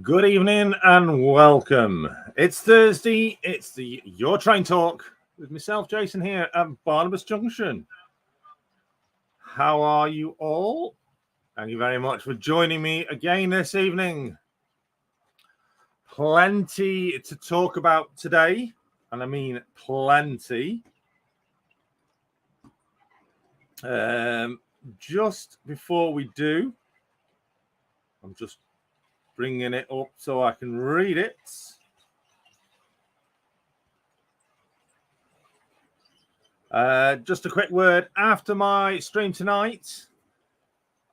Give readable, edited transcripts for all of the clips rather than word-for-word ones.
Good evening and welcome. It's Thursday. It's the Your Train Talk with myself, Jason, here at Barnabas Junction. How are you all? Thank you very much for joining me again this evening. Plenty to talk about today, and I mean plenty. Just before we do, I'm just bringing it up so I can read it. Just a quick word. After my stream tonight,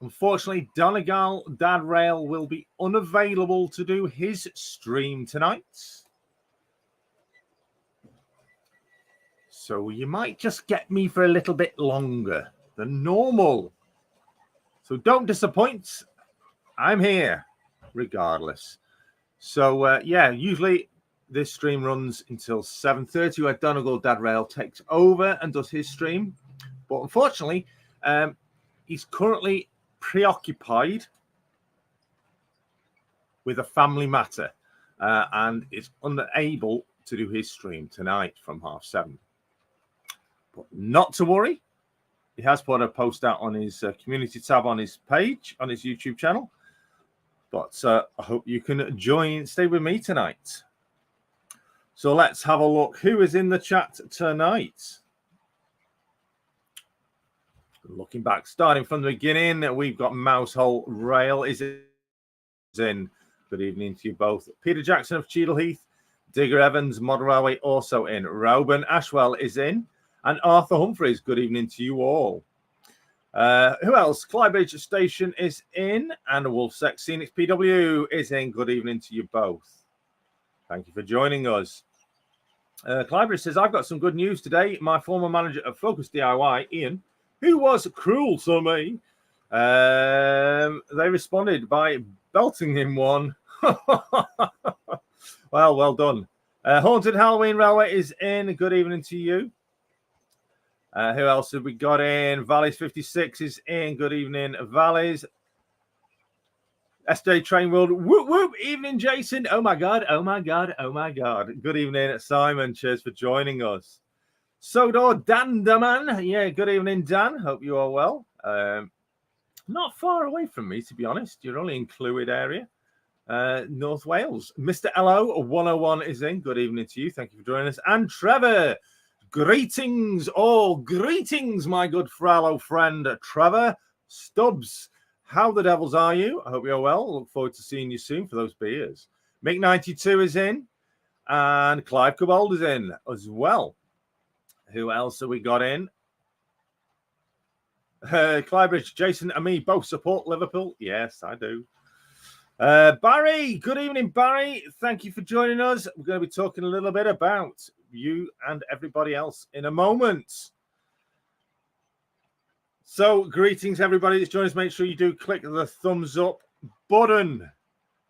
unfortunately, Donegal Dad Rail will be unavailable to do his stream tonight. So you might just get me for a little bit longer than normal. So don't disappoint. I'm here regardless. So usually this stream runs until 7:30 where Donegal Dad Rail takes over and does his stream. But unfortunately, he's currently preoccupied with a family matter and is unable to do his stream tonight from 7:30. But not to worry. He has put a post out on his community tab on his page, on his YouTube channel. But I hope you can stay with me tonight. So let's have a look. Who is in the chat tonight? Looking back, starting from the beginning, we've got Mousehole Rail is in. Good evening to you both. Peter Jackson of Cheadle Heath, Digger Evans, Model Railway also in. Reuben Ashwell is in. And Arthur Humphreys, good evening to you all. Who else? Clybridge Station is in, and Wolfsex Scenic PW is in. Good evening to you both. Thank you for joining us. Clybridge says, I've got some good news today. My former manager of Focus DIY, Ian, who was cruel to me, they responded by belting him one. Well done. Haunted Halloween Railway is in. Good evening to you. Who else have we got in? Valleys 56 is in. Good evening, Valleys. SJ Train World. Whoop, whoop. Evening, Jason. Oh, my God. Oh, my God. Oh, my God. Good evening, Simon. Cheers for joining us. Sodor Dan Daman. Yeah, good evening, Dan. Hope you are well. Not far away from me, to be honest. You're only in Clwyd area. North Wales. Mr. LO 101 is in. Good evening to you. Thank you for joining us. And Trevor. Greetings, greetings, my good Frallo friend, Trevor Stubbs. How the devils are you? I hope you're well. Look forward to seeing you soon for those beers. Mick92 is in, and Clive Cobold is in as well. Who else have we got in? Clybridge, Jason and me both support Liverpool. Yes, I do. Barry, good evening, Barry. Thank you for joining us. We're going to be talking a little bit about you and everybody else in a moment. So, greetings, everybody that's joined us. Make sure you do click the thumbs up button,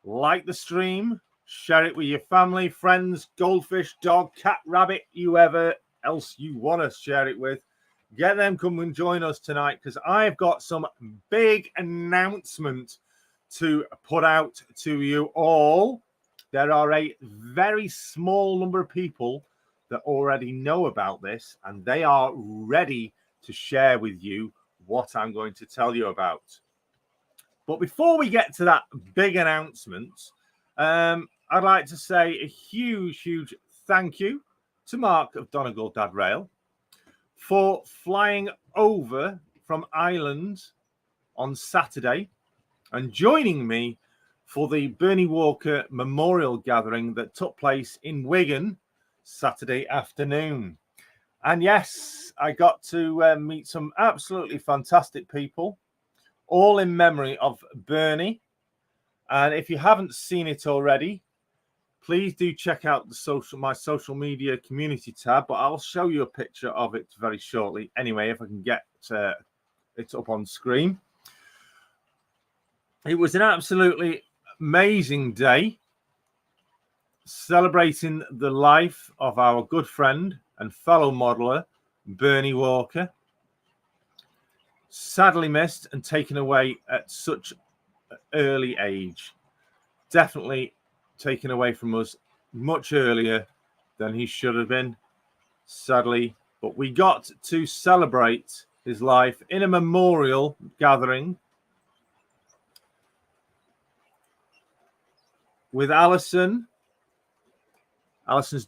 like the stream, share it with your family, friends, goldfish, dog, cat, rabbit, whoever else you want to share it with. Get them come and join us tonight because I've got some big announcement to put out to you all. There are a very small number of people that already know about this, and they are ready to share with you what I'm going to tell you about. But before we get to that big announcement, I'd like to say a huge thank you to Mark of Donegal Dad Rail for flying over from Ireland on Saturday and joining me for the Bernie Walker Memorial Gathering that took place in Wigan Saturday afternoon. And yes, I got to meet some absolutely fantastic people, all in memory of Bernie. And if you haven't seen it already, please do check out my social media community tab, but I'll show you a picture of it very shortly. Anyway, if I can get it up on screen. It was an absolutely amazing day, celebrating the life of our good friend and fellow modeler, Bernie Walker. Sadly missed and taken away at such an early age. definitely taken away from us much earlier than he should have been, sadly. But we got to celebrate his life in a memorial gathering with Alison's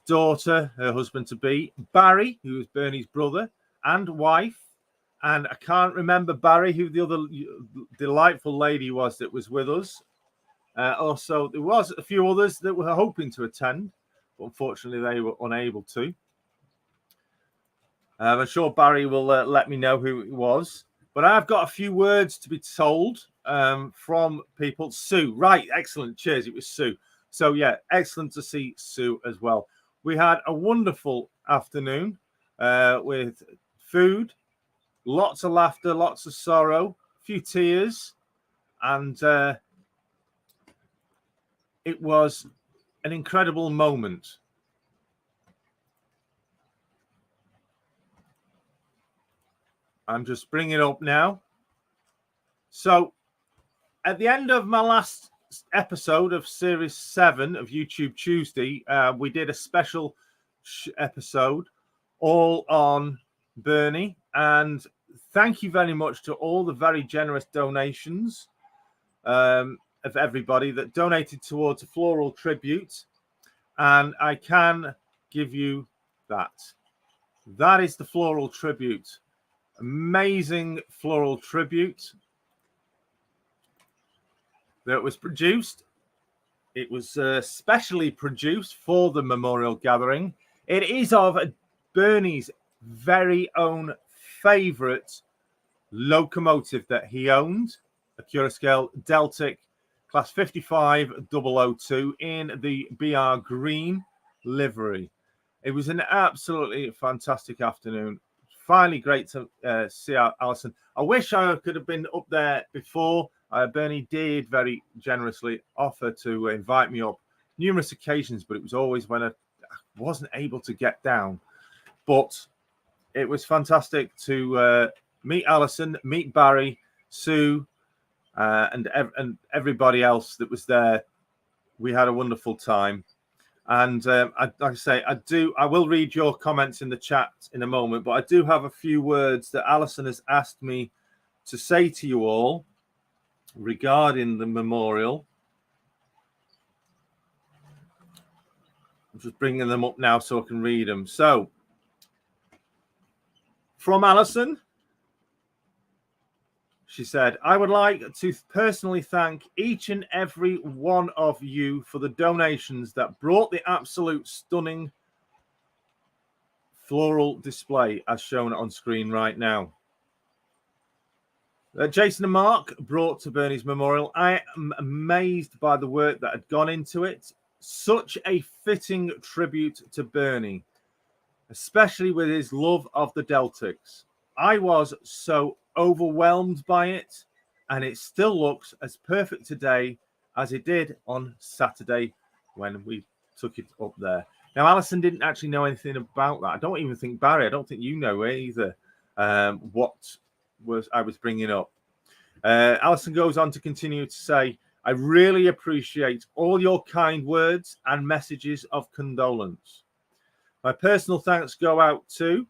daughter, her husband-to-be, Barry, who was Bernie's brother, and wife. And I can't remember, Barry, who the other delightful lady was that was with us. Also, there was a few others that were hoping to attend, but unfortunately they were unable to. I'm sure Barry will let me know who it was. But I've got a few words to be told from people. Sue, right, excellent. Cheers, it was Sue. So, yeah, excellent to see Sue as well. We had a wonderful afternoon with food, lots of laughter, lots of sorrow, a few tears, and it was an incredible moment. I'm just bringing it up now. So, at the end of my last episode of Series 7 of YouTube Tuesday, we did a special episode all on Bernie. And thank you very much to all the very generous donations of everybody that donated towards a floral tribute. And I can give you that. That is the floral tribute. Amazing floral tribute that was produced. It was specially produced for the memorial gathering. It is of Bernie's very own favorite locomotive that he owned, a Curascale Deltic Class 55002 in the BR Green livery. It was an absolutely fantastic afternoon. Finally, great to see Alison. I wish I could have been up there before. Bernie did very generously offer to invite me up numerous occasions, but it was always when I wasn't able to get down. But it was fantastic to meet Alison, meet Barry, Sue, and everybody else that was there. We had a wonderful time. And like I say, I will read your comments in the chat in a moment, but I do have a few words that Alison has asked me to say to you all regarding the memorial. I'm just bringing them up now so I can read them. So, from Alison, she said, I would like to personally thank each and every one of you for the donations that brought the absolute stunning floral display as shown on screen right now. Jason and Mark brought to Bernie's memorial. I am amazed by the work that had gone into it. Such a fitting tribute to Bernie, especially with his love of the Deltics. I was so overwhelmed by it, and it still looks as perfect today as it did on Saturday when we took it up there. Now, Alison didn't actually know anything about that. I don't even think Barry, I don't think you know either what I was bringing up. Alison goes on to continue to say, I really appreciate all your kind words and messages of condolence. My personal thanks go out to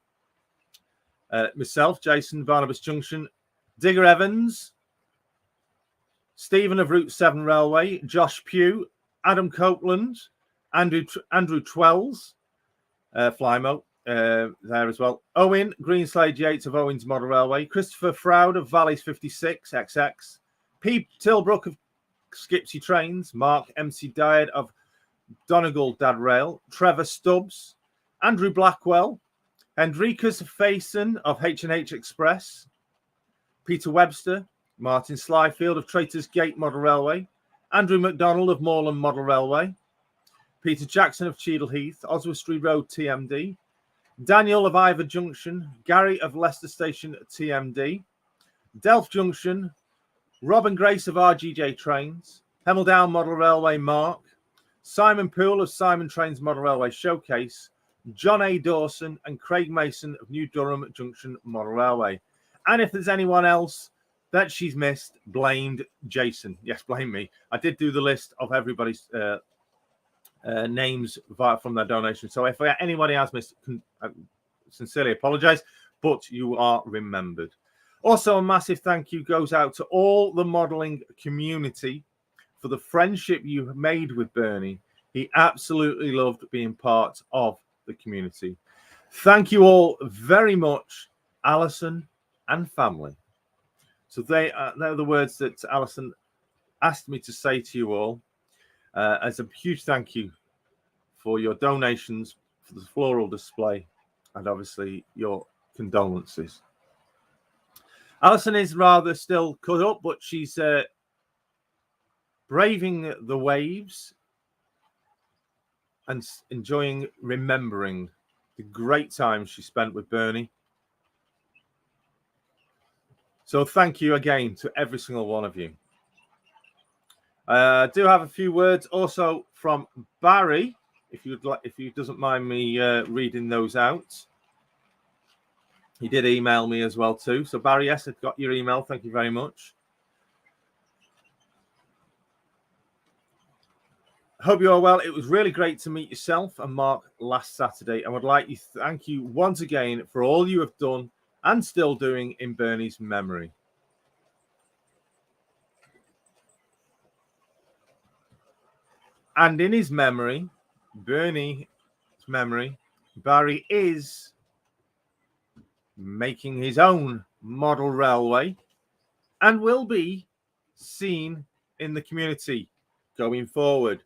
myself, Jason, Barnabas Junction, Digger Evans, Stephen of Route 7 Railway, Josh Pugh, Adam Copeland, Andrew Twells, Flymo there as well, Owen Greenslade Yates of Owens Model Railway, Christopher Froud of Valleys 56 XX, Pete Tilbrook of Skipsy Trains, Mark MC Dyad of Donegal Dad Rail, Trevor Stubbs, Andrew Blackwell, Hendrikus Faison of H&H Express, Peter Webster, Martin Slyfield of Traitors Gate Model Railway, Andrew McDonald of Moreland Model Railway, Peter Jackson of Cheadle Heath, Oswestry Road TMD, Daniel of Ivor Junction, Gary of Leicester Station TMD, Delft Junction, Rob and Grace of RGJ Trains, Hemel Down Model Railway Mark, Simon Poole of Simon Trains Model Railway Showcase, John A. Dawson and Craig Mason of New Durham Junction Model Railway. And if there's anyone else that she's missed blamed Jason. Yes, blame me. I did do the list of everybody's names from their donation. So if anybody has missed, I sincerely apologize, but you are remembered. Also, a massive thank you goes out to all the modeling community for the friendship you made with Bernie. He absolutely loved being part of the community. Thank you all very much, Alison and family. So they're the words that Alison asked me to say to you all as a huge thank you for your donations, for the floral display, and obviously your condolences. Alison is rather still cut up, but she's braving the waves and enjoying remembering the great time she spent with Bernie. So thank you again to every single one of you. I do have a few words also from Barry, if you doesn't mind me reading those out. He did email me as well too. So Barry, yes, I've got your email. Thank you very much. Hope you are well. It was really great to meet yourself and Mark last Saturday. I would like to thank you once again for all you have done and still doing in Bernie's memory. And in his memory, Bernie's memory, Barry is making his own model railway and will be seen in the community going forward.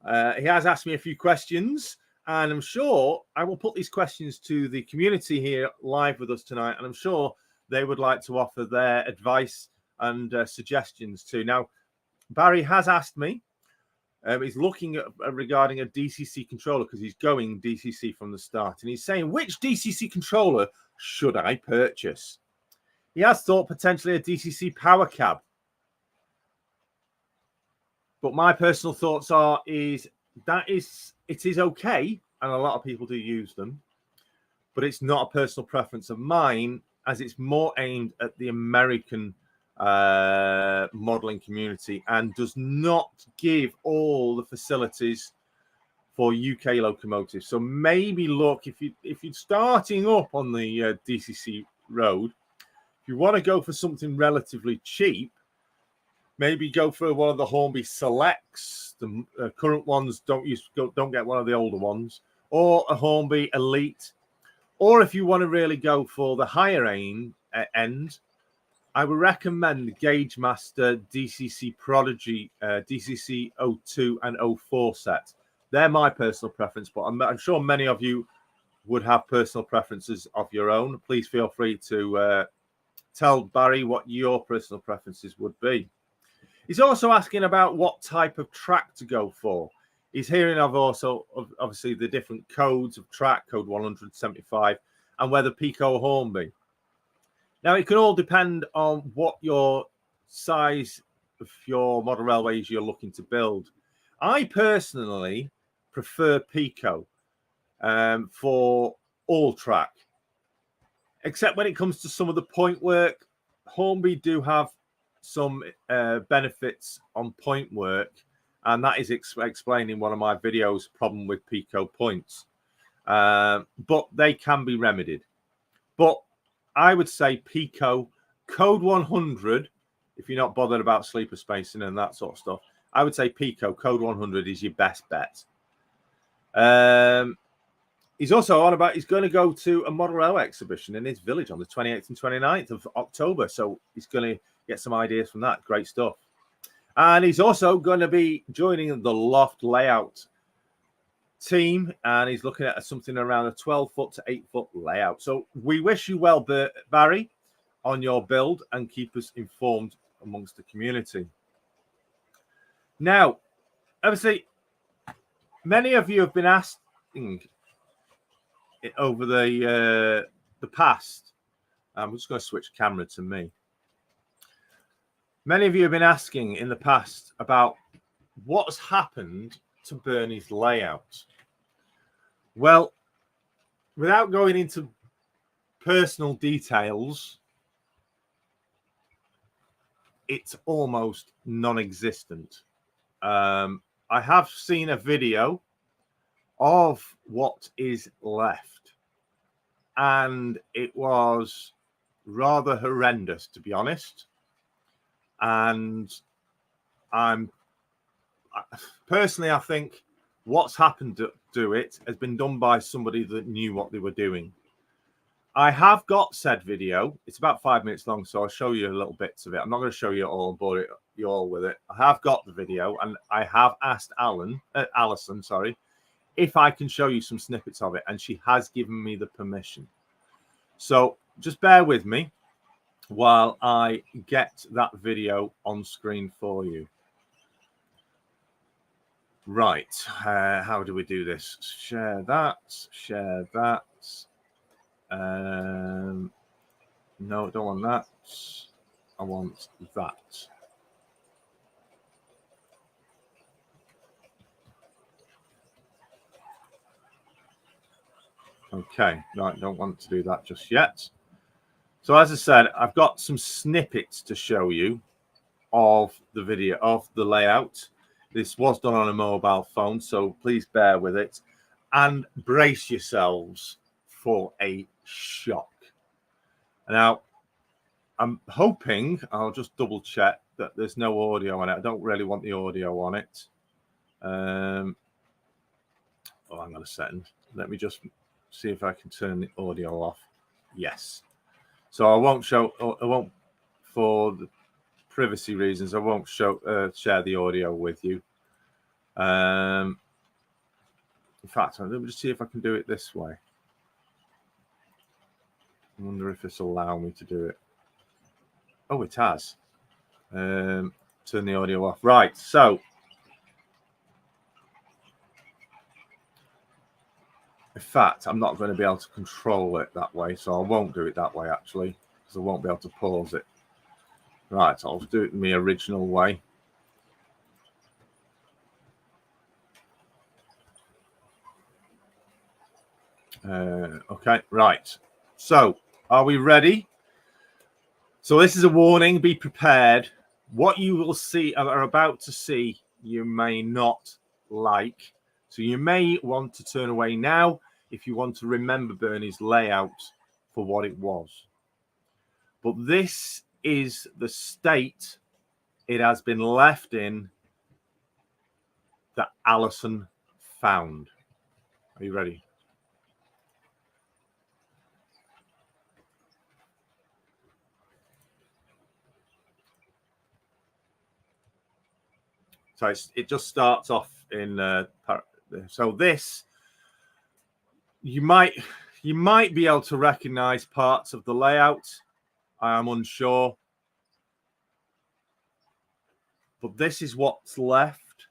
He has asked me a few questions, and I'm sure I will put these questions to the community here live with us tonight, and I'm sure they would like to offer their advice and suggestions too. Now, Barry has asked me, he's looking at regarding a DCC controller because he's going DCC from the start, and he's saying, which DCC controller should I purchase? He has thought potentially a DCC power cab. But my personal thoughts it is okay, and a lot of people do use them, but it's not a personal preference of mine, as it's more aimed at the American modeling community and does not give all the facilities for UK locomotives. So maybe look, if you're starting up on the DCC road, if you want to go for something relatively cheap, maybe go for one of the Hornby Selects. The current ones don't get one of the older ones, or a Hornby Elite. Or if you want to really go for the higher end, I would recommend the Gauge Master DCC Prodigy DCC 02 and 04 set. They're my personal preference, but I'm sure many of you would have personal preferences of your own. Please feel free to tell Barry what your personal preferences would be. He's also asking about what type of track to go for. He's hearing of obviously the different codes of track, code 175, and whether Pico or Hornby. Now, it can all depend on what your size of your model railways you're looking to build. I personally prefer Pico for all track, except when it comes to some of the point work. Hornby do have some benefits on point work, and that is explained in one of my videos, problem with Pico points, but they can be remedied. But I would say Pico code 100, if you're not bothered about sleeper spacing and that sort of stuff, I would say Pico code 100 is your best bet. He's also on about he's going to go to a model railway exhibition in his village on the 28th and 29th of October, so he's going to get some ideas from that. Great stuff. And he's also going to be joining the Loft layout team, and he's looking at something around a 12-foot to 8-foot layout. So we wish you well, Barry, on your build, and keep us informed amongst the community. Now, obviously, many of you have been asking over the past. I'm just going to switch camera to me. Many of you have been asking in the past about what's happened to Bernie's layout. Well, without going into personal details, it's almost non-existent. I have seen a video of what is left, and it was rather horrendous, to be honest. And personally, I think what's happened to it has been done by somebody that knew what they were doing. I have got said video. It's about 5 minutes long, so I'll show you a little bits of it. I'm not going to show you all, bore you all with it. I have got the video, and I have asked Alison, if I can show you some snippets of it, and she has given me the permission. So just bear with me while I get that video on screen for you. Right, how do we do this? Share that, share that. No, I don't want that. I want that. Okay, right, don't want to do that just yet. So as I said, I've got some snippets to show you of the video, of the layout. This was done on a mobile phone, so please bear with it and brace yourselves for a shock. Now, I'm hoping, I'll just double check that there's no audio on it. I don't really want the audio on it. Oh, hang on a second. Let me just see if I can turn the audio off. Yes. So I won't show, for the privacy reasons, I won't share the audio with you. In fact, let me just see if I can do it this way. I wonder if this will allow me to do it. Oh, it has. Turn the audio off. Right, so in fact, I'm not going to be able to control it that way, so I won't do it that way, actually, because I won't be able to pause it. Right, I'll do it in the original way. Okay, right. So, are we ready? So this is a warning. Be prepared. What you will see, are about to see, you may not like. So you may want to turn away now if you want to remember Bernie's layout for what it was. But this is the state it has been left in that Alison found. Are you ready? So it just starts off in so this, you might be able to recognize parts of the layout. I am unsure, but this is what's left.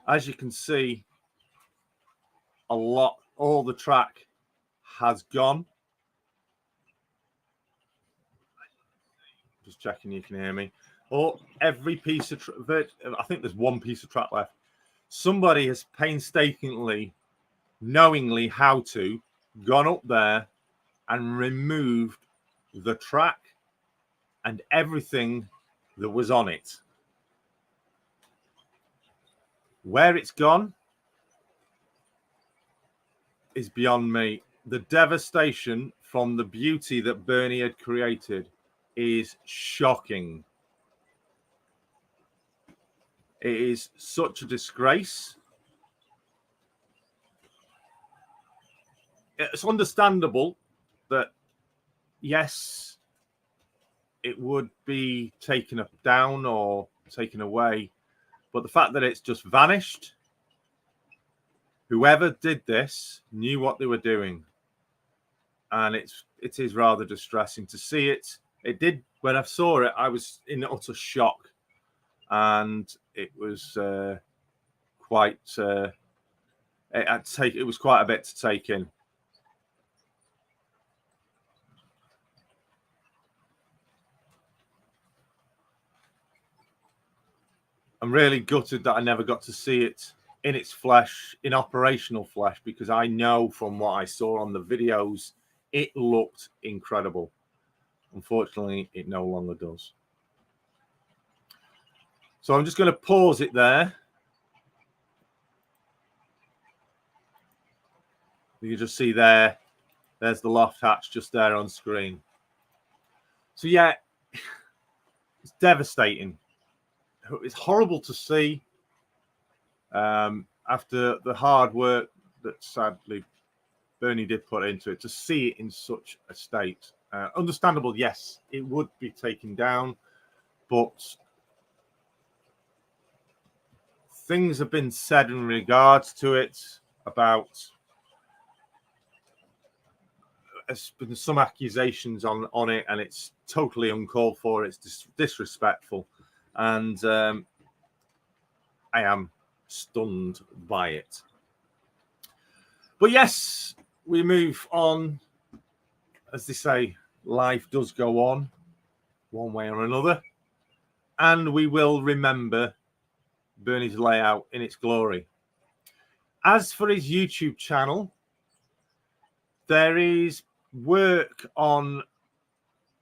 As you can see, all the track has gone. Just checking you can hear me. Or every piece of I think there's one piece of track left. Somebody has painstakingly, knowingly how to, gone up there and removed the track and everything that was on it. Where it's gone is beyond me. The devastation from the beauty that Bernie had created is shocking. It is such a disgrace. It's understandable that, yes, it would be taken down or taken away, but the fact that it's just vanished, whoever did this knew what they were doing, and it is rather distressing to see it. It did, when I saw it, I was in utter shock, and it was quite it was quite a bit to take in. I'm really gutted that I never got to see it in its flesh, in operational flesh, because I know from what I saw on the videos, it looked incredible. Unfortunately, it no longer does. So I'm just going to pause it there. You can just see there's the loft hatch just there on screen. So yeah, it's devastating. It's horrible to see after the hard work that sadly Bernie did put into it, to see it in such a state. Understandable, yes, it would be taken down, but things have been said in regards to it about, there's been some accusations on it, and it's totally uncalled for. It's disrespectful, and I am stunned by it. But yes, we move on. As they say, life does go on one way or another, and we will remember Bernie's layout in its glory. As for his YouTube channel, there is work on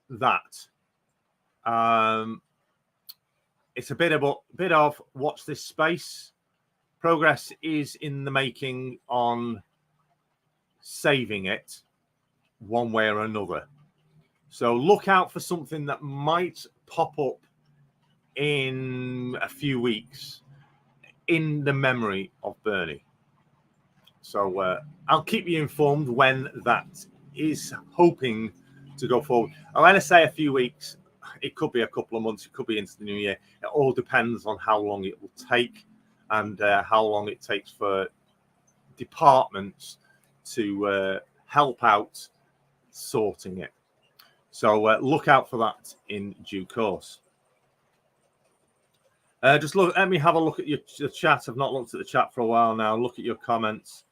that. It's a bit of watch this space. Progress is in the making on saving it one way or another. So look out for something that might pop up in a few weeks in the memory of Bernie. So I'll keep you informed when that is hoping to go forward. I'm going to say a few weeks. It could be a couple of months. It could be into the new year. It all depends on how long it will take, and how long it takes for departments to help out sorting it. So look out for that in due course. Let me have a look at your chat. I've not looked at the chat for a while now. Look at your comments.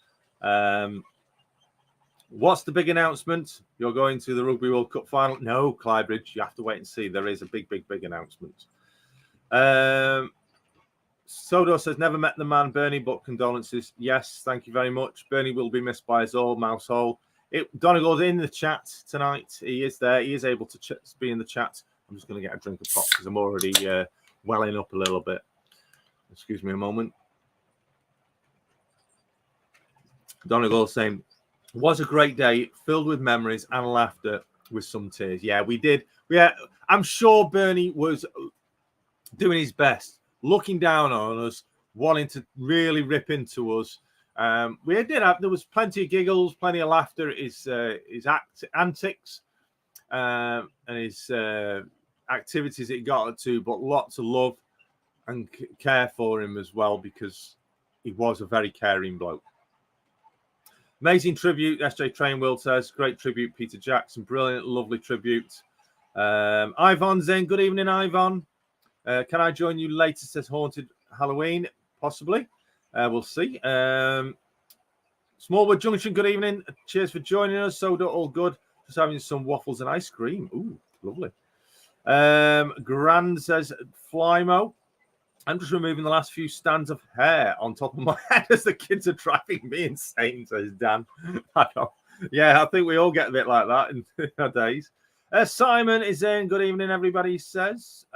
What's the big announcement? You're going to the Rugby World Cup final? No, Clybridge. You have to wait and see. There is a big announcement. Sodo says, never met the man, Bernie, but condolences. Yes, thank you very much. Bernie will be missed by us all, Mousehole. Donegal's in the chat tonight. He is there. He is able to be in the chat. I'm just going to get a drink of pop because I'm already welling up a little bit. Excuse me a moment. Donegal saying, was a great day, filled with memories and laughter with some tears. Yeah, we did. I'm sure Bernie was doing his best, looking down on us, wanting to really rip into us. There was plenty of giggles, plenty of laughter at his antics and his activities that he got up to, but lots of love and care for him as well, because he was a very caring bloke. Amazing tribute, SJ Trainworld says. Great tribute, Peter Jackson. Brilliant, lovely tribute. Ivan's in. Good evening, Ivan. Can I join you later, says Haunted Halloween? Possibly. We'll see. Smallwood Junction, good evening. Cheers for joining us. Soda, all good. Just having some waffles and ice cream. Ooh, lovely. Grand says, Flymo. I'm just removing the last few strands of hair on top of my head as the kids are driving me insane, says Dan. I think we all get a bit like that in our days. Simon is in. Good evening, everybody, says.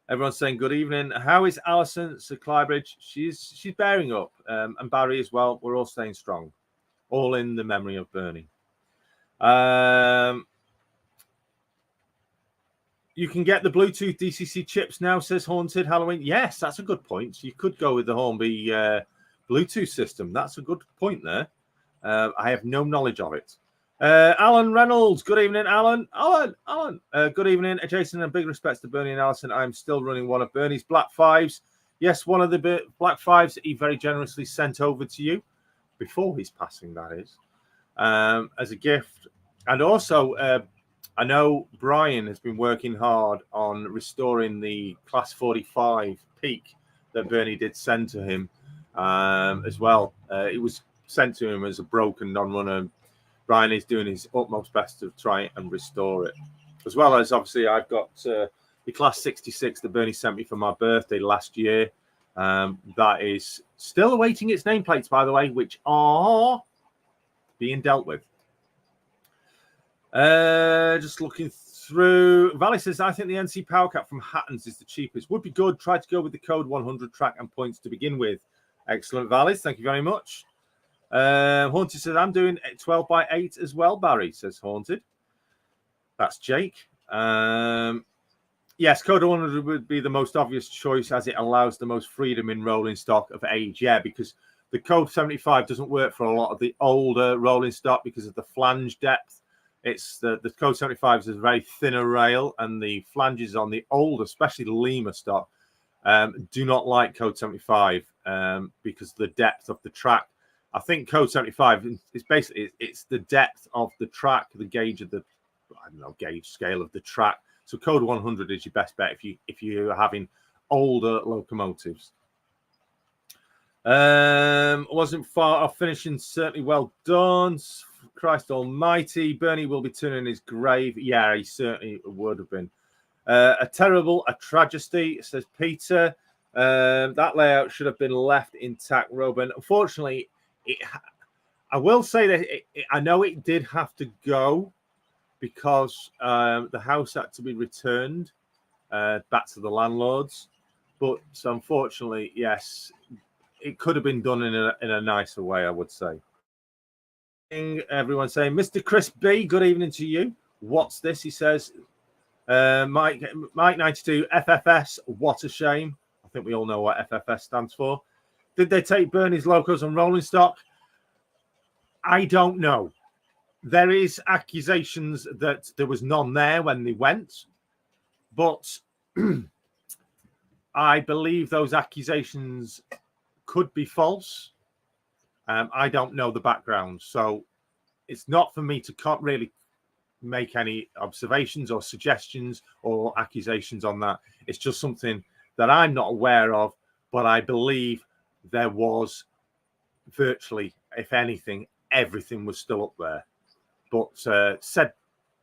Everyone's saying good evening. How is Alison, Sir Clybridge? She's bearing up. And Barry as well. We're all staying strong. All in the memory of Bernie. You can get the Bluetooth DCC chips now, says Haunted Halloween. Yes, that's a good point. You could go with the Hornby Bluetooth system. That's a good point there. I have no knowledge of it. Alan Reynolds. Good evening, Alan. Alan. Good evening, Jason, and big respects to Bernie and Alison. I'm still running one of Bernie's Black Fives. Yes, one of the Black Fives that he very generously sent over to you before his passing, that is, as a gift. And also, I know Brian has been working hard on restoring the Class 45 Peak that Bernie did send to him as well. It was sent to him as a broken non-runner. Brian is doing his utmost best to try and restore it. As well as, obviously, I've got the Class 66 that Bernie sent me for my birthday last year. That is still awaiting its nameplates, by the way, which are being dealt with. Just looking through. Valley says, I think the NC Power Cap from Hatton's is the cheapest. Would be good. Try to go with the code 100 track and points to begin with. Excellent, Valley. Thank you very much. Haunted says, I'm doing 12 by 8 as well, Barry, says Haunted. That's Jake. Yes, code 100 would be the most obvious choice as it allows the most freedom in rolling stock of age. Yeah, because the code 75 doesn't work for a lot of the older rolling stock because of the flange depth. It's the code 75 is a very thinner rail, and the flanges on the older, especially the Lima stock, do not like code 75 because of the depth of the track. I think code 75 is basically it's the depth of the track, the gauge of the gauge scale of the track. So code 100 is your best bet if you're having older locomotives. Wasn't far off finishing. Certainly well done. Christ almighty. Bernie will be turning in his grave. Yeah, he certainly would have been. A tragedy, says Peter. That layout should have been left intact, Robin. Unfortunately, I will say that I know it did have to go because the house had to be returned back to the landlords. But unfortunately, yes, it could have been done in a nicer way, I would say. Everyone saying, Mr. Chris B, good evening to you. What's this? He says, Mike 92, FFS, what a shame. I think we all know what FFS stands for. Did they take Bernie's locos and rolling stock? I don't know. There is accusations that there was none there when they went, but I believe those accusations could be false. I don't know the background, so it's not for me to really make any observations or suggestions or accusations on that. It's just something that I'm not aware of, but I believe there was virtually, if anything, everything was still up there. But said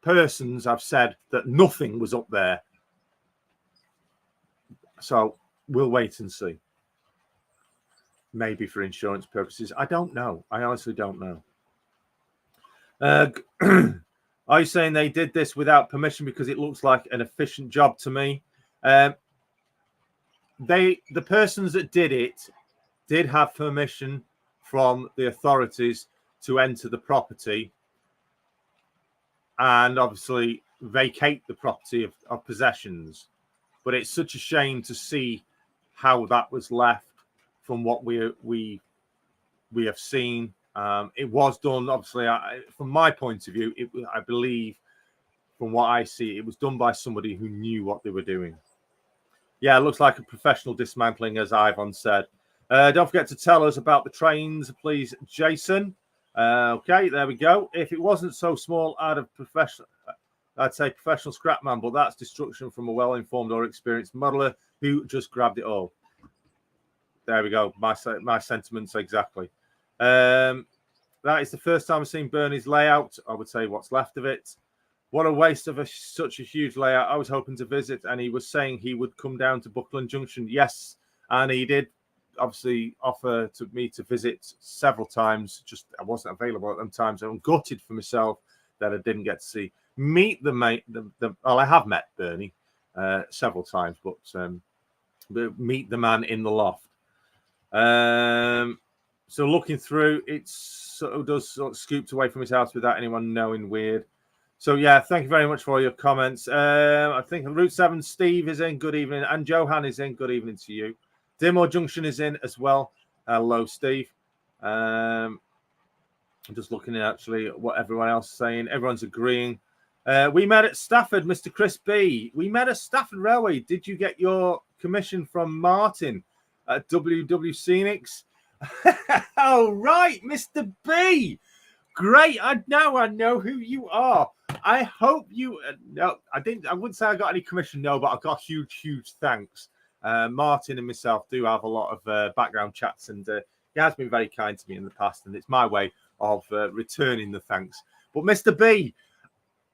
persons have said that nothing was up there. So we'll wait and see. Maybe for insurance purposes. I don't know. I honestly don't know. Are you saying they did this without permission because it looks like an efficient job to me? The persons that did it did have permission from the authorities to enter the property and obviously vacate the property of possessions. But it's such a shame to see how that was left from what we have seen. It was done, obviously, from my point of view, I believe, from what I see, it was done by somebody who knew what they were doing. Yeah, it looks like a professional dismantling, as Ivan said. Don't forget to tell us about the trains, please, Jason. Okay, there we go. If it wasn't so small, I'd say professional scrapman, but that's destruction from a well-informed or experienced modeler who just grabbed it all. There we go. My sentiments exactly. That is the first time I've seen Bernie's layout. I would say what's left of it. What a waste of such a huge layout. I was hoping to visit, and he was saying he would come down to Buckland Junction. Yes, and he did obviously offer to me to visit several times. Just I wasn't available at them times. I'm gutted for myself that I didn't get to meet the mate. Well, I have met Bernie several times, but meet the man in the loft. So looking through, it sort of scooped away from his house without anyone knowing. Weird. So yeah, thank you very much for your comments. I think Route 7 Steve is in. Good evening, and Johan is in. Good evening to you. Dimore Junction is in as well. Hello, Steve. I'm just looking at actually what everyone else is saying. Everyone's agreeing. We met at Stafford, Mr. Chris B. We met at Stafford Railway. Did you get your commission from Martin at WW Scenics? Oh, right, Mr. B. Great. Now I know who you are. I hope you... no, I wouldn't say I got any commission, no, but I got huge thanks. Martin and myself do have a lot of background chats, and he has been very kind to me in the past, and it's my way of returning the thanks. But Mr. B,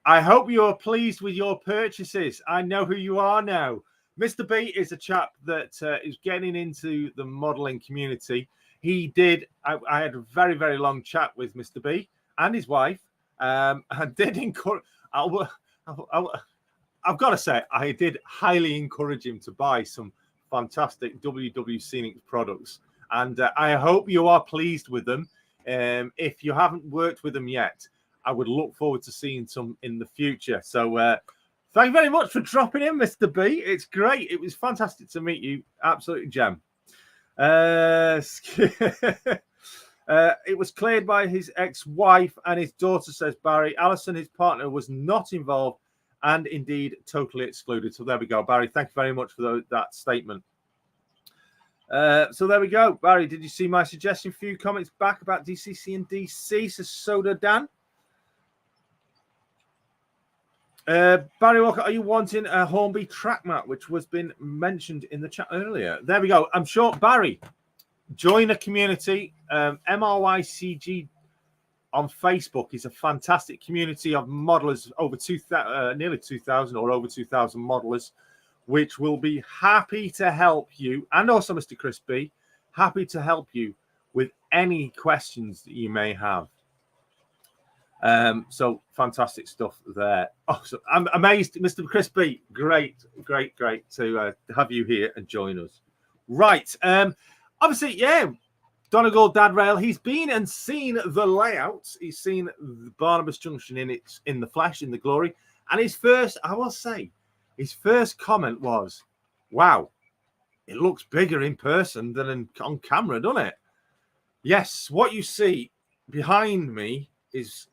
I hope you're pleased with your purchases. I know who you are now. Mr. B is a chap that is getting into the modelling community. I had a very long chat with Mr. B and his wife I did encourage. I've got to say, I did highly encourage him to buy some fantastic WW Scenic products, and I hope you are pleased with them. If you haven't worked with them yet, I would look forward to seeing some in the future. So thank you very much for dropping in, Mr. B. It's great. It was fantastic to meet you. Absolutely gem. It was cleared by his ex-wife and his daughter, says Barry. Alison, his partner, was not involved and indeed totally excluded. So there we go, Barry. Thank you very much for that statement. So there we go. Barry, did you see my suggestion? Few comments back about DCC and DC, says Soda Dan. Barry Walker, are you wanting a Hornby track map, which was been mentioned in the chat earlier? There we go. I'm sure, Barry, join a community. MRYCG on Facebook is a fantastic community of modelers, over 2,000, nearly 2,000 or over 2,000 modelers, which will be happy to help you, and also Mr. Chris B, happy to help you with any questions that you may have. So fantastic stuff there. Oh, so I'm amazed, Mr. Chris B. Great to have you here and join us. Right. Obviously, yeah, Donegal Dad Rail. He's been and seen the layout. He's seen the Barnabas Junction in the flesh, in the glory. And his first, I will say, his first comment was, "Wow, it looks bigger in person than on camera, doesn't it?" Yes, what you see behind me is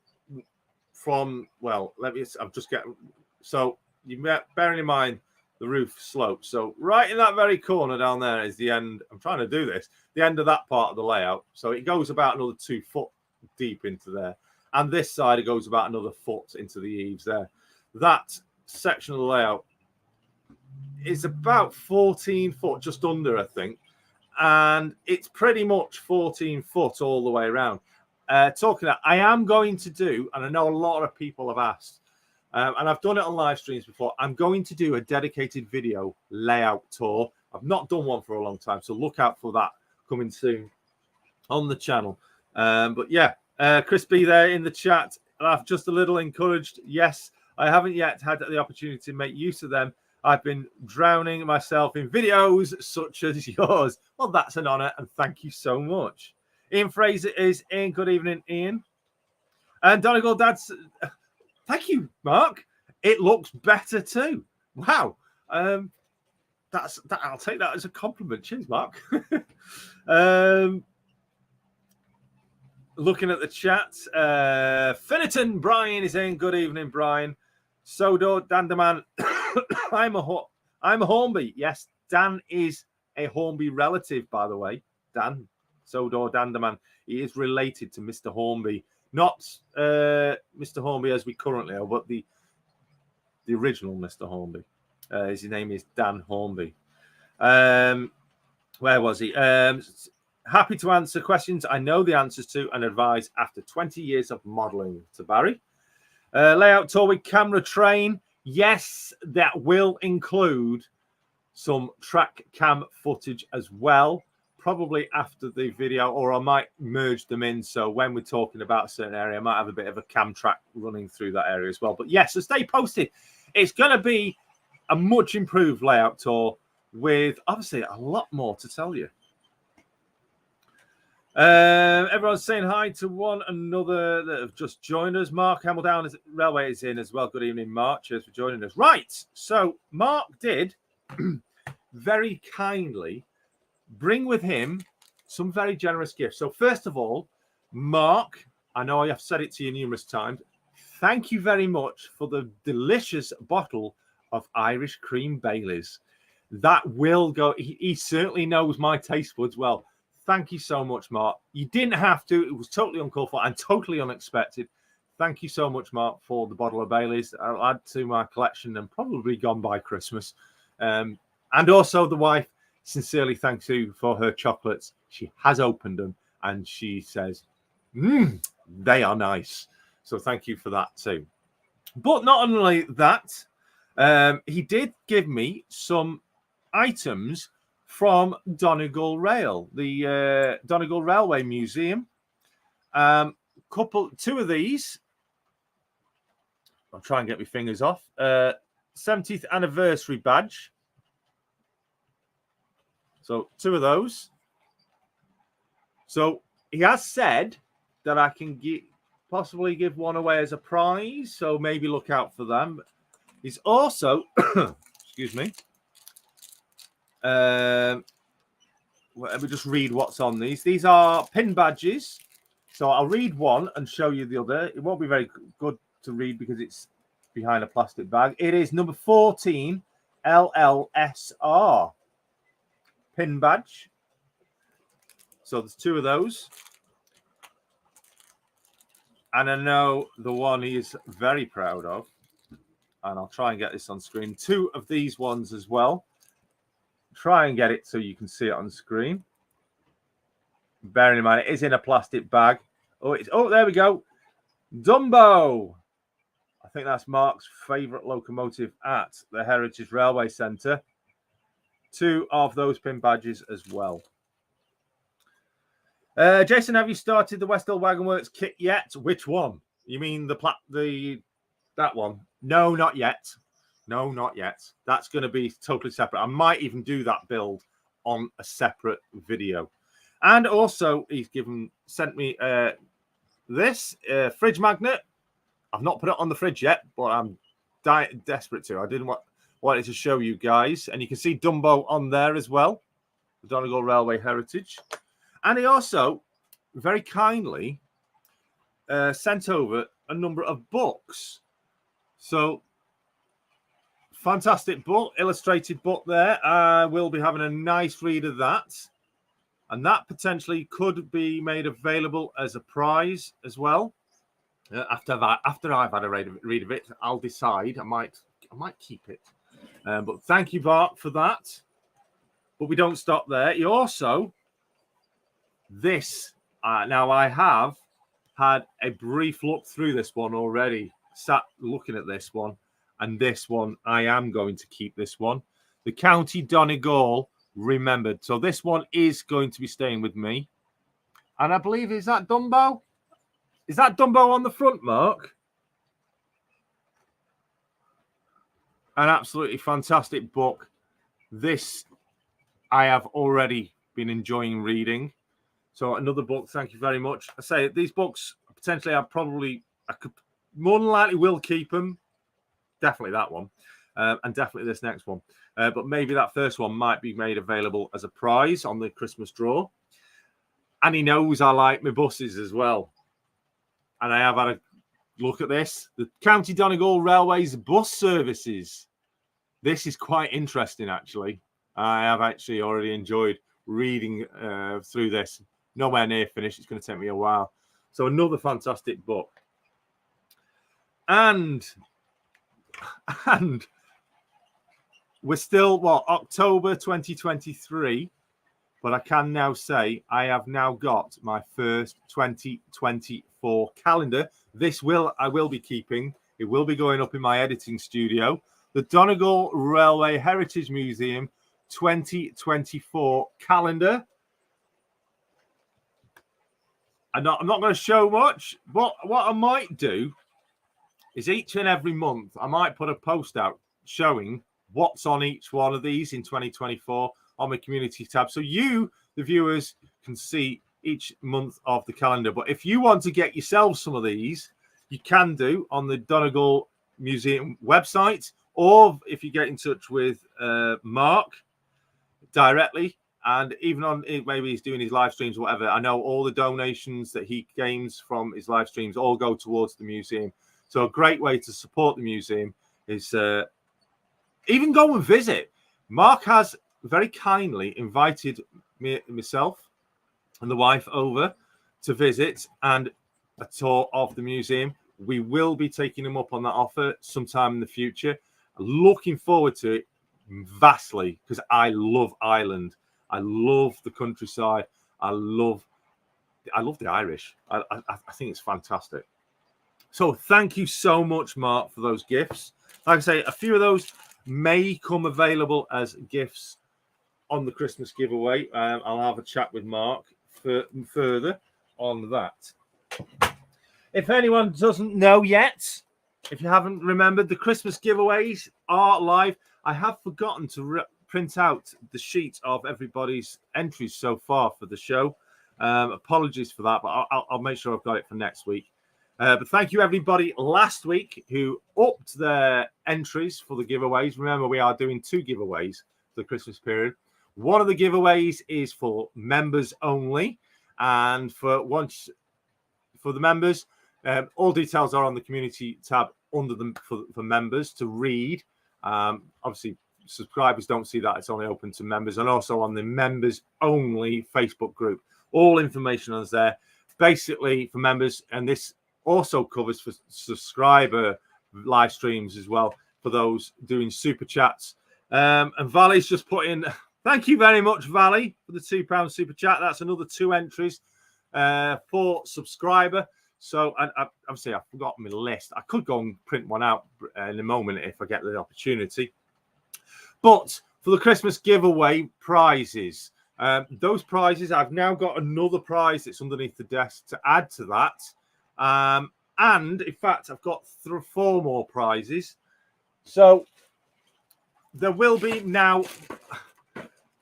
from, well, I'm just getting, so you bearing in mind the roof slope. So right in that very corner down there is the end. I'm trying to do this, the end of that part of the layout. So it goes about another 2 foot deep into there. And this side, it goes about another foot into the eaves there. That section of the layout is about 14 foot, just under, I think. And it's pretty much 14 foot all the way around. Talking that, I am going to do, and I know a lot of people have asked, and I've done it on live streams before, I'm going to do a dedicated video layout tour. I've not done one for a long time, so look out for that coming soon on the channel. But yeah, Chris B there in the chat, I've just a little encouraged. Yes, I haven't yet had the opportunity to make use of them. I've been drowning myself in videos such as yours. Well, that's an honor, and thank you so much. Ian Fraser is in. Good evening, Ian. And Donegal Dad's, thank you, Mark. It looks better too. Wow. I'll take that as a compliment. Cheers, Mark. Looking at the chat, Finneton Brian is in. Good evening, Brian. Sodo Dandaman. I'm a Hornby. Yes, Dan is a Hornby relative, by the way. Dan Sodor Dandaman. He is related to Mr. Hornby, not Mr. Hornby as we currently are, but the original Mr. Hornby. His name is Dan Hornby. Where was he? Happy to answer questions I know the answers to and advise after 20 years of modelling. To Barry. Layout tour with camera train. Yes, that will include some track cam footage as well. Probably after the video, or I might merge them in. So when we're talking about a certain area, I might have a bit of a cam track running through that area as well. But yes, so stay posted. It's going to be a much improved layout tour with obviously a lot more to tell you. Everyone's saying hi to one another that have just joined us. Mark Hamildown Railway is in as well. Good evening, Mark. Cheers for joining us. Right. So Mark did very kindly bring with him some very generous gifts. So first of all, Mark, I know I have said it to you numerous times. Thank you very much for the delicious bottle of Irish Cream Baileys. That will go. He certainly knows my taste buds well. Thank you so much, Mark. You didn't have to. It was totally uncalled for and totally unexpected. Thank you so much, Mark, for the bottle of Baileys. I'll add to my collection and probably gone by Christmas. And also the wife sincerely thanks you for her chocolates. She has opened them and she says, they are nice. So thank you for that too. But not only that, he did give me some items from Donegal Rail, the Donegal Railway Museum. Two of these I'll try and get my fingers off. 70th anniversary badge. So 2 of those. So he has said that I can possibly give one away as a prize. So maybe look out for them. He's also, excuse me. Let me just read what's on these. These are pin badges. So I'll read one and show you the other. It won't be very good to read because it's behind a plastic bag. It is number 14 LLSR pin badge. So there's 2 of those. And I know the one he is very proud of. And I'll try and get this on screen. 2 of these ones as well. Try and get it so you can see it on screen. Bearing in mind, it is in a plastic bag. Oh, there we go. Dumbo. I think that's Mark's favourite locomotive at the Heritage Railway Centre. 2 of those pin badges as well. Jason, have you started the West Hill Wagon Works kit yet? Which one? You mean that one? No, not yet. No, not yet. That's going to be totally separate. I might even do that build on a separate video. And also, he's sent me this fridge magnet. I've not put it on the fridge yet, but I'm desperate to. I didn't wanted to show you guys. And you can see Dumbo on there as well. The Donegal Railway Heritage. And he also very kindly sent over a number of books. So, fantastic book, illustrated book there. We'll be having a nice read of that. And that potentially could be made available as a prize as well. After I've had a read of it, I'll decide. I might keep it. But thank you, Bart, for that. But we don't stop there. You also, now I have had a brief look through this one already. Sat looking at this one. And this one, I am going to keep this one. The County Donegal Remembered. So this one is going to be staying with me. And I believe, is that Dumbo? Is that Dumbo on the front, Mark? An absolutely fantastic book. This I have already been enjoying reading. So another book, thank you very much. I say these books, potentially I could more than likely will keep them. Definitely that one. And definitely this next one. But maybe that first one might be made available as a prize on the Christmas draw. And he knows I like my buses as well. And I have had a look at this. The County Donegal Railway's bus services. This is quite interesting, actually. I have actually already enjoyed reading through this. Nowhere near finished. It's going to take me a while. So another fantastic book. And we're still, October 2023. But I can now say I have now got my first 2024 calendar. I will be keeping. It will be going up in my editing studio. The Donegal Railway Heritage Museum 2024 calendar. I'm not going to show much. But what I might do is each and every month, I might put a post out showing what's on each one of these in 2024 on my community tab. So you, the viewers, can see each month of the calendar. But if you want to get yourself some of these, you can do on the Donegal Museum website, or if you get in touch with Mark directly, and even on, maybe he's doing his live streams or whatever. I know all the donations that he gains from his live streams all go towards the museum. So a great way to support the museum is even go and visit. Mark has very kindly invited myself and the wife over to visit and a tour of the museum. We will be taking him up on that offer sometime in the future. Looking forward to it vastly because I love Ireland. I love the countryside. I love the Irish. I think it's fantastic. So thank you so much, Mark, for those gifts. Like I say, a few of those may come available as gifts on the Christmas giveaway. I'll have a chat with Mark further on that. If anyone doesn't know yet, if you haven't remembered, the Christmas giveaways are live. I have forgotten to print out the sheet of everybody's entries so far for the show. Apologies for that, but I'll make sure I've got it for next week. But thank you, everybody, last week who upped their entries for the giveaways. Remember, we are doing 2 giveaways for the Christmas period. One of the giveaways is for members only. And for the members, all details are on the community tab under them for members to read. Obviously, subscribers don't see that. It's only open to members, and also on the members only Facebook group. All information is there basically for members, and this also covers for subscriber live streams as well for those doing super chats. And Valley's just put in, thank you very much, Valley, for the £2 super chat. That's another 2 entries for subscriber. So, and obviously, I've forgotten my list. I could go and print one out in a moment if I get the opportunity. But for the Christmas giveaway prizes, those prizes, I've now got another prize that's underneath the desk to add to that. And in fact, I've got 4 more prizes. So there will be now,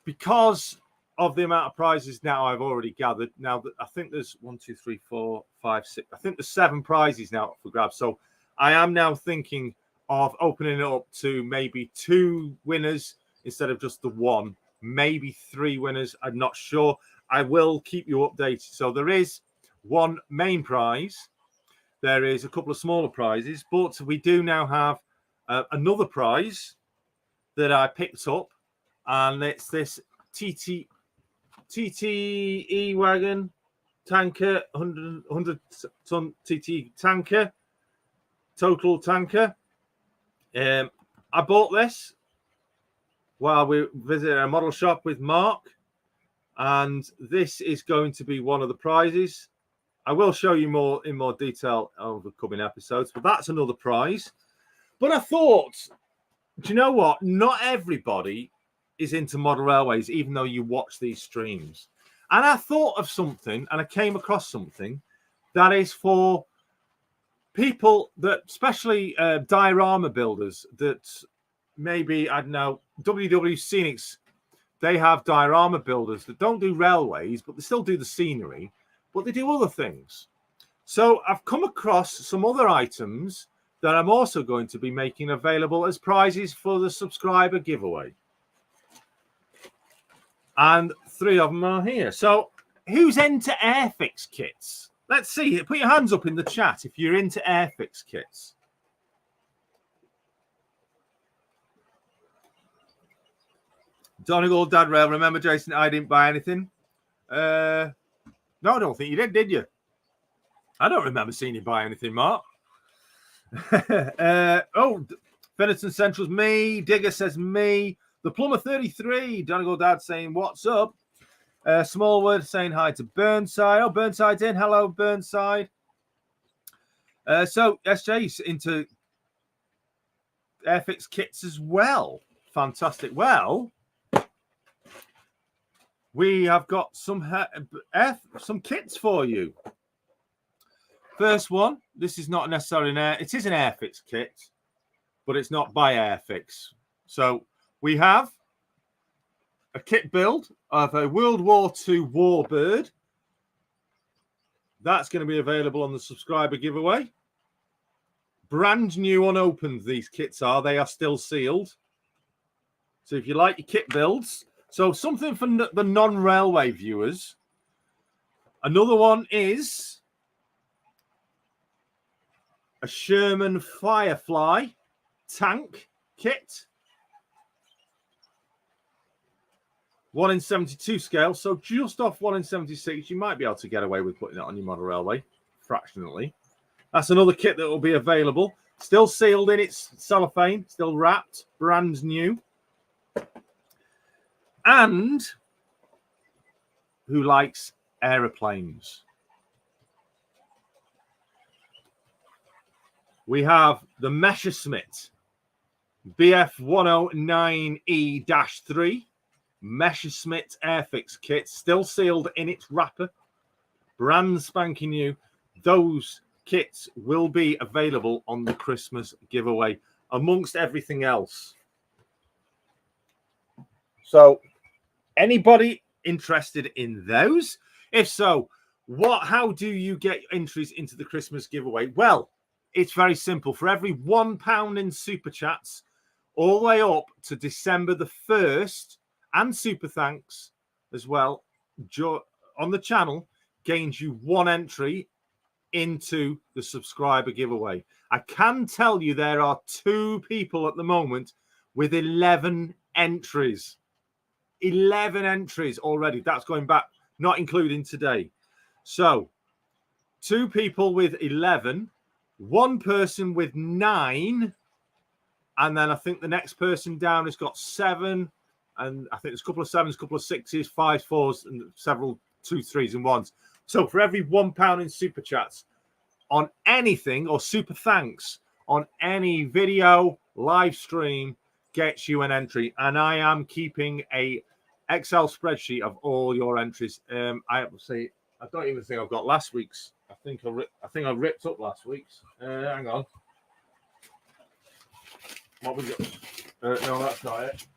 because of the amount of prizes now I've already gathered. Now, I think there's 1, 2, 3, 4, 5, 6. I think there's 7 prizes now up for grabs. So I am now thinking of opening it up to maybe 2 winners instead of just the 1. Maybe 3 winners. I'm not sure. I will keep you updated. So there is 1 main prize. There is a couple of smaller prizes, but we do now have another prize that I picked up, and it's this TTE wagon tanker, 100 ton TT tanker, total tanker. I bought this while we visited a model shop with Mark, and this is going to be one of the prizes. I will show you more in more detail over coming episodes, but that's another prize. But I thought, do you know what? Not everybody is into model railways, even though you watch these streams. And I thought of something, and I came across something that is for people that, especially diorama builders, that maybe, I don't know, WW Scenics, they have diorama builders that don't do railways, but they still do the scenery, but they do other things. So I've come across some other items that I'm also going to be making available as prizes for the subscriber giveaway. And 3 of them are here. So who's into Airfix kits? Let's see. Put your hands up in the chat if you're into Airfix kits. Donegal Dad Rail. Remember, Jason, I didn't buy anything. No, I don't think you did you? I don't remember seeing you buy anything, Mark. Oh, Fennerton Central's me. Digger says me. The Plumber 33. Donegal Dad saying, what's up? Smallwood saying hi to Burnside. Oh, Burnside's in. Hello, Burnside. So, SJ's into Airfix kits as well. Fantastic. Well, we have got some kits for you. First one, this is not necessarily it is an Airfix kit, but it's not by Airfix. So we have a kit build of a World War II Warbird. That's going to be available on the subscriber giveaway. Brand new, unopened, these kits are. They are still sealed. So if you like your kit builds, so something for the non-railway viewers. Another one is a Sherman Firefly tank kit. 1 in 72 scale, so just off 1 in 76. You might be able to get away with putting it on your model railway, fractionally. That's another kit that will be available. Still sealed in its cellophane, still wrapped, brand new. And who likes aeroplanes? We have the Messerschmitt BF109E-3 Messerschmitt Airfix kit, still sealed in its wrapper, brand spanking new. Those kits will be available on the Christmas giveaway, amongst everything else. So, anybody interested in those? If so, how do you get entries into the Christmas giveaway? Well, it's very simple. For every £1 in super chats, all the way up to December the 1st, and super thanks as well, on the channel, gains you 1 entry into the subscriber giveaway. I can tell you there are 2 people at the moment with 11 entries. 11 entries already. That's going back, not including today. So 2 people with 11, 1 person with 9, and then I think the next person down has got 7, and I think there's a couple of 7s, a couple of 6s, 5s, 4s, and several 2s, 3s, and 1s. So for every £1 in super chats on anything, or super thanks on any video, live stream, gets you an entry. And I am keeping a Excel spreadsheet of all your entries. I don't even think I've got last week's. I think I ripped up last week's. Hang on. What we got? No, that's not it.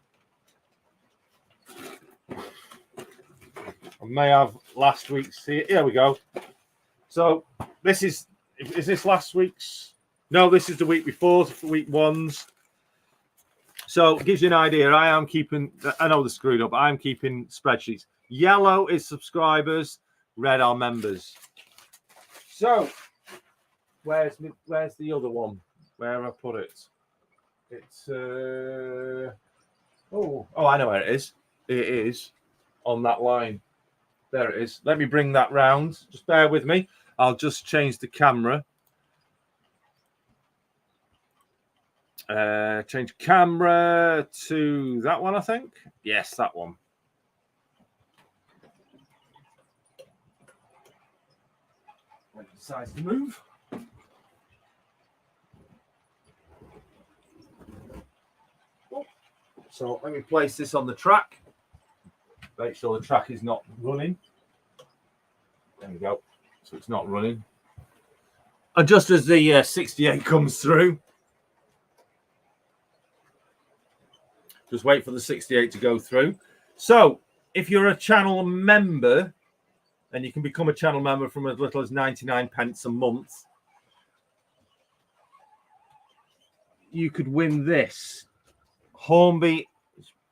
I may have last week's here. Here we go. So this is this last week's? No, this is the week before, week 1's. So it gives you an idea. I am keeping, I know they're screwed up, I'm keeping spreadsheets. Yellow is subscribers, red are members. So where's the other one? Where have I put it? It's oh, I know where it is. It is on that line. There it is. Let me bring that round. Just bear with me. I'll just change the camera. Change camera to that one, I think. Yes, that one. When it decides to move. Oh. So let me place this on the track. Make sure the track is not running. There we go. So it's not running. And just as the 68 comes through, just wait for the 68 to go through. So if you're a channel member, and you can become a channel member from as little as 99 pence a month, you could win this Hornby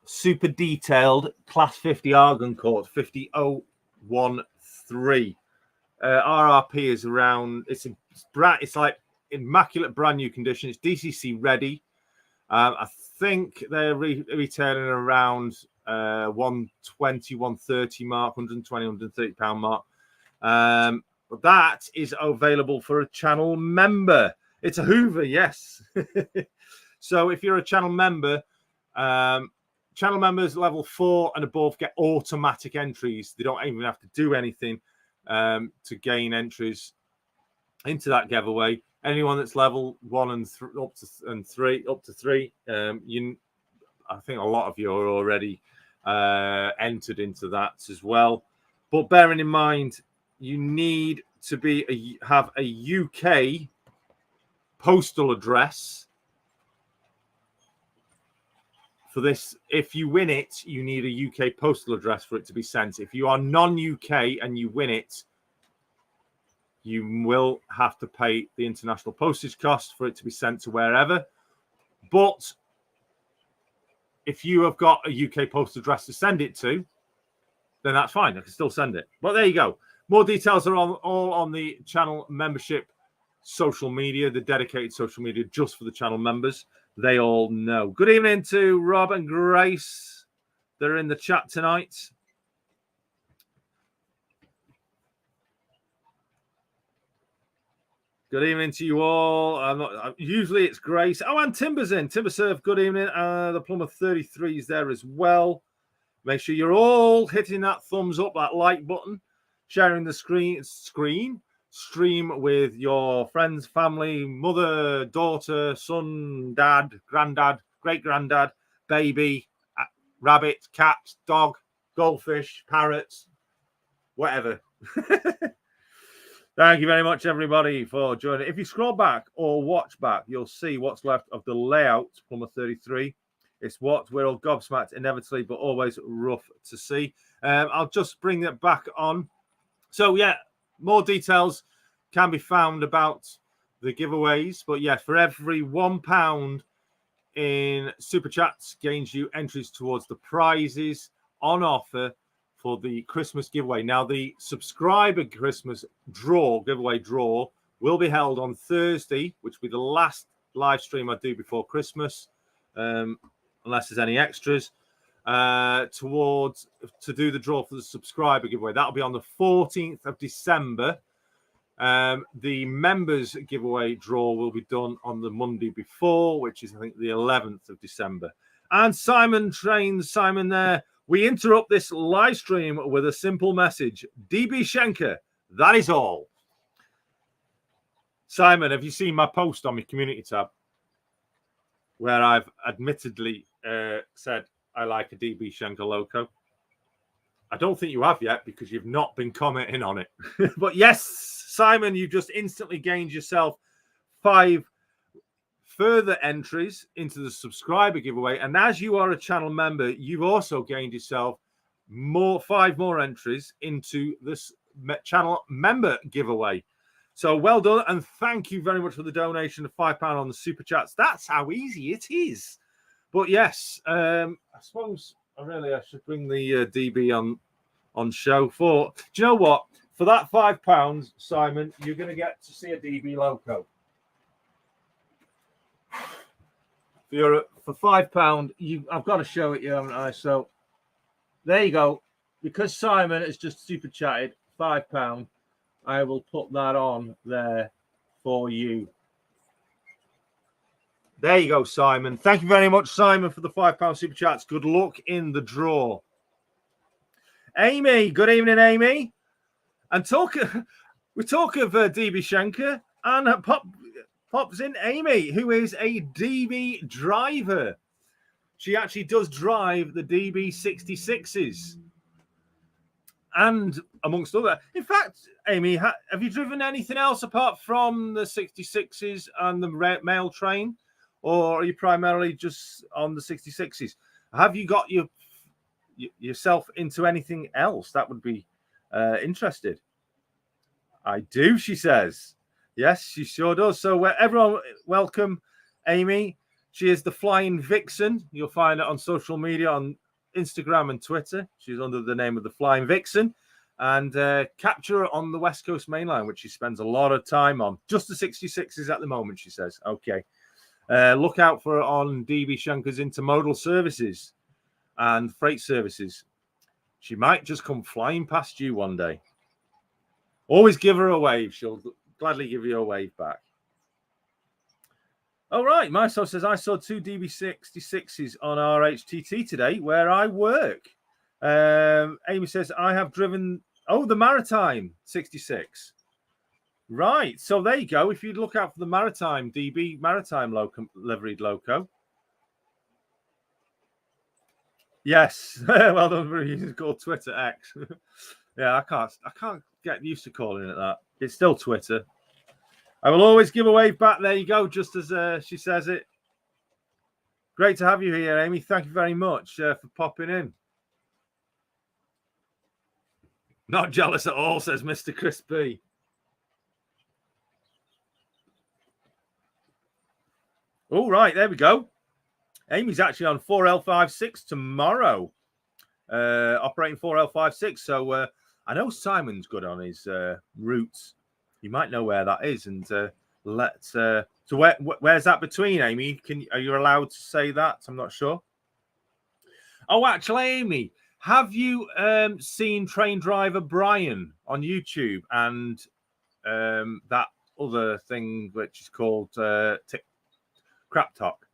super detailed class 50 Argon Court 50013. RRP is around, it's like immaculate brand new condition. It's DCC ready. I think they're retailing around 120, 130 mark, 120, 130 pound mark. But that is available for a channel member. It's a Hoover, yes. So if you're a channel member, channel members level 4 and above get automatic entries. They don't even have to do anything to gain entries into that giveaway. Anyone that's level 1 and up to 3, I think a lot of you are already entered into that as well. But bearing in mind, you need to have a UK postal address for this. If you win it, you need a UK postal address for it to be sent. If you are non-UK and you win it, you will have to pay the international postage cost for it to be sent to wherever. But if you have got a UK postal address to send it to, then that's fine. I can still send it. But there you go. More details are all on the channel membership social media, the dedicated social media just for the channel members. They all know. Good evening to Rob and Grace. They're in the chat tonight. Good evening to you all. Usually it's Grace. Oh, and Timber's in. Timber Surf, good evening. The Plumber 33 is there as well. Make sure you're all hitting that thumbs up, that like button, sharing the stream with your friends, family, mother, daughter, son, dad, granddad, great-granddad, baby, rabbit, cat, dog, goldfish, parrots, whatever. Thank you very much, everybody, for joining. If you scroll back or watch back, you'll see what's left of the layout Plumber 33. It's what we're all gobsmacked inevitably, but always rough to see. I'll just bring it back on. So, yeah, more details can be found about the giveaways. But, yeah, for every £1 in Super Chats gains you entries towards the prizes on offer for the Christmas giveaway. Now, the subscriber Christmas giveaway draw will be held on Thursday, which will be the last live stream I do before Christmas, unless there's any extras, to do the draw for the subscriber giveaway. That'll be on the 14th of December. The members giveaway draw will be done on the Monday before, which is, I think, the 11th of December. And Simon there. We interrupt this live stream with a simple message. DB Schenker, that is all. Simon, have you seen my post on my community tab where I've admittedly said I like a DB Schenker loco? I don't think you have yet because you've not been commenting on it. But yes, Simon, you just instantly gained yourself 5 further entries into the subscriber giveaway. And as you are a channel member, you've also gained yourself 5 more entries into this channel member giveaway. So well done. And thank you very much for the donation of £5 on the Super Chats. That's how easy it is. But yes, I suppose I should bring the DB on show do you know what? For that £5, Simon, you're going to get to see a DB loco. For £5, I've got to show it you, haven't I? So there you go. Because Simon has just super chatted £5, I will put that on there for you. There you go, Simon. Thank you very much, Simon, for the £5 super chats. Good luck in the draw. Amy, good evening, Amy. And we talk of DB Schenker, and pops in Amy, who is a DB driver. She actually does drive the DB 66s. And amongst other, in fact, Amy, have you driven anything else apart from the 66s and the mail train? Or are you primarily just on the 66s? Have you got yourself into anything else? That would be interested. I do, she says. Yes, she sure does. So everyone, welcome Amy. She is the Flying Vixen. You'll find it on social media, on Instagram and Twitter. She's under the name of the Flying Vixen. And capture her on the West Coast Main Line, which she spends a lot of time on. Just the 66s at the moment, she says. Okay. Look out for her on DB Schenker's intermodal services and freight services. She might just come flying past you one day. Always give her a wave. She'll gladly give you a wave back. All right. Myself says, I saw 2 DB66s on RHTT today where I work. Amy says, I have driven, the Maritime 66. Right. So there you go. If you'd look out for the Maritime, DB Maritime liveried loco. Yes. Well done for using called Twitter X. Yeah, I can't get used to calling it that. It's still Twitter. I will always give a wave back. There you go, just as she says it. Great to have you here, Amy. Thank you very much for popping in. Not jealous at all, says Mr. Chris B. All right, there we go. Amy's actually on 4L56 tomorrow, operating 4L56. So I know Simon's good on his routes. You might know where that is, and so where's that between, Amy? Are you allowed to say that? I'm not sure. Oh, actually, Amy, have you seen Train Driver Brian on YouTube and that other thing which is called Crap Talk?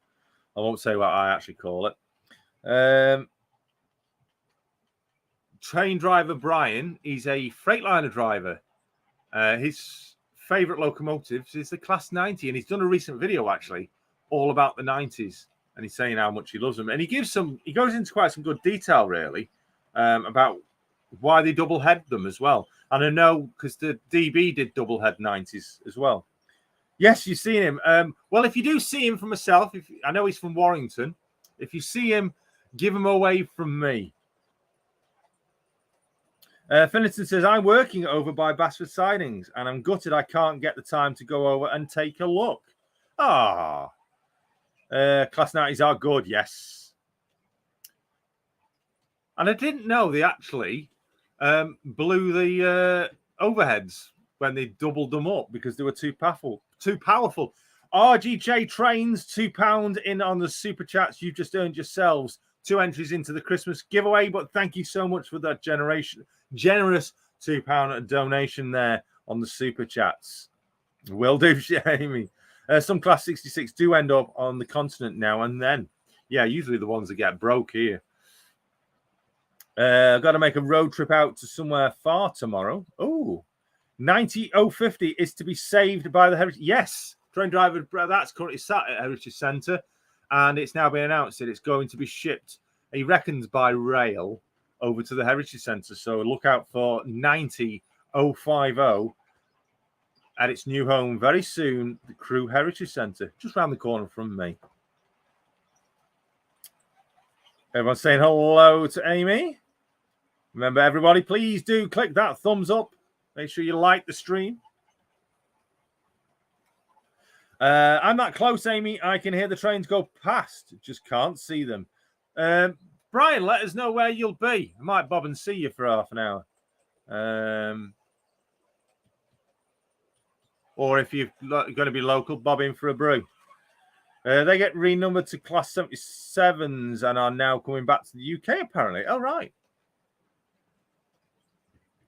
I won't say what I actually call it. Train Driver Brian, he's a Freightliner driver. His favorite locomotives is the Class 90, and he's done a recent video actually all about the 90s, and he's saying how much he loves them. And he goes into quite some good detail really about why they double head them as well. And I know because the DB did double head 90s as well. Yes, you've seen him. Well, if you do see him from myself, I know he's from Warrington. If you see him, give him away from me. Finniston says, I'm working over by Basford Sidings and I'm gutted I can't get the time to go over and take a look. Class 90s are good, yes. And I didn't know they actually blew the overheads when they doubled them up because they were too powerful. RGJ Trains, £2 in on the super chats. You've just earned yourselves 2 entries into the Christmas giveaway. But thank you so much for that generous £2 donation there on the super chats. Will do, Amy. Some Class 66 do end up on the continent now and then. Yeah, usually the ones that get broke here. I've got to make a road trip out to somewhere far tomorrow. Oh, 90050 is to be saved by the Heritage. Yes, train driver, that's currently sat at Heritage Centre, and it's now been announced that it's going to be shipped, he reckons, by rail over to the Heritage Centre. So look out for 90050 at its new home very soon, the Crewe Heritage Centre, just round the corner from me. Everyone's saying hello to Amy. Remember, everybody, please do click that thumbs up. Make sure you like the stream. I'm that close, Amy. I can hear the trains go past. Just can't see them. Brian, let us know where you'll be. I might bob and see you for half an hour. Or if you're going to be local, bob in for a brew. They get renumbered to Class 77s and are now coming back to the UK, apparently. Oh, right.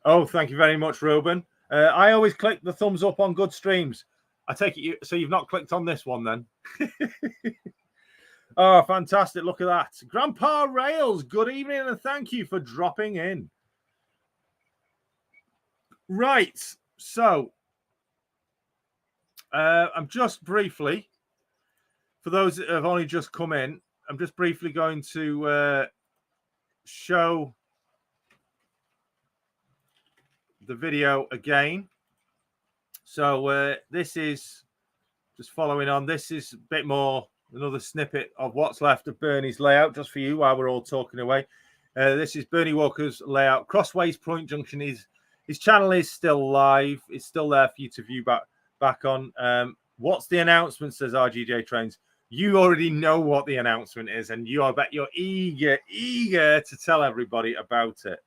Oh, thank you very much, Ruben. I always click the thumbs up on good streams. I take it so you've not clicked on this one then. Oh, fantastic. Look at that. Grandpa Rails, good evening and thank you for dropping in. Right. So, I'm just briefly, for those that have only just come in, I'm just briefly going to show the video again. So this is just following on. This is a bit more, another snippet of what's left of Bernie's layout, just for you while we're all talking away. This is Bernie Walker's layout. Crossways Point Junction his channel is still live. It's still there for you to view back on. What's the announcement, says RGJ Trains. You already know what the announcement is, and I bet you're eager to tell everybody about it.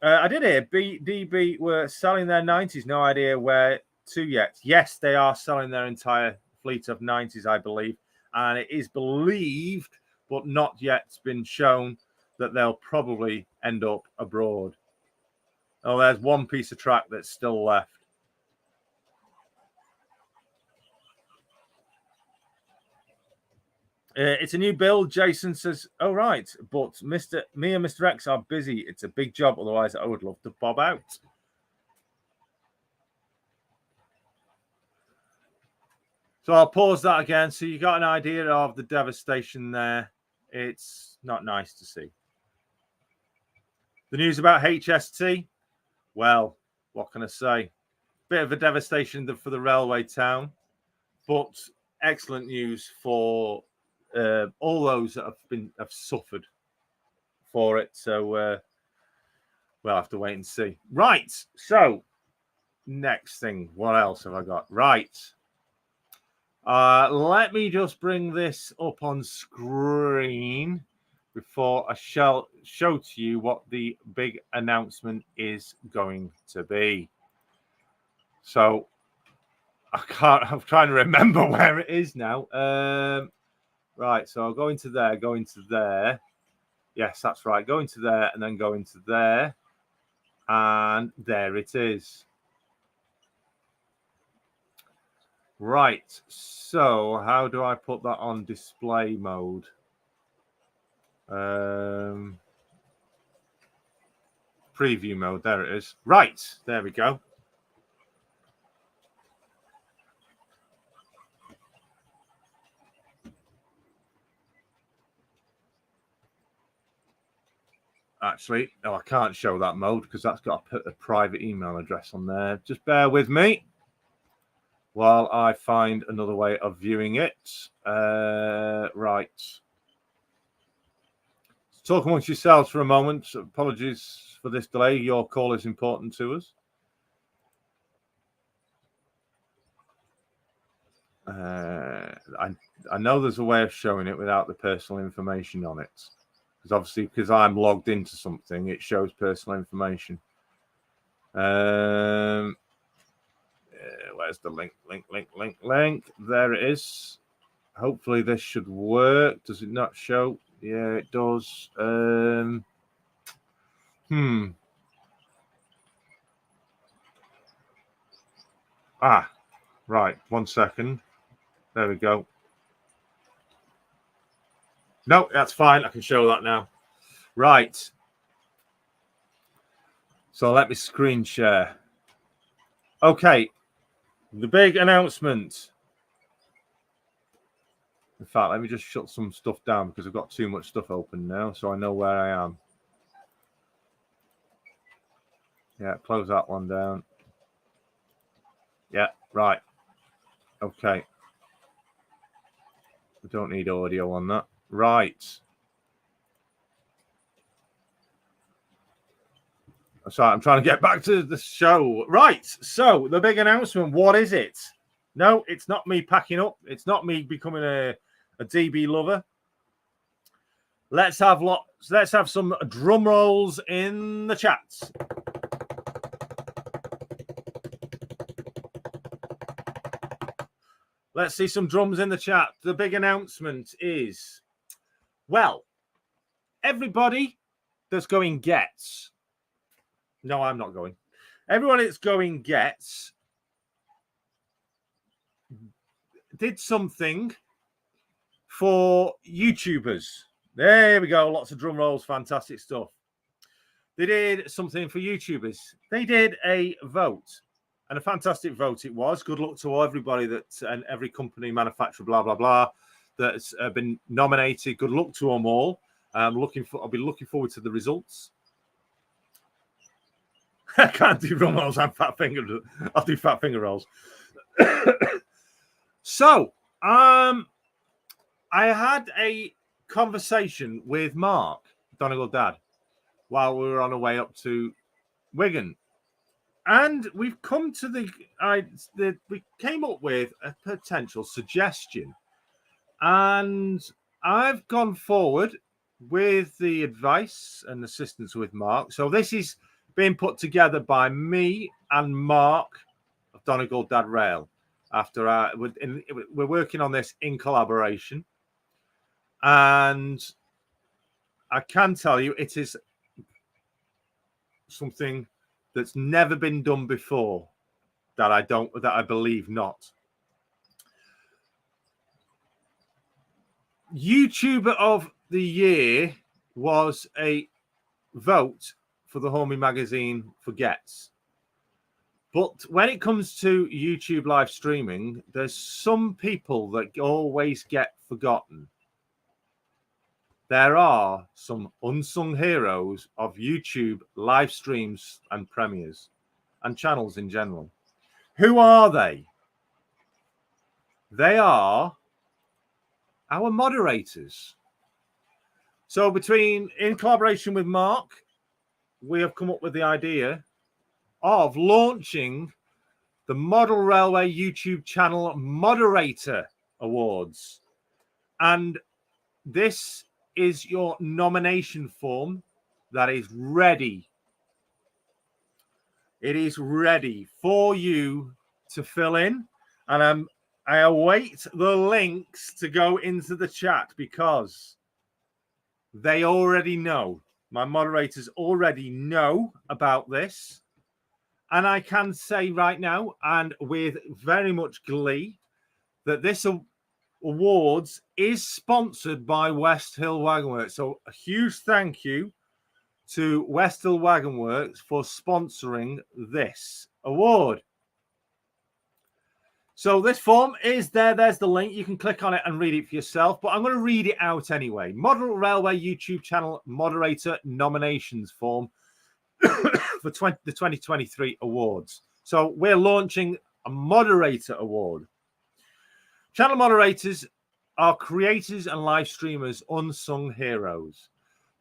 I did hear DB were selling their 90s. No idea where to yet. Yes, they are selling their entire fleet of 90s, I believe. And it is believed, but not yet been shown, that they'll probably end up abroad. Oh, there's one piece of track that's still left. It's a new build, Jason says. Oh, right. But me and Mr. X are busy. It's a big job. Otherwise, I would love to bob out. So I'll pause that again. So you got an idea of the devastation there. It's not nice to see. The news about HST. Well, what can I say? Bit of a devastation for the railway town. But excellent news for all those that have suffered for it. So we'll have to wait and see. Right. So next thing, what else have I got? Right. Let me just bring this up on screen before I shall show to you what the big announcement is going to be. So I'm trying to remember where it is now. Right, so I'll go into there. Yes, that's right. Go into there and then go into there. And there it is. Right, so how do I put that on display mode? Preview mode, there it is. Right, there we go. actually. No, I can't show that mode because that's got a private email address on there. Just bear with me while I find another way of viewing it. Right. Talk amongst yourselves for a moment. Apologies for this delay. Your call is important to us. I know there's a way of showing it without the personal information on it. Because obviously, because I'm logged into something, it shows personal information. Where's the link? Link. There it is. Hopefully this should work. Does it not show? Yeah, it does. Right. 1 second. There we go. No, that's fine. I can show that now. Right. So let me screen share. Okay. The big announcement. In fact, let me just shut some stuff down because I've got too much stuff open now, so I know where I am. Yeah, close that one down. Yeah, right. Okay. We don't need audio on that. Right. Sorry, I'm trying to get back to the show. Right. So, the big announcement. What is it? No, it's not me packing up. It's not me becoming a DB lover. Let's have some drum rolls in the chats. Let's see some drums in the chat. The big announcement is, well, everybody that's going gets. No, I'm not going. Everyone that's going gets did something for YouTubers. There we go. Lots of drum rolls. Fantastic stuff. They did something for YouTubers. They did a vote. And a fantastic vote it was. Good luck to everybody and every company, manufacturer, blah, blah, blah, that's been nominated. Good luck to them all. I'll be looking forward to the results. I can't do drum rolls. I'm fat fingered. I'll do fat finger rolls. So, I had a conversation with Mark, Donegal Dad, while we were on our way up to Wigan. And we've come to we came up with a potential suggestion. And I've gone forward with the advice and assistance with Mark. So this is being put together by me and Mark of Donegal Dad Rail. We're working on this in collaboration. And I can tell you it is something that's never been done before that I believe not. YouTuber of the Year was a vote for the Homie magazine for Gets. But when it comes to YouTube live streaming, there's some people that always get forgotten. There are some unsung heroes of YouTube live streams and premieres and channels in general. Who are they? They are our moderators. So in collaboration with Mark, we have come up with the idea of launching the Model Railway YouTube channel Moderator Awards. And this is your nomination form that is ready. It is ready for you to fill in. And I await the links to go into the chat because they already know. My moderators already know about this. And I can say right now, and with very much glee, that this awards is sponsored by West Hill Wagon Works. So a huge thank you to West Hill Wagon Works for sponsoring this award. So this form is there. There's the link. You can click on it and read it for yourself, but I'm going to read it out anyway. Model Railway YouTube channel moderator nominations form for the 2023 awards. So we're launching a moderator award. Channel moderators are creators and live streamers, unsung heroes.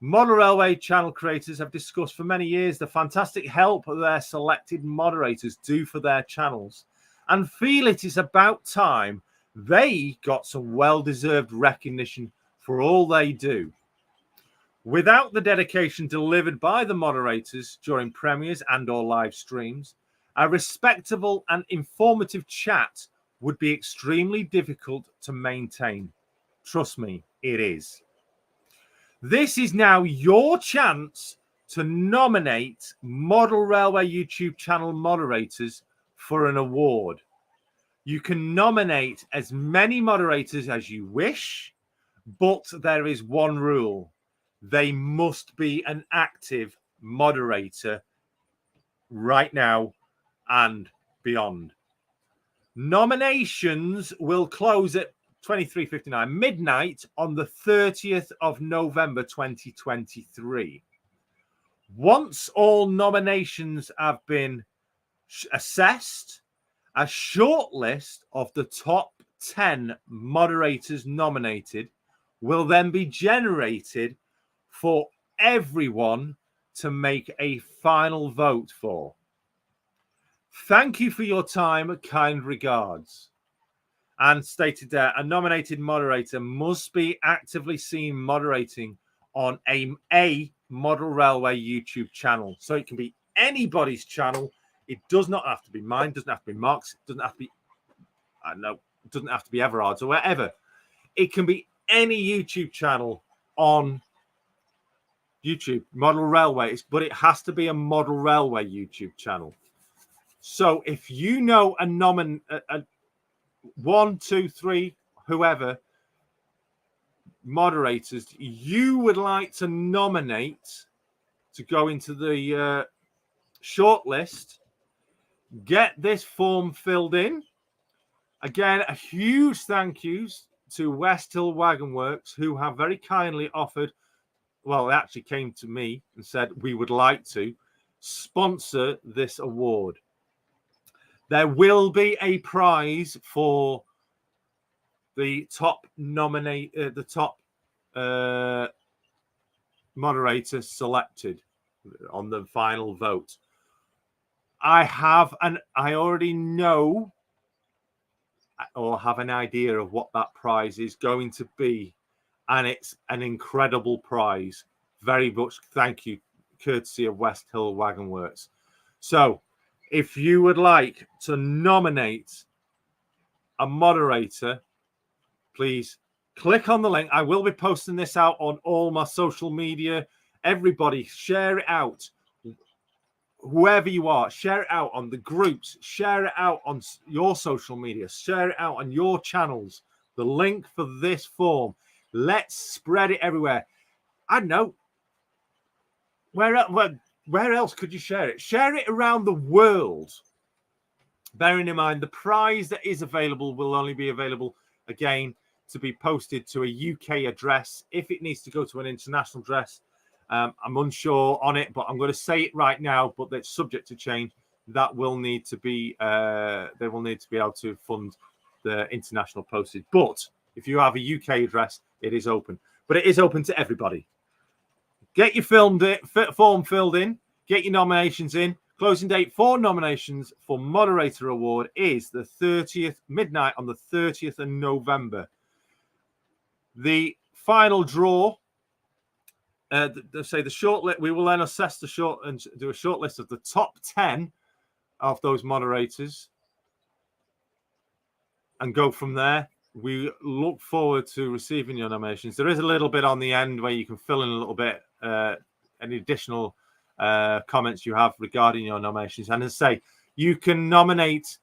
Model Railway channel creators have discussed for many years the fantastic help their selected moderators do for their channels and feel it is about time they got some well-deserved recognition for all they do. Without the dedication delivered by the moderators during premieres and or live streams, a respectable and informative chat would be extremely difficult to maintain. Trust me, it is. This is now your chance to nominate Model Railway YouTube channel moderators for an award. You can nominate as many moderators as you wish, but there is one rule. They must be an active moderator right now and beyond. Nominations will close at 23:59 midnight on the 30th of November 2023. Once all nominations have been assessed, a short list of the top 10 moderators nominated will then be generated for everyone to make a final vote for. Thank you for your time. Kind regards. And stated there, a nominated moderator must be actively seen moderating on a Model Railway YouTube channel. So it can be anybody's channel. It does not have to be mine, doesn't have to be Mark's, doesn't have to be, I don't know, it doesn't have to be Everard's or wherever. It can be any YouTube channel on YouTube, Model Railway, but it has to be a Model Railway YouTube channel. So if you know a 1, 2, 3, whoever moderators you would like to nominate to go into the shortlist, get this form filled in. Again, a huge thank yous to West Hill Wagon Works, who have very kindly offered, well, they actually came to me and said, we would like to sponsor this award. There will be a prize for the top moderator selected on the final vote. I already know or have an idea of what that prize is going to be, and it's an incredible prize. Very much thank you, courtesy of West Hill Wagon Works. So if you would like to nominate a moderator, please click on the link. I will be posting this out on all my social media. Everybody share it out. Whoever you are, share it out on the groups, share it out on your social media, share it out on your channels. The link for this form. Let's spread it everywhere. I don't know. Where else could you share it? Share it around the world. Bearing in mind, the prize that is available will only be available, again, to be posted to a UK address. If it needs to go to an international address, I'm unsure on it, but I'm going to say it right now, but that's subject to change. That will need to be, they will need to be able to fund the international postage. But if you have a UK address, it is open. But it is open to everybody. Get your form filled in. Get your nominations in. Closing date for nominations for Moderator Award is the 30th, midnight on the 30th of November. The final draw, say the short list, we will then assess the short and do a short list of the top 10 of those moderators and go from there. We look forward to receiving your nominations. There is a little bit on the end where you can fill in a little bit, any additional comments you have regarding your nominations. And as I say, you can nominate,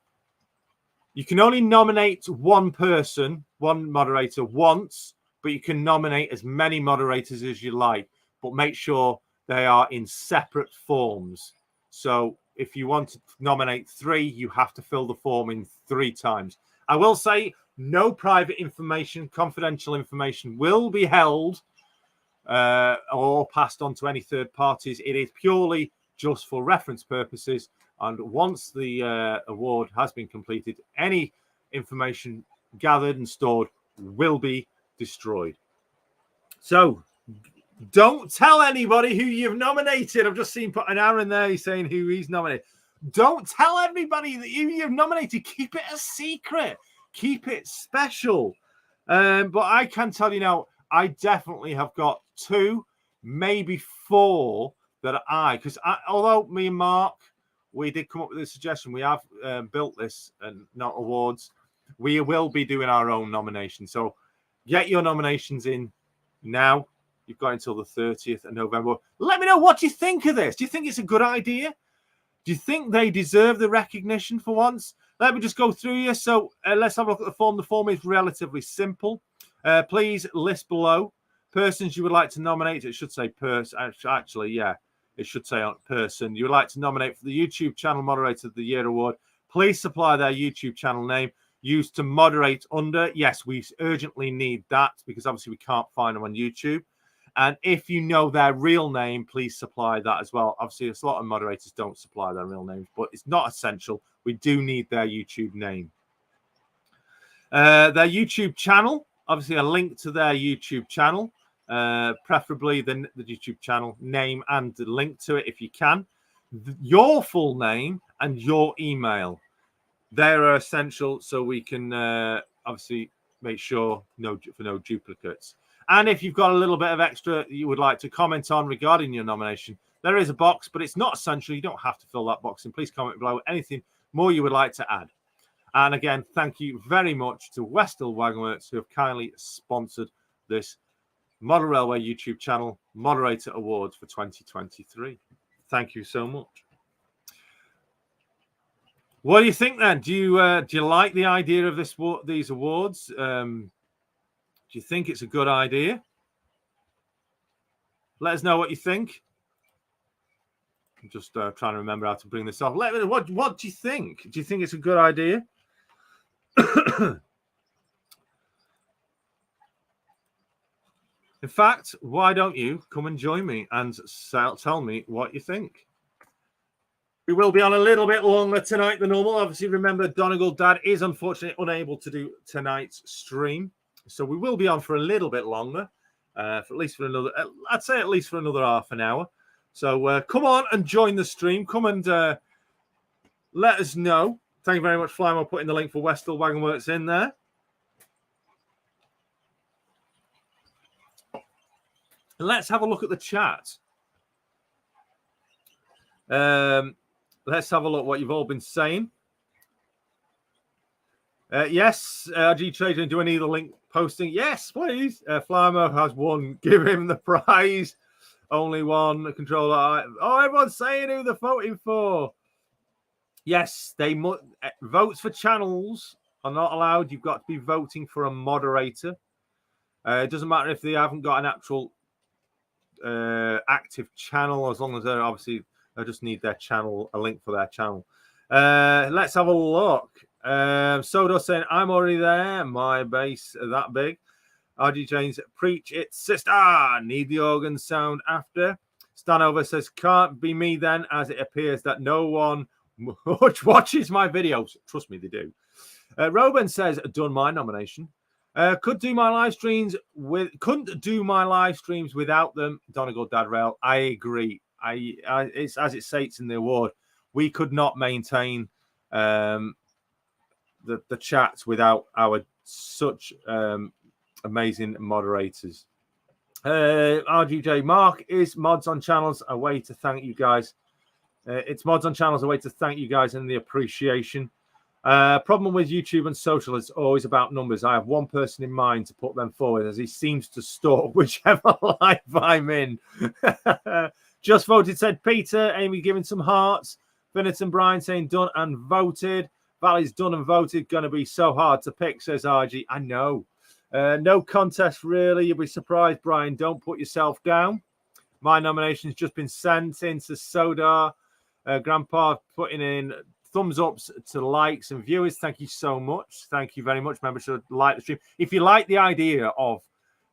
you can only nominate one person, one moderator once, but you can nominate as many moderators as you like, but make sure they are in separate forms. So if you want to nominate 3, you have to fill the form in 3 times. I will say no private information, confidential information will be held or passed on to any third parties. It is purely just for reference purposes. And once the award has been completed, any information gathered and stored will be destroyed. So don't tell anybody who you've nominated. I've just seen put an Aaron there. He's saying who he's nominated. Don't tell everybody that you've nominated. Keep it a secret. Keep it special. But I can tell you now, I definitely have got 2, maybe 4 that because although me and Mark, we did come up with a suggestion. We have built this and not awards. We will be doing our own nomination. So get your nominations in now. You've got until the 30th of November. Let me know what you think of this. Do you think it's a good idea? Do you think they deserve the recognition for once? Let me just go through you. So let's have a look at the form. The form is relatively simple. Please list below persons you would like to nominate. It should say person. Actually, yeah, it should say person. You would like to nominate for the YouTube Channel Moderator of the Year Award. Please supply their YouTube channel name used to moderate under. Yes, we urgently need that because obviously we can't find them on YouTube. And if you know their real name, please supply that as well. Obviously, a lot of moderators don't supply their real names, but it's not essential. We do need their YouTube name. Their YouTube channel, obviously a link to their YouTube channel, preferably the YouTube channel name and the link to it if you can. Your full name and your email. They're essential so we can obviously make sure for no duplicates. And if you've got a little bit of extra you would like to comment on regarding your nomination, there is a box, but it's not essential. You don't have to fill that box in. Please comment below anything more you would like to add. And again, thank you very much to Westall Wagonworks who have kindly sponsored this Model Railway YouTube channel Moderator Awards for 2023. Thank you so much. What do you think then? Do you like the idea of these awards? Do you think it's a good idea? Let us know what you think. I'm just trying to remember how to bring this off. What do you think? Do you think it's a good idea? In fact, why don't you come and join me and tell me what you think? We will be on a little bit longer tonight than normal. Obviously, remember, Donegal Dad is unfortunately unable to do tonight's stream. So we will be on for a little bit longer, I'd say at least for another half an hour. So come on and join the stream. Come and let us know. Thank you very much, Flymo, putting the link for Westall Wagonworks in there. And let's have a look at the chat. Let's have a look what you've all been saying. Yes, RG Trader, do I need the link posting? Yes, please. Flymo has won. Give him the prize. Only one controller. Oh, everyone's saying who they're voting for. Yes, votes for channels are not allowed. You've got to be voting for a moderator. It doesn't matter if they haven't got an actual active channel, as long as they're obviously they just need their channel, a link for their channel. Let's have a look. Sodo saying, I'm already there. My base that big. RG James, preach it, sister. Need the organ sound after. Stanover says, can't be me then, as it appears that no one much watches my videos. Trust me, they do. Robin says, done my nomination. Couldn't do my live streams without them. Donegal Dad Rail. I agree. It's as it states in the award. We could not maintain the chats without our such amazing moderators. RGJ Mark, is mods on channels a way to thank you guys? It's mods on channels a way to thank you guys and the appreciation. Problem with YouTube and social is always about numbers. I have one person in mind to put them forward as he seems to stalk whichever live I'm in. Just voted, said Peter. Amy giving some hearts. Finneton Brian saying done and voted. Valley's done and voted. Going to be so hard to pick, says RG. I know. No contest, really. You'll be surprised, Brian. Don't put yourself down. My nomination's just been sent into Sodar. Grandpa putting in thumbs ups to likes and viewers. Thank you so much. Thank you very much. Remember to like the stream. If you like the idea of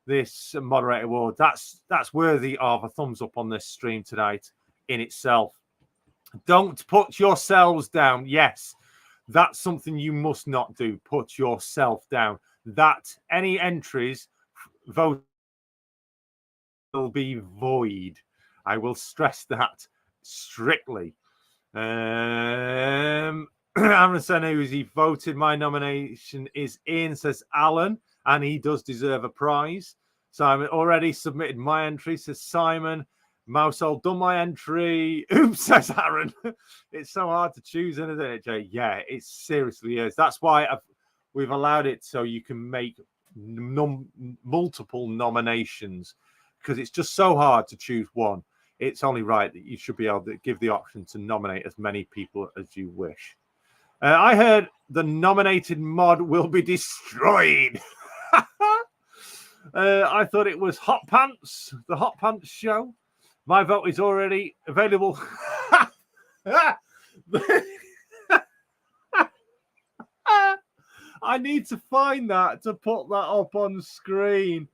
this moderator award, that's worthy of a thumbs up on this stream tonight in itself. Don't put yourselves down. Yes, that's something you must not do. Put yourself down. That any entries vote will be void. I will stress that strictly. Aaron Senna, who's he voted my nomination is in, says Alan, and he does deserve a prize. Simon already submitted my entry, says Simon. Mousehole done my entry. Oops, says Aaron. It's so hard to choose, isn't it, Jay? Yeah, it seriously is. That's why we've allowed it so you can make multiple nominations, because it's just so hard to choose one. It's only right that you should be able to give the option to nominate as many people as you wish. I heard the nominated mod will be destroyed. I thought it was Hot Pants, the Hot Pants show. My vote is already available. I need to find that to put that up on screen.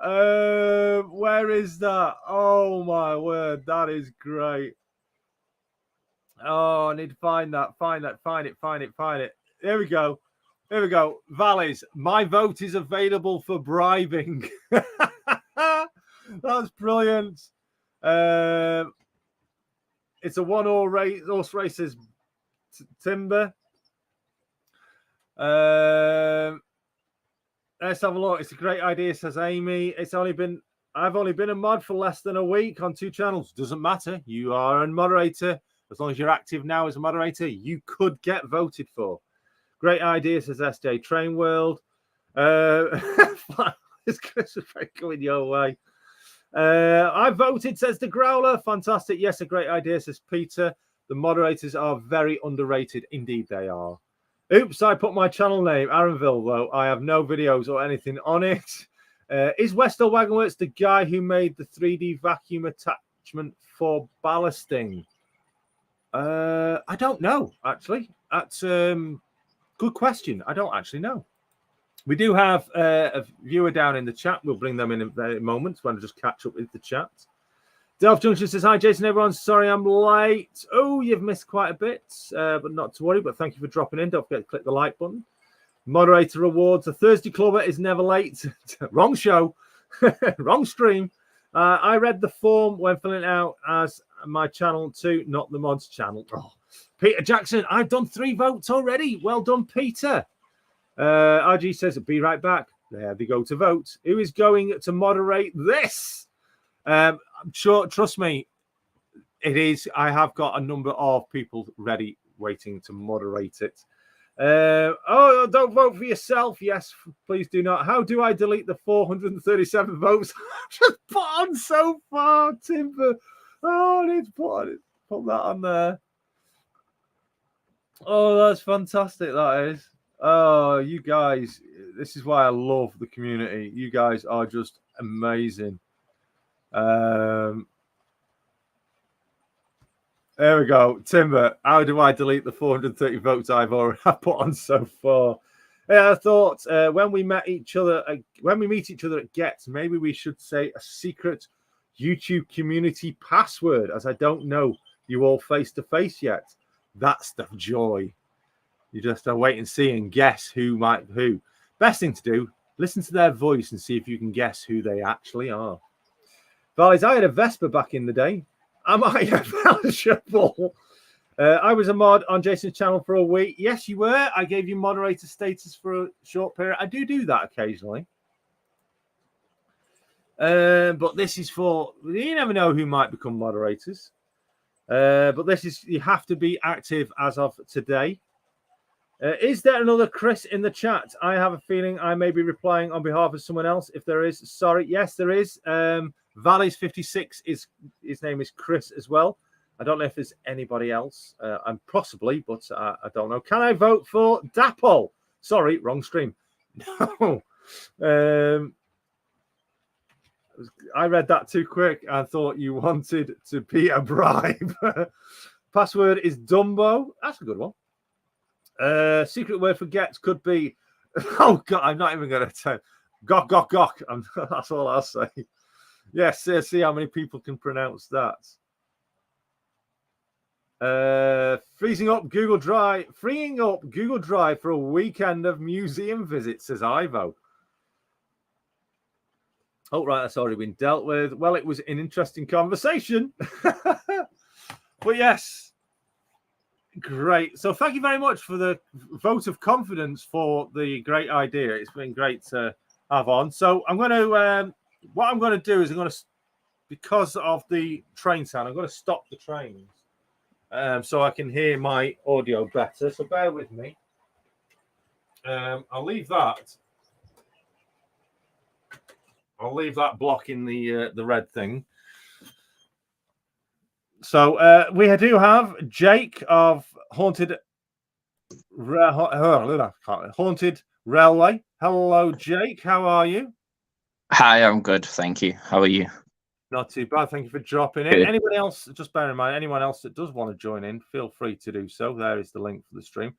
Where is that? Oh my word, that is great. Oh, I need to find that. Find it. Here we go. Valleys, my vote is available for bribing. That's brilliant. It's a one-horse race. Horse races Timber. Let's have a look. It's a great idea, says Amy. I've only been a mod for less than a week on 2 channels. Doesn't matter. You are a moderator. As long as you're active now as a moderator, you could get voted for. Great idea, says SJ Train World. It's Christmas break going your way. I voted, says the Growler. Fantastic. Yes, a great idea, says Peter. The moderators are very underrated. Indeed, they are. Oops, I put my channel name, Aaronville, though. I have no videos or anything on it. Is Westall Wagonworks the guy who made the 3D vacuum attachment for ballasting? I don't know, actually. That's good question. I don't actually know. We do have a viewer down in the chat. We'll bring them in a moment when I just catch up with the chat. Delph Junction says, hi, Jason, everyone. Sorry I'm late. Oh, you've missed quite a bit, but not to worry. But thank you for dropping in. Don't forget to click the like button. Moderator Awards. The Thursday Clubber is never late. Wrong show. Wrong stream. I read the form when filling it out as my channel too, not the mods channel. Oh. Peter Jackson, I've done 3 votes already. Well done, Peter. RG says, be right back. There they go to vote. Who is going to moderate this? I'm sure, trust me, it is. I have got a number of people ready, waiting to moderate it. Oh, don't vote for yourself. Yes, please do not. How do I delete the 437 votes? Just put on so far, Timber. Oh, I need to put that on there. Oh, that's fantastic. That is. Oh, you guys, this is why I love the community. You guys are just amazing. There we go. Timber, how do I delete the 430 votes I've already put on so far? Yeah, I thought when we meet each other at Gets, maybe we should say a secret YouTube community password, as I don't know you all face to face yet. That's the joy. You just wait and see and guess who. Best thing to do, listen to their voice and see if you can guess who they actually are. Valleys, I had a Vespa back in the day. Am I eligible? I was a mod on Jason's channel for a week. Yes, you were. I gave you moderator status for a short period. I do that occasionally. But this is for, you never know who might become moderators. But this is, you have to be active as of today. Is there another Chris in the chat? I have a feeling I may be replying on behalf of someone else. If there is, sorry. Yes, there is. Valleys56 his name is Chris as well. I don't know if there's anybody else. I'm possibly, but I don't know. Can I vote for Dapple? Sorry, wrong stream. No. I read that too quick. I thought you wanted to be a bribe. Password is Dumbo. That's a good one. Secret word for gets could be, oh God, I'm not even going to tell. Gok, gok, gok. That's all I'll say. Yes, see how many people can pronounce that. Freeing up Google Drive for a weekend of museum visits, says Ivo. Oh, right, that's already been dealt with. Well, it was an interesting conversation. But yes, great. So thank you very much for the vote of confidence for the great idea. It's been great to have on. So I'm going to, what I'm going to do is because of the train sound, I'm going to stop the trains so I can hear my audio better. So bear with me. I'll leave that. I'll leave that blocking the red thing. So we do have Jake of Haunted Railway. Hello, Jake. How are you? Hi, I'm good. Thank you. How are you? Not too bad. Thank you for dropping in. Good. Anybody else, just bear in mind, anyone else that does want to join in, feel free to do so. There is the link for the stream.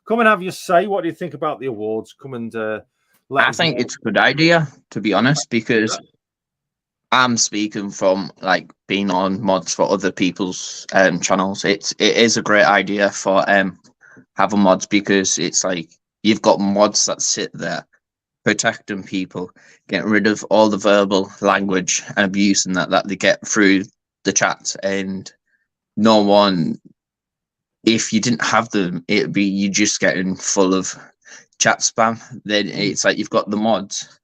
Come and have your say. What do you think about the awards? Come and let I us think know. it's a good idea, to be honest, because I'm speaking from like being on mods for other people's channels. It is a great idea for having mods because it's like you've got mods that sit there protecting people, getting rid of all the verbal language and abuse and that they get through the chat, and no one, if you didn't have them, it'd be you just getting full of chat spam. Then it's like you've got the mods,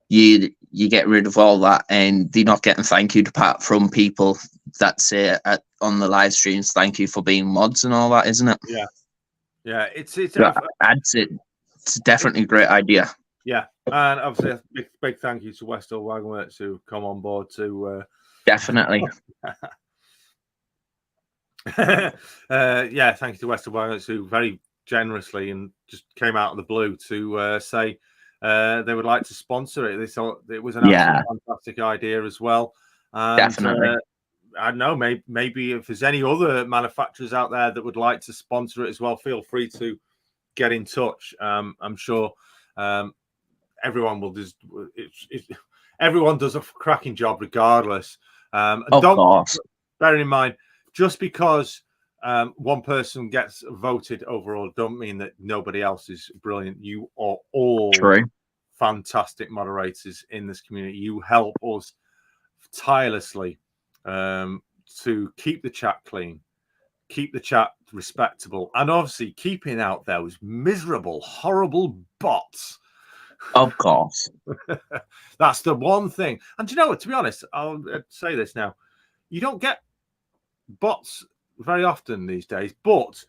you get rid of all that, and they're not getting thank you apart from people that say on the live streams thank you for being mods and all that, isn't it? Yeah. It's definitely a great idea. Yeah, and obviously a big thank you to Westall Wagonworks who come on board to definitely. Yeah, thank you to Westall Wagonworks who very generously and just came out of the blue to say they would like to sponsor it. They thought it was an absolutely fantastic idea as well. And, definitely. I don't know, maybe if there's any other manufacturers out there that would like to sponsor it as well, feel free to get in touch. I'm sure everyone will just everyone does a cracking job regardless. Don't bear in mind, just because one person gets voted overall, don't mean that nobody else is brilliant. You are all fantastic moderators in this community. You help us tirelessly to keep the chat clean, keep the chat respectable, and obviously keeping out those miserable, horrible bots. Of course. That's the one thing. And you know what, to be honest, I'll say this now. You don't get bots very often these days, but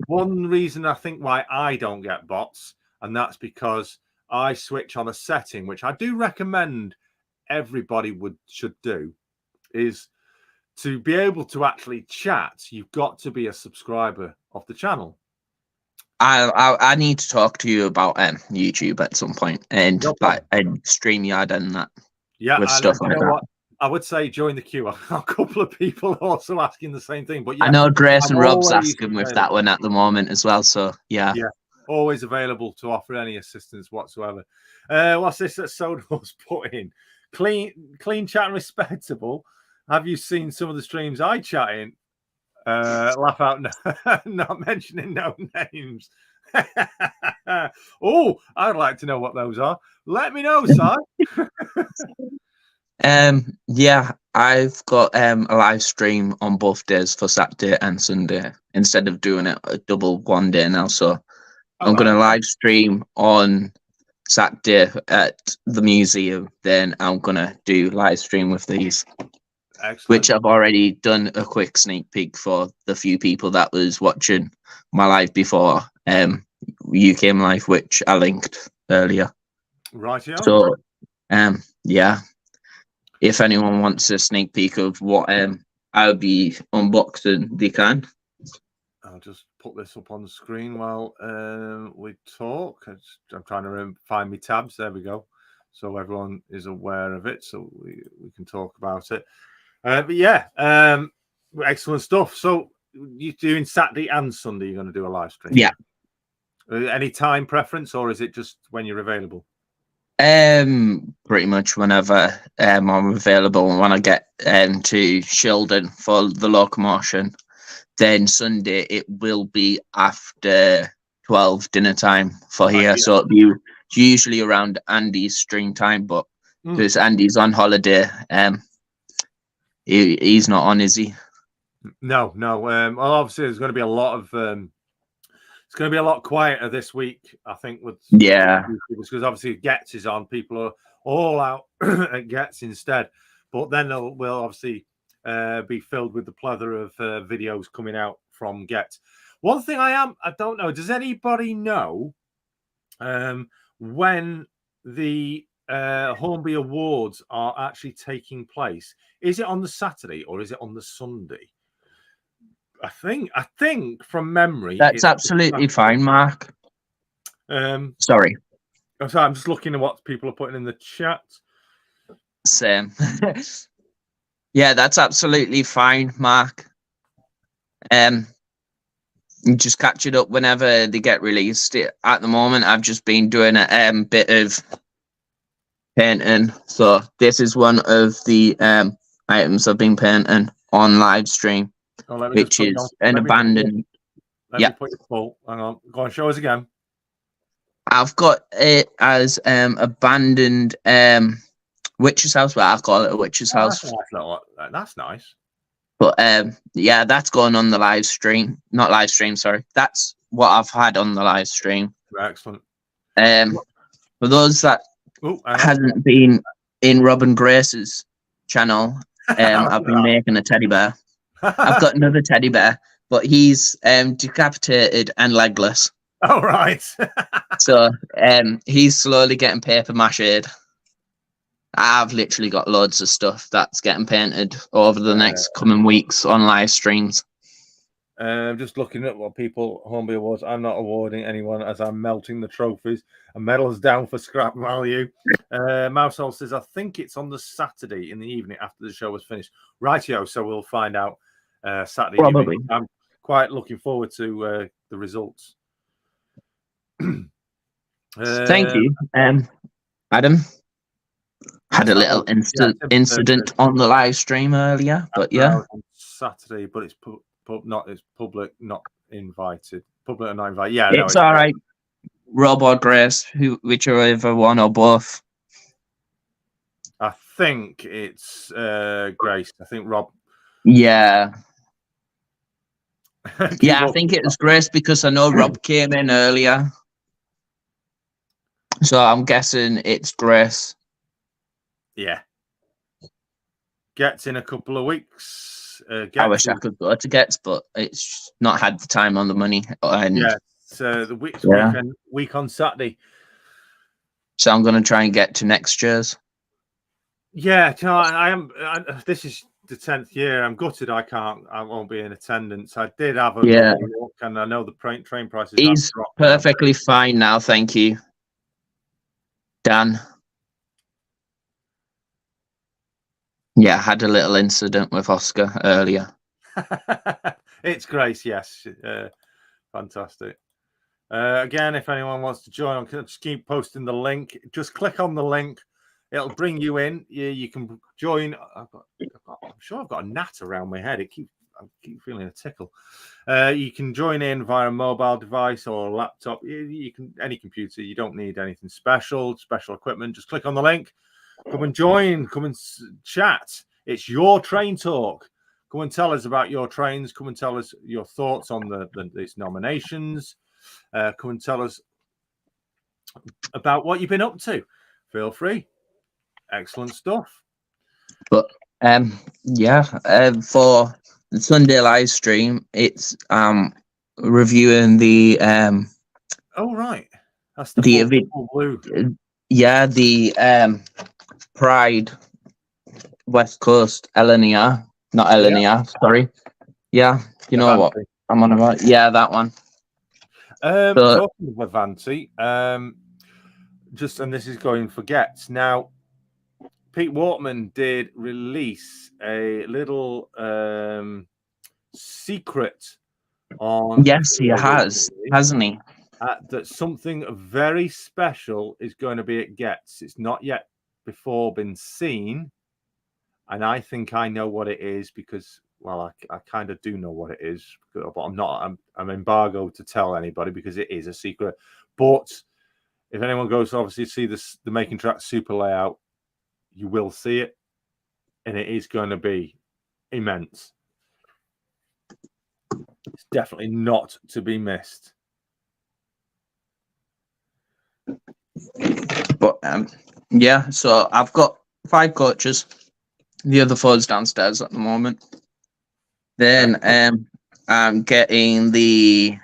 one reason I think why I don't get bots, and that's because I switch on a setting, which I do recommend everybody should do, is to be able to actually chat, you've got to be a subscriber of the channel. I need to talk to you about YouTube at some point and and StreamYard and that. Yeah, with stuff like that. What? I would say join the queue. A couple of people also asking the same thing, but yeah, I know Grace and Rob's asking with that one at the moment as well. So yeah, always available to offer any assistance whatsoever. What's this that Soda's put in? Clean chat and respectable. Have you seen some of the streams I chat in? Laugh out, not mentioning no names. Oh, I'd like to know what those are. Let me know, Si. Yeah, I've got a live stream on both days for Saturday and Sunday instead of doing it a double one day now. So I'm going to live stream on Saturday at the museum. Then I'm going to do live stream with these. Excellent. Which I've already done a quick sneak peek for the few people that was watching my live before you came live, which I linked earlier. Right, yeah. So, yeah, if anyone wants a sneak peek of what I'll be unboxing, they can. I'll just put this up on the screen while we talk. I'm trying to find my tabs. There we go. So everyone is aware of it, so we can talk about it. But yeah, excellent stuff. So you doing Saturday and Sunday? You're going to do a live stream? Yeah. Any time preference, or is it just when you're available? Pretty much whenever I'm available, and when I get to Shildon for the locomotion, then Sunday it will be after 12 dinner time for here. Yeah. So it'll be usually around Andy's stream time, but because Andy's on holiday, he's not on, is he? No. Well, obviously there's going to be a lot of it's going to be a lot quieter this week, I think, with because obviously Getz is on. People are all out at Getz instead, but then we'll obviously be filled with the plethora of videos coming out from Getz. One thing I don't know, does anybody know when the Hornby Awards are actually taking place? Is it on the Saturday or is it on the Sunday? I think from memory, that's absolutely fine, Mark. Sorry. I'm sorry, I'm just looking at what people are putting in the chat. Same. Yeah, that's absolutely fine, Mark. Just catch it up whenever they get released. At the moment, I've just been doing a bit of painting. So this is one of the items I've been painting on live stream, which is an abandoned. Let me put it full. Hang on. Go on, show us again. I've got it as abandoned witch's house. Well, I call it a witch's house. That's nice. But yeah, that's going on the live stream. Not live stream, sorry. That's what I've had on the live stream. Excellent. For those that hasn't been in Robin Grace's channel, I've been making a teddy bear. I've got another teddy bear, but he's decapitated and legless. Oh, right. So he's slowly getting paper mache'd. I've literally got loads of stuff that's getting painted over the next coming weeks on live streams. Just looking at what people Hornby Awards. I'm not awarding anyone as I'm melting the trophies and medals down for scrap value. Mousehole says, I think it's on the Saturday in the evening after the show was finished. Rightio, so we'll find out Saturday Probably. evening. I'm quite looking forward to the results. Thank you, Adam. Had a little incident on the live stream earlier, but yeah, on Saturday, but it's public, not invited. Public or not invited. Yeah, it's all right. Rob or Grace, whichever one or both. I think it's Grace. I think Rob. Yeah. Yeah, I think it was Grace because I know Rob came in earlier. So I'm guessing it's Grace. Yeah. Gets in a couple of weeks. I wish I could go to Gets, but it's not had the time on the money. And so the week on Saturday. So I'm going to try and get to next year's. Yeah, I am. This is the 10th year. I'm gutted. I won't be in attendance. I did have a look, and I know the train prices. He's perfectly fine now. Thank you, Dan. Yeah, I had a little incident with Oscar earlier. It's Grace, yes. Fantastic. Again, if anyone wants to join, I'll just keep posting the link. Just click on the link. It'll bring you in. You can join. I'm sure I've got a gnat around my head. I keep feeling a tickle. You can join in via a mobile device or a laptop. You can any computer. You don't need anything special equipment. Just click on the link. Come and join. Come and chat. It's your train talk. Come and tell us about your trains. Come and tell us your thoughts on these nominations. Come and tell us about what you've been up to. Feel free. Excellent stuff. But for the Sunday live stream, it's reviewing the oh right, that's the blue. Yeah, the Pride West Coast Elenia, not Elenia, sorry. Yeah, you know what I'm on about. Yeah, that one. Talking of Levanti, and this is going for Gets. Now, Pete Wortman did release a little secret on. Yes, he has, hasn't he? That something very special is going to be at Getz. It's not yet before been seen, and I think I know what it is because, well, I kind of do know what it is, but I'm embargoed to tell anybody because it is a secret. But if anyone goes to obviously see the Making Tracks Super layout, you will see it, and it is going to be immense. It's definitely not to be missed. But yeah, so I've got 5 coaches. The other 4's downstairs at the moment. Then I'm getting the,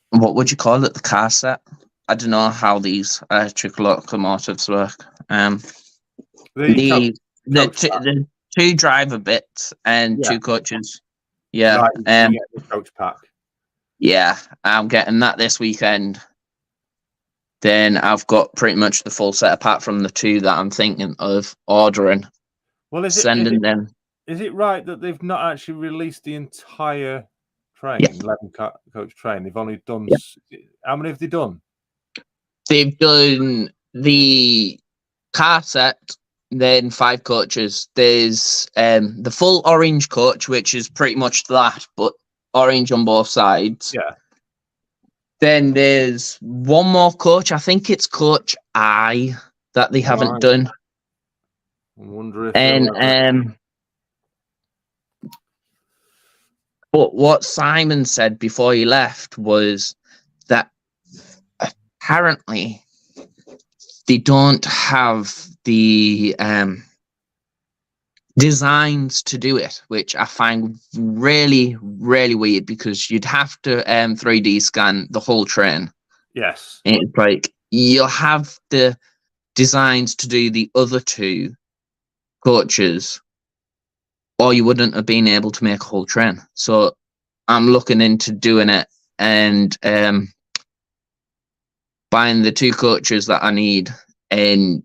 what would you call it? The car set. I don't know how these electric locomotives work. The 2 driver bits and 2 coaches. Yeah. Right, the coach pack. Yeah, I'm getting that this weekend. Then I've got pretty much the full set apart from the 2 that I'm thinking of ordering. Well, sending them. Is it right that they've not actually released the entire train, 11 coach train? They've only done. How many have they done? They've done the car set, then 5 coaches. There's the full orange coach, which is pretty much that, but orange on both sides. Yeah. Then there's one more coach. I think it's Coach I that they haven't done. I wonder if. But what Simon said before he left was that apparently they don't have the designs to do it, which I find really, really weird because you'd have to 3D scan the whole train. Yes. And it's like you'll have the designs to do the other 2 coaches, or you wouldn't have been able to make a whole train. So I'm looking into doing it and buying the 2 coaches that I need and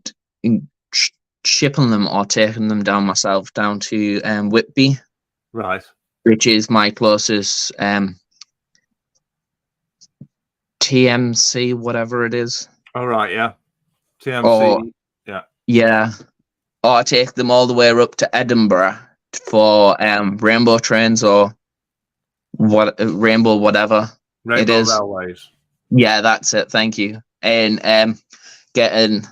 shipping them or taking them down myself down to Whitby, right, which is my closest TMC, whatever it is. All right, yeah, TMC, yeah. Or I take them all the way up to Edinburgh for Rainbow Trains or Rainbow whatever it is. Railways. Yeah, that's it. Thank you. And getting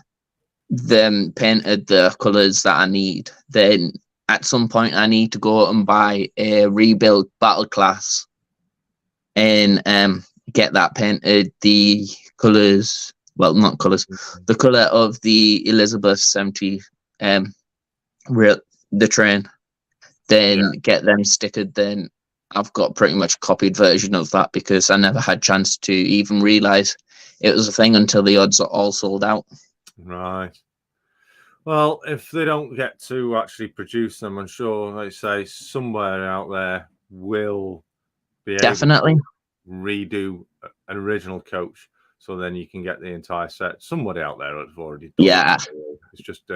them painted the colours that I need. Then at some point I need to go and buy a rebuild battle class and get that painted the colours, well, not colours, the colour of the Elizabeth 70 the train, then get them stickered. Then I've got pretty much a copied version of that because I never had chance to even realise it was a thing until the odds are all sold out. Right. Well, if they don't get to actually produce them, I'm sure, like say, somewhere out there will be able to redo an original coach, so then you can get the entire set. Somebody out there has already done it. It's just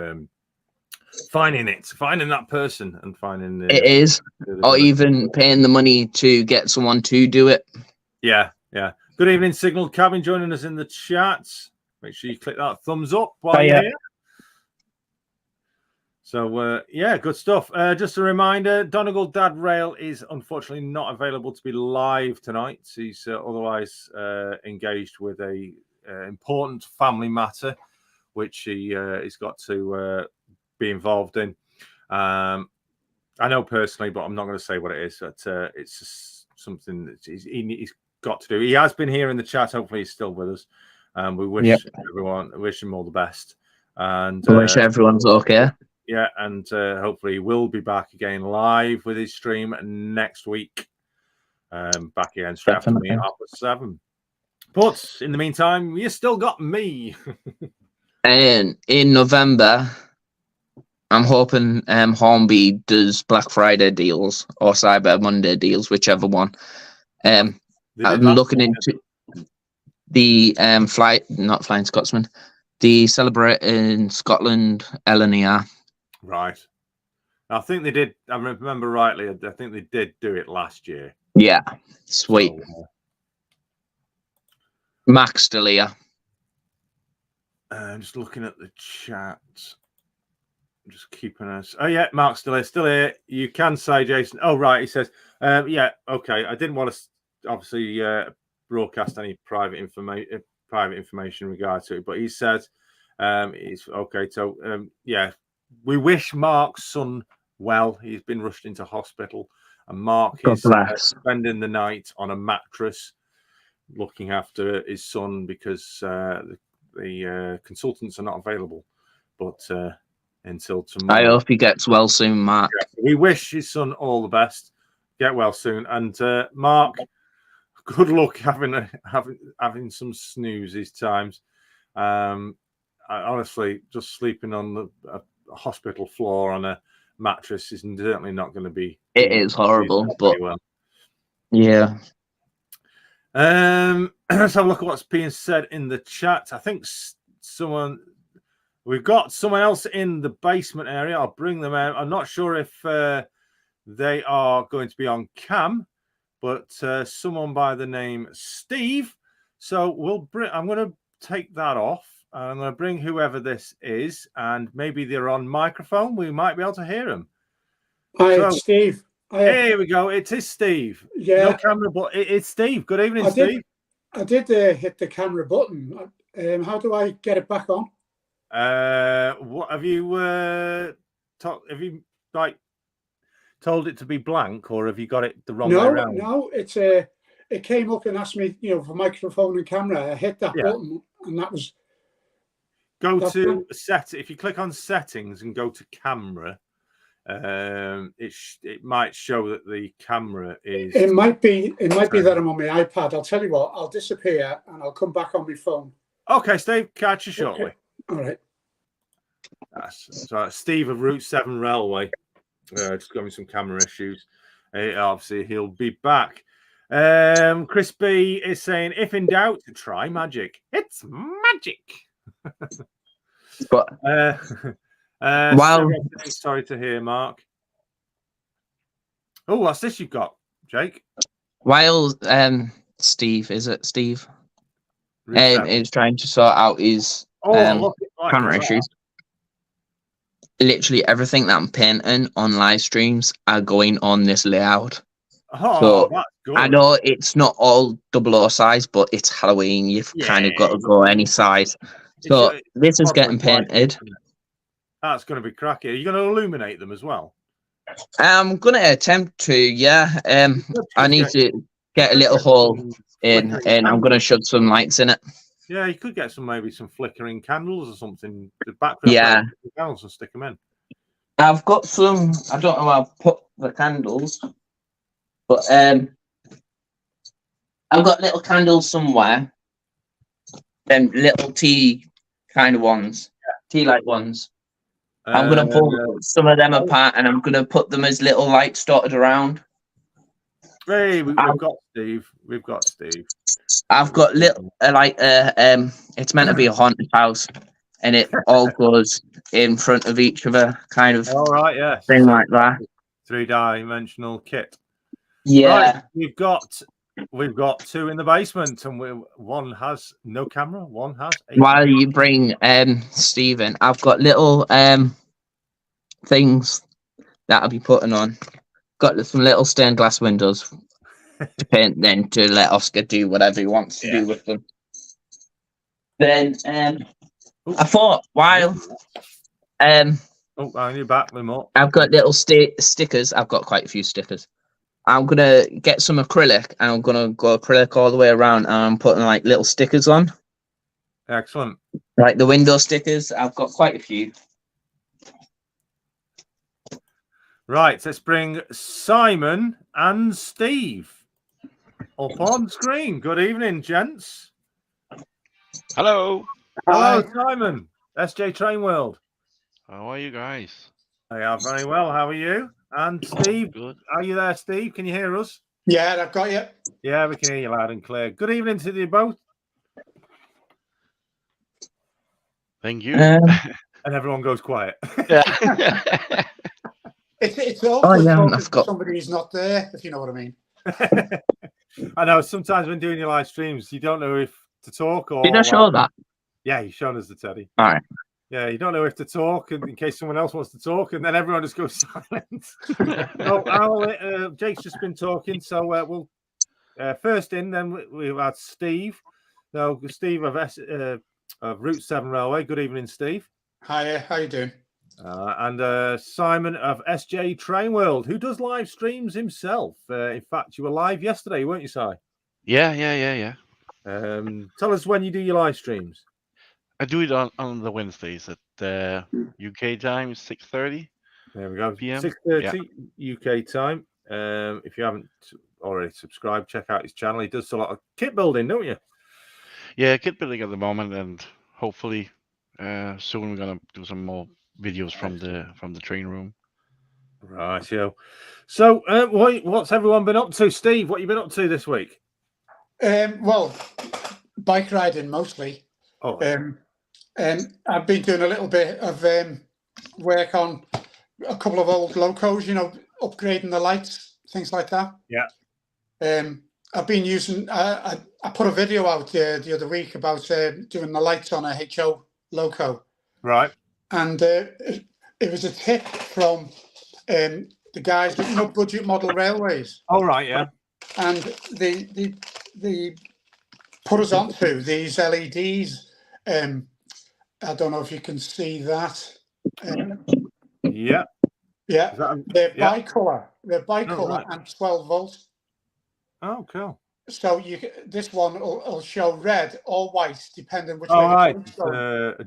finding that person and finding it is, or even paying the money to get someone to do it. Yeah. Good evening, Signal Cabin, joining us in the chat. Make sure you click that thumbs up while you're here. So, good stuff. Just a reminder, Donegal Dad Rail is unfortunately not available to be live tonight. He's otherwise engaged with a important family matter, which he's got to be involved in. I know personally, but I'm not going to say what it is. But it's just something that he's got to do. He has been here in the chat. Hopefully, he's still with us. We wish wish him all the best. And I wish everyone's okay. Yeah, and hopefully we'll be back again live with his stream next week. Back again straight after me at 7:30. But in the meantime, you still got me. And in November, I'm hoping Hornby does Black Friday deals or Cyber Monday deals, whichever one. I'm looking into the not Flying Scotsman, the Celebrating Scotland LNER. Right. I think they did. I remember rightly. I think they did do it last year. Yeah, sweet. So, Max still here. I'm just looking at the chat. Just keeping us. Oh yeah, Mark's still here. Still here. You can say, Jason. Oh right, he says. Yeah, okay. I didn't want to obviously broadcast any private information in regard to it, but he said, "It's okay." So yeah, we wish Mark's son well. He's been rushed into hospital, and Mark is spending the night on a mattress, looking after his son because the consultants are not available. But until tomorrow. I hope he gets well soon, Mark. Yeah, we wish his son all the best. Get well soon, and Mark, good luck having some snooze these times. I honestly, just sleeping on a hospital floor on a mattress is certainly not going to be. It is horrible, but well. Yeah. Let's have a look at what's being said in the chat. I think we've got someone else in the basement area. I'll bring them out. I'm not sure if they are going to be on cam, but someone by the name Steve. So I'm going to take that off. I'm going to bring whoever this is, and maybe they're on microphone. We might be able to hear them. Hi, it's Steve. Here we go. It is Steve. Yeah. No camera, but it's Steve. Good evening, Steve. I did hit the camera button. How do I get it back on? What have you told it to be blank, or have you got it the wrong way around? No, it came up and asked me, for microphone and camera. I hit that button, and that was. Go to set. If you click on settings and go to camera, it might show that the camera is. It might be that I'm on my iPad. I'll tell you what. I'll disappear and I'll come back on my phone. Okay, Steve. Catch you shortly. Okay. All right. So Steve of Route 7 Railway. Just got me some camera issues. Obviously, he'll be back. Chris B is saying, if in doubt, try magic. It's magic. But sorry to hear, Mark. Oh, what's this you've got, Jake? While Steve is trying to sort out his camera issues. Literally everything that I'm painting on live streams are going on this layout. Oh, so that's good. I know it's not all 00 size, but it's Halloween. You've kind of got to go any size. So this is getting painted. That's going to be cracky. Are you going to illuminate them as well? I'm going to attempt to, yeah. I need to get a little hole in, and I'm going to shove some lights in it. Yeah, you could get maybe some flickering candles or something. The background candles and stick them in. I've got some. I don't know how I'll put the candles, but I've got little candles somewhere. Them little tea kind of ones, tea light ones. I'm gonna pull some of them apart, and I'm gonna put them as little lights dotted around. Hey, we've got Steve. We've got Steve. I've got little it's meant to be a haunted house, and it all goes in front of each other, kind of. All right, yeah, thing like that. 3-dimensional kit. Yeah, right, we've got two in the basement, and one has no camera. One has. While you bring Stephen, I've got little things that I'll be putting on. Got some little stained glass windows to paint, then to let Oscar do whatever he wants to do with them. Then I thought while I need back them up. I've got little stickers. I've got quite a few stickers. I'm gonna get some acrylic, and I'm gonna go acrylic all the way around, and I'm putting like little stickers on. Excellent. Like the window stickers. I've got quite a few. Right, let's bring Simon and Steve up on screen. Good evening, gents. Hello. Hello, Simon. SJ Train World. How are you guys? They are very well. How are you? And Steve, Good. Are you there, Steve? Can you hear us? Yeah, I've got you. Yeah, we can hear you loud and clear. Good evening to you both. Thank you. And everyone goes quiet. Yeah. It's awkward yeah, talking I've to got. somebody who's not there, if you know what I mean. I know sometimes when doing your live streams, you don't know if to talk or. Did I show that? Yeah, you've shown us the teddy. All right. Yeah, you don't know if to talk in case someone else wants to talk, and then everyone just goes silent. So Jake's just been talking, so we'll first in. Then we've had Steve. So Steve of Route 7 Railway. Good evening, Steve. Hi, how you doing? And Simon of SJ Train World, who does live streams himself. In fact, you were live yesterday, weren't you, Si? Yeah. Tell us when you do your live streams. I do it on the Wednesdays at UK time, 6:30. There we go. PM. 6:30 UK time. If you haven't already subscribed, check out his channel. He does a lot of kit building, don't you? Yeah, kit building at the moment, and hopefully soon we're gonna do some more videos from the train room. Right, yo. So, what's everyone been up to, Steve? What you been up to this week? Well, bike riding mostly. Oh, I've been doing a little bit of work on a couple of old locos, upgrading the lights, things like that. Yeah. I've been using. I put a video out the other week about doing the lights on a HO loco. Right. And it was a tip from the guys with budget model railways. Oh, right, yeah. And they put us onto these LEDs. I don't know if you can see that. Yeah. Yeah, they're bicolor. They're bicolor right. and 12 volt. Oh, cool. So this one will show red or white, depending which way. Oh, right. It's going. A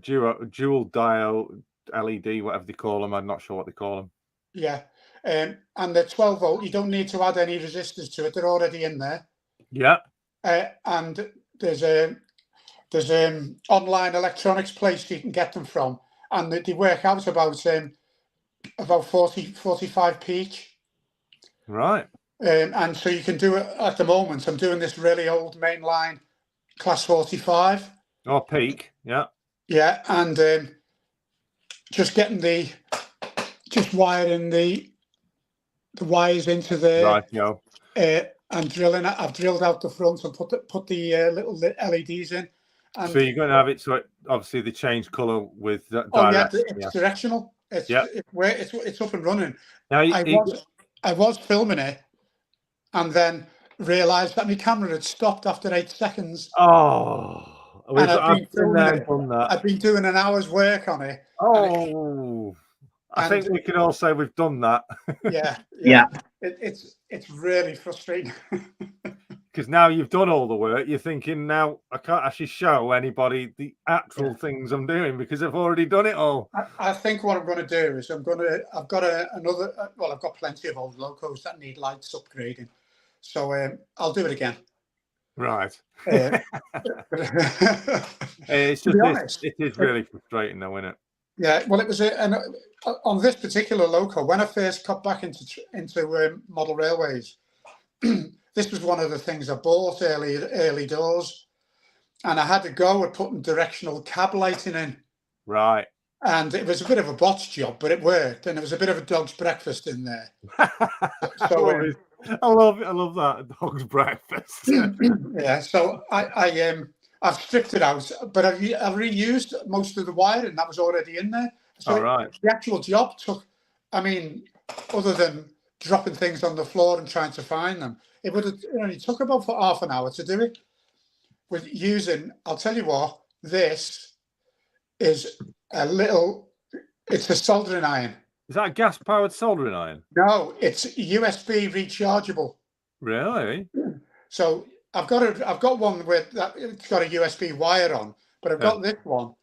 dual dial LED, whatever they call them. I'm not sure what they call them. Yeah. And the 12 volt, you don't need to add any resistors to it. They're already in there. Yeah. And there's online electronics place you can get them from, and they work out about 45p each. Right. And so you can do it at the moment. I'm doing this really old mainline class 45. Oh, peak. Yeah. Yeah, and just wiring the wires into the Right, yo. and drilling. I've drilled out the front and put the little LEDs in. And So you're going to have it so obviously they change colour with that direct. It's directional. It's up and running. Now, I was filming it and then realised that my camera had stopped after 8 seconds. Oh, I've been doing an hour's work on it. Oh, I think we can all say we've done that. Yeah. It's really frustrating. Because now you've done all the work, you're thinking now I can't actually show anybody the actual things I'm doing because I've already done it all. I think what I'm going to do is I've got plenty of old locos that need lights upgrading, so I'll do it again. Right. It's just it is really frustrating though, isn't it? Yeah. Well, it was on this particular loco when I first got back into model railways. This was one of the things I bought early doors, and I had to go at putting directional cab lighting in. Right. And it was a bit of a botch job, but it worked, and there was a bit of a dog's breakfast in there. So I love that dog's breakfast. Yeah. So I've stripped it out, but I've reused most of the wiring that was already in there. So the actual job took, other than dropping things on the floor and trying to find them, it only took about half an hour to do it. With using, I'll tell you what, this is it's a soldering iron. Is that a gas-powered soldering iron? No, it's USB rechargeable. Really? So I've got one with that. It's got a USB wire on, but I've got this one,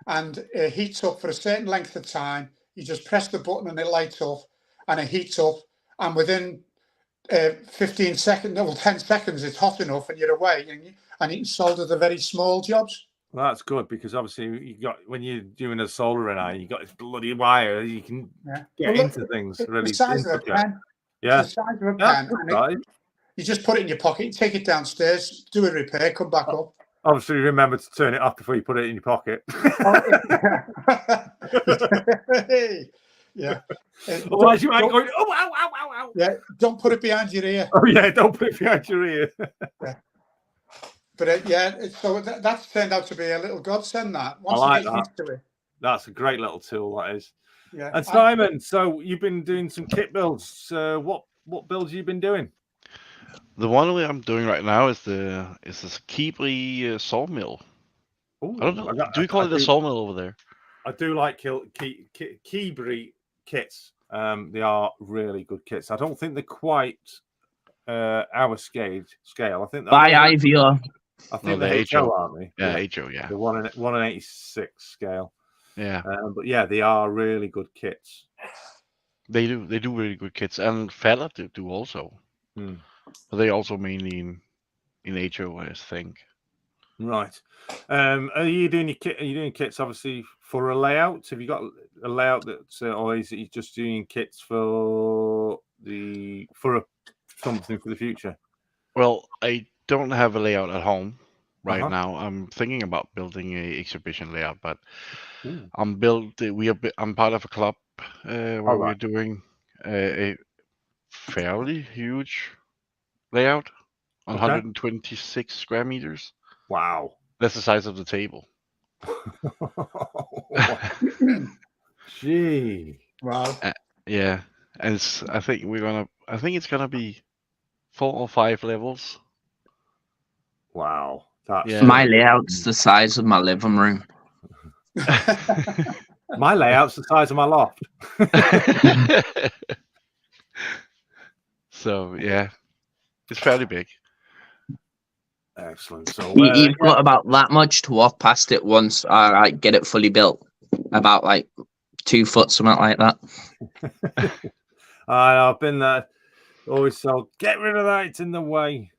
and it heats up for a certain length of time. You just press the button and it lights up, and it heats up, and within 10 seconds, it's hot enough, and you're away, and you can solder the very small jobs. Well, that's good because obviously when you're doing a soldering iron, you got this bloody wire. You can get into things really. The size of a pen. Yeah. It's the size of a pen. Right. You just put it in your pocket, take it downstairs, do a repair, come back up. Obviously, remember to turn it off before you put it in your pocket. Yeah. Otherwise, you might go, oh, ow, ow, ow, ow. Yeah, don't put it behind your ear. Oh, yeah, don't put it behind your ear. Yeah. But so that's turned out to be a little godsend. That once I like you get used to it. That's a great little tool, that is. Yeah. And Simon, so you've been doing some kit builds. What builds have you been doing? The one I'm doing right now is this Kibri sawmill. Ooh, I don't know. Do you call it a sawmill over there? I do like Kibri kits. They are really good kits. I don't think they're quite our scale. I think by IVR. I think they're HO, aren't they? Yeah, HO. Yeah, the 1/86 scale. Yeah, but yeah, they are really good kits. They do really good kits, and Fella do also. But they also mainly in HO, I think. Right. Are you doing your kit? Are you doing kits obviously for a layout? Have you got a layout that, or is it just doing kits for something for the future? Well, I don't have a layout at home right now. I'm thinking about building a exhibition layout, but I'm part of a club where we're doing a fairly huge layout on 126 square meters. Wow. That's the size of the table. Gee. Wow. Yeah. And I think it's gonna be 4 or 5 levels. Wow. That's my layout's the size of my living room. My layout's the size of my loft. So yeah, it's fairly big. Excellent. So you've got about that much to walk past it once I get it fully built. About like 2 foot, something like that. I've been there. Always so get rid of that. It's in the way.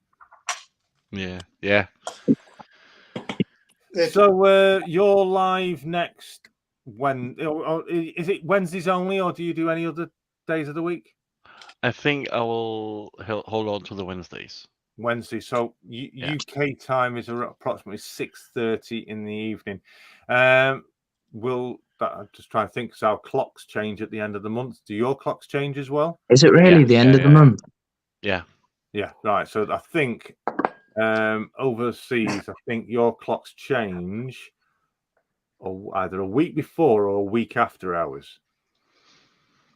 Yeah. So you're live next when? Is it Wednesdays only, or do you do any other days of the week? I think I will hold on to the Wednesdays. Wednesday. So UK time is approximately 6:30 in the evening. I'm just trying to think, because our clocks change at the end of the month. Do your clocks change as well? Is it really the end of the month? Yeah. Yeah. Right. So I think overseas, I think your clocks change either a week before or a week after ours.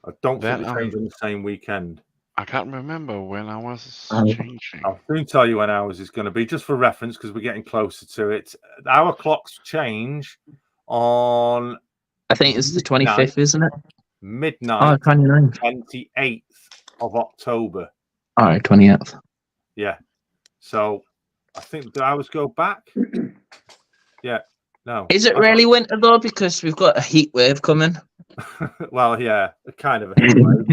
I don't think they change on the same weekend. I can't remember when I was changing. I'll soon tell you when ours is going to be, just for reference, because we're getting closer to it. Our clocks change on... I think it's the 25th, isn't it? Midnight, 29th. 28th of October. All right, 28th. Yeah. So I think, do ours go back? Yeah. No. Is it really winter, though? Because we've got a heat wave coming. Well, yeah, kind of a heat wave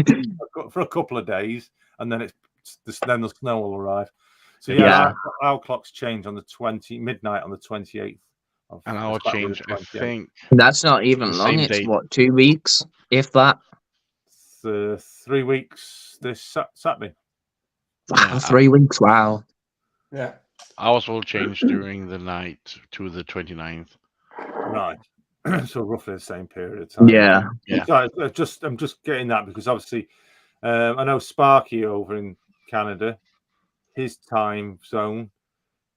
for a couple of days, and then then the snow will arrive. So our clocks change on the midnight on the 28th. And our change, I think. That's not even long. It's what, 2 weeks, if that. 3 weeks this Saturday. Wow, 3 weeks. Wow. Yeah. Ours will change during the night to the 29th. Right. So roughly the same period of time. Yeah. So I'm just getting that because obviously I know Sparky over in Canada, his time zone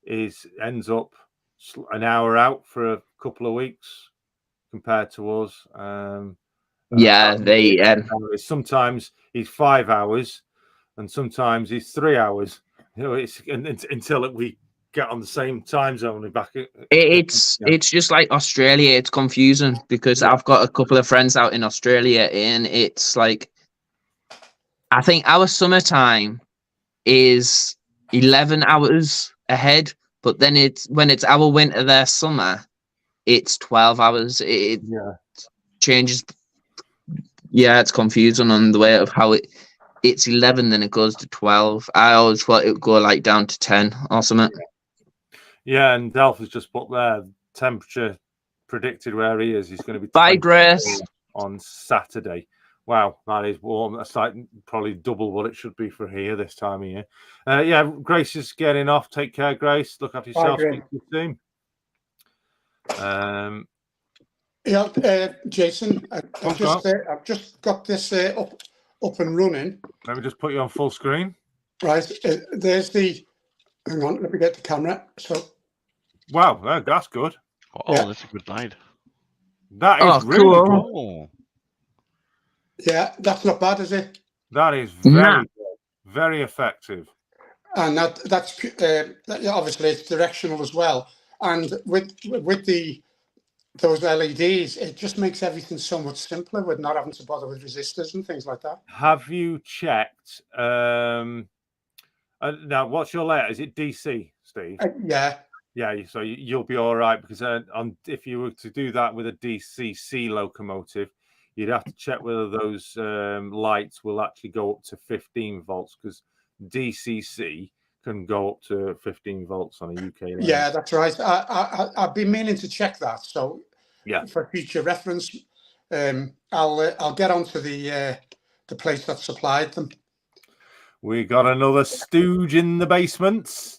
ends up an hour out for a couple of weeks compared to us. Sometimes he's 5 hours and sometimes he's 3 hours. You know, it's until we get on the same time zone back. It's just like Australia. It's confusing because I've got a couple of friends out in Australia, and it's like, I think our summertime is 11 hours ahead, but then when it's our winter, their summer, it's 12 hours. It changes. Yeah, it's confusing on the way of how it's 11, then it goes to 12. I always thought it would go like down to 10 or something. Yeah, and Delph has just put there temperature predicted where he is. He's going to be by Grace on Saturday. Wow, that is warm. That's like probably double what it should be for here this time of year. Yeah, Grace is getting off. Take care, Grace. Look after yourself. Speak to you soon. Yeah, Jason, I've just got this up and running. Let me just put you on full screen. Right, there's the. Hang on, let me get the camera. So. Wow, that's good. Oh, yeah. That's a good light. That is really cool. Oh. Yeah, that's not bad, is it? That is very good, very effective. And that's obviously it's directional as well. And with those LEDs, it just makes everything so much simpler with not having to bother with resistors and things like that. Have you checked? Now, what's your layout? Is it DC, Steve? Yeah. Yeah, so you'll be all right, because if you were to do that with a DCC locomotive, you'd have to check whether those lights will actually go up to 15 volts, because DCC can go up to 15 volts on a UK line. Yeah, that's right. I've been meaning to check that. So yeah, for future reference, I'll get onto the place that supplied them. We got another stooge in the basement.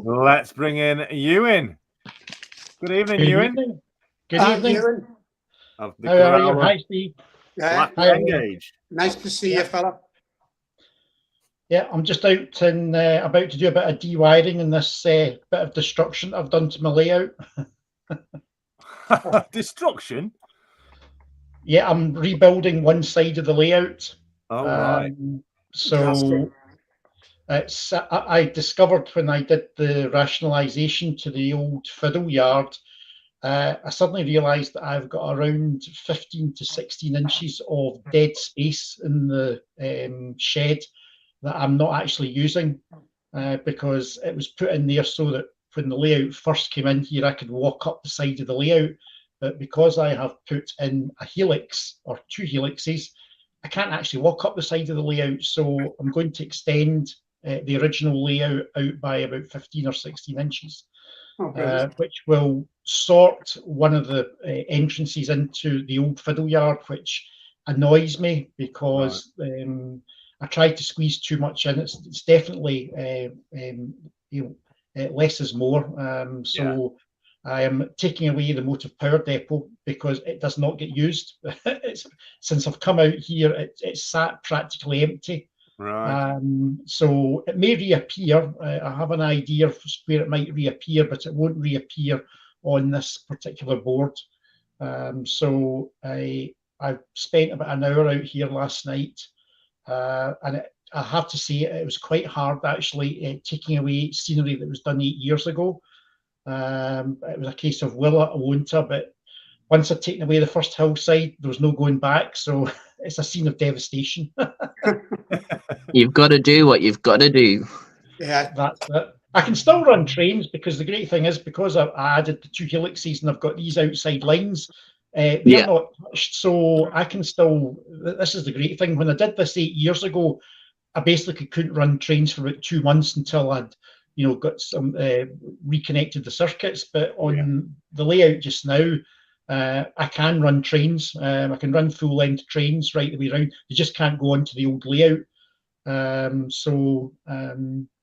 Let's bring in Ewan. Good evening, Ewan. Good evening. Ewan. How are you? Hi, Steve. Yeah. Hi, Engage. Nice to see you, fella. Yeah, I'm just out and about to do a bit of dewiring in this bit of destruction I've done to my layout. Destruction? Yeah, I'm rebuilding one side of the layout. Oh, right. So it's I discovered when I did the rationalization to the old fiddle yard, I suddenly realized that I've got around 15 to 16 inches of dead space in the shed that I'm not actually using, because it was put in there so that when the layout first came in here, I could walk up the side of the layout. But because I have put in a helix or two helixes, I can't actually walk up the side of the layout. So I'm going to extend the original layout out by about 15 or 16 inches, which will sort one of the entrances into the old fiddle yard, which annoys me because I tried to squeeze too much in. It's definitely less is more. So I am taking away the motive power depot because it does not get used. Since I've come out here, it's sat practically empty. Right. So it may reappear. I have an idea of where it might reappear, but it won't reappear on this particular board. So I spent about an hour out here last night, and I have to say it was quite hard actually taking away scenery that was done 8 years ago. It was a case of will it or won't it, but once I'd taken away the first hillside, there was no going back. So it's a scene of devastation. You've got to do what you've got to do. Yeah, that's it. I can still run trains because the great thing is because I added the two helixes and I've got these outside lines, they're not touched. So I can still, this is the great thing. When I did this 8 years ago, I basically couldn't run trains for about 2 months until I'd got some reconnected the circuits. But on the layout just now, I can run trains. I can run full length trains right the way around. You just can't go onto the old layout. So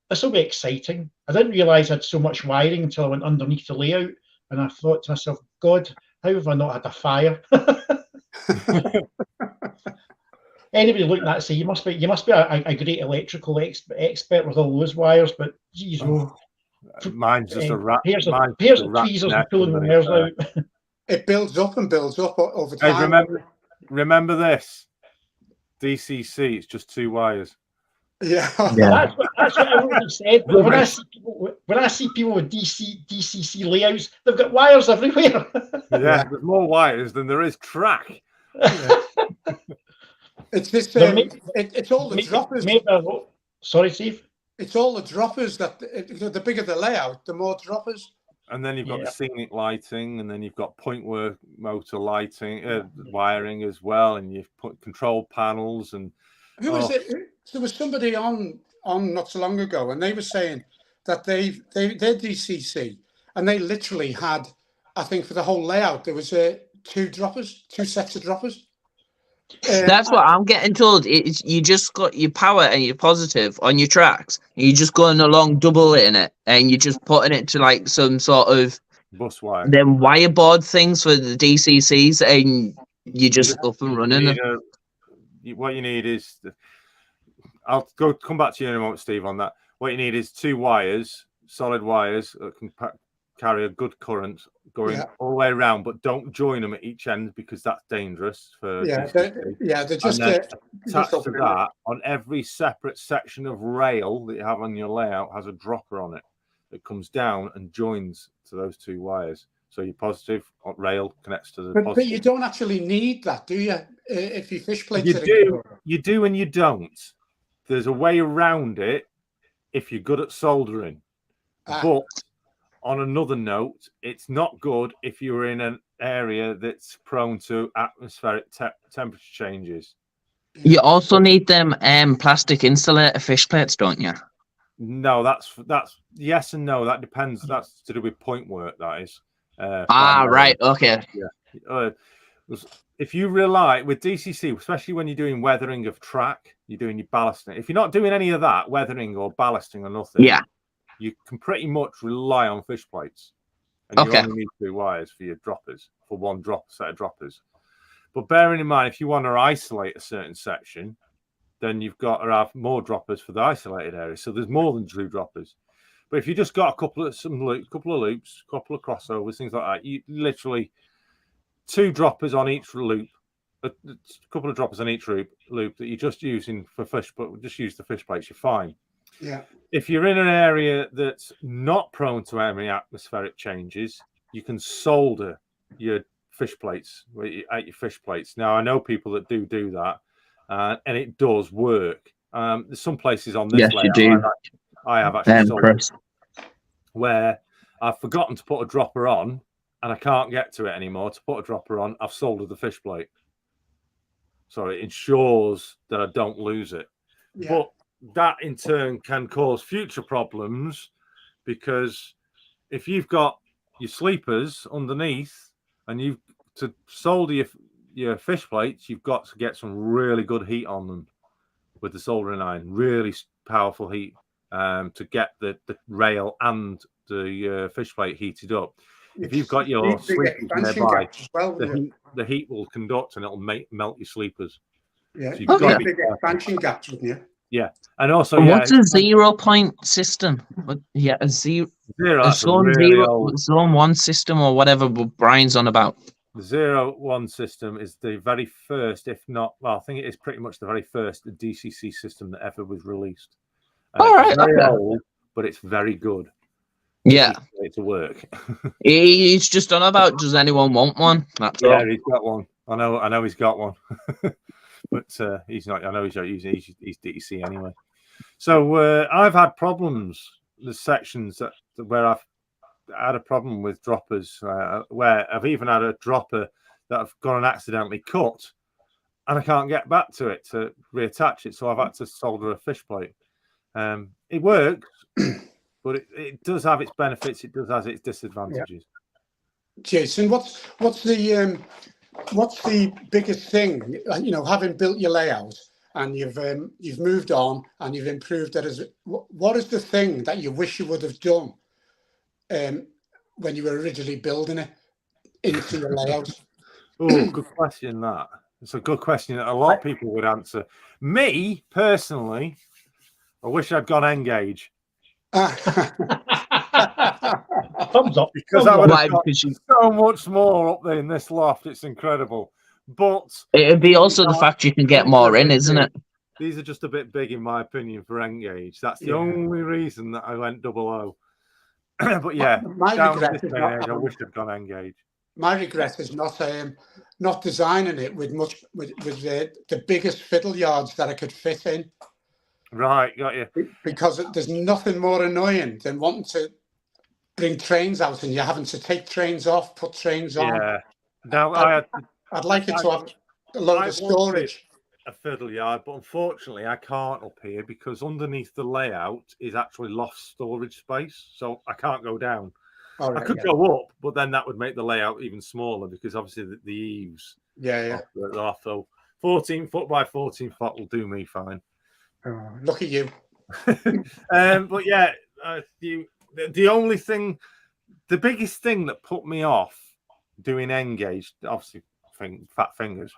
this will be exciting. I didn't realize I had so much wiring until I went underneath the layout, and I thought to myself, God, how have I not had a fire? Anybody looking at that say you must be a great electrical expert with all those wires, but geez, mine's just a rat. Pairs of tweezers and pulling the wires out. It builds up and builds up over time. Hey, remember this. DCC, it's just 2 wires. Yeah. That's what everybody said. But when I see people with DCC layouts, they've got wires everywhere. Yeah, there's more wires than there is track. It's this. It's all the droppers. Sorry, Steve. It's all the droppers that the bigger the layout, the more droppers. And then you've got the scenic lighting, and then you've got point motor lighting, wiring as well, and you've put control panels. And who was it? There was somebody on not so long ago, and they were saying that they're DCC, and they literally had, I think, for the whole layout, there was 2 sets of droppers. That's what I'm getting told. It's you just got your power and your positive on your tracks. And you're just going along double hitting it, and you're just putting it to like some sort of Bus wire. Then wire board things for the DCCs, and you just up and running. What you need is, I'll come back to you in a moment, Steve, on that. What you need is 2 wires, solid wires that can carry a good current going all the way around, but don't join them at each end because that's dangerous for they're just attached to that. On every separate section of rail that you have on your layout has a dropper on it that comes down and joins to those 2 wires. So your positive rail connects to the positive. But you don't actually need that, do you? If you fish plates, you do and you don't. There's a way around it if you're good at soldering. But on another note, it's not good if you're in an area that's prone to atmospheric temperature changes. You also need them plastic insulator fish plates, don't you? No, that's yes and no. That depends. That's to do with point work. That is. Right. Okay. Yeah. If you rely with DCC, especially when you're doing weathering of track, you're doing your ballasting. If you're not doing any of that, weathering or ballasting or nothing, you can pretty much rely on fish plates. And you only need 2 wires for your droppers, for one set of droppers. But bearing in mind, if you want to isolate a certain section, then you've got to have more droppers for the isolated area. So there's more than 2 droppers. But if you just got a couple of loops, couple of crossovers, things like that, you literally 2 droppers on each loop, a couple of droppers on each loop that you're just using for fish, but just use the fish plates, you're fine. Yeah. If you're in an area that's not prone to any atmospheric changes, you can solder your fish plates at your fish plates. Now, I know people that do that, and it does work. There's some places on this layout I have actually soldered where I've forgotten to put a dropper on, and I can't get to it anymore. To put a dropper on, I've soldered the fish plate. So it ensures that I don't lose it. Yeah. But that in turn can cause future problems, because if you've got your sleepers underneath and you've to solder your fish plates, you've got to get some really good heat on them with the soldering iron, really powerful heat to get the rail and the fish plate heated up. If you've got your sleepers nearby, the heat will conduct and it'll melt your sleepers. Yeah, so you've got big expansion gaps, wouldn't you? Yeah, and also what's a 0 point system? A zone 1 system or whatever Brian's on about. The 0-1 system is the very first, if not, well, I think it is pretty much the very first DCC system that ever was released. It's very old, but it's very good. Yeah, to work. He's just on about. Does anyone want one? That's all. He's got one. I know he's got one, but he's not. I know he's not using. He's DTC anyway. So I've had problems. The sections where I've had a problem with droppers, where I've even had a dropper that I've gone and accidentally cut, and I can't get back to it to reattach it. So I've had to solder a fish plate. It works. But it does have its benefits. It does have its disadvantages. Yeah. Jason, what's the biggest thing? You know, having built your layout and you've moved on and you've improved it. What is the thing that you wish you would have done when you were originally building it into your layout? Oh, good question. It's a good question that a lot of people would answer. Me personally, I wish I'd gone N-gauge. Thumbs up, because I would have got so much more up there in this loft. It's incredible, but it'd be also the fact you can get more in, isn't it? These are just a bit big, in my opinion, for N-gauge. That's the only reason that I went 00. But yeah, I wish I'd gone N-gauge. My regret is not designing it with the biggest fiddle yards that I could fit in. Right, got you. Because there's nothing more annoying than wanting to bring trains out and you're having to take trains off, put trains on. Yeah. Now I'd like it to have a lot of storage. A fiddle yard, but unfortunately I can't up here because underneath the layout is actually loft storage space, so I can't go down. I could go up, but then that would make the layout even smaller because obviously the eaves. Yeah. So 14 foot by 14 foot will do me fine. Oh, look at you. But yeah, the only thing the biggest thing that put me off doing N-gauge, obviously fat fingers,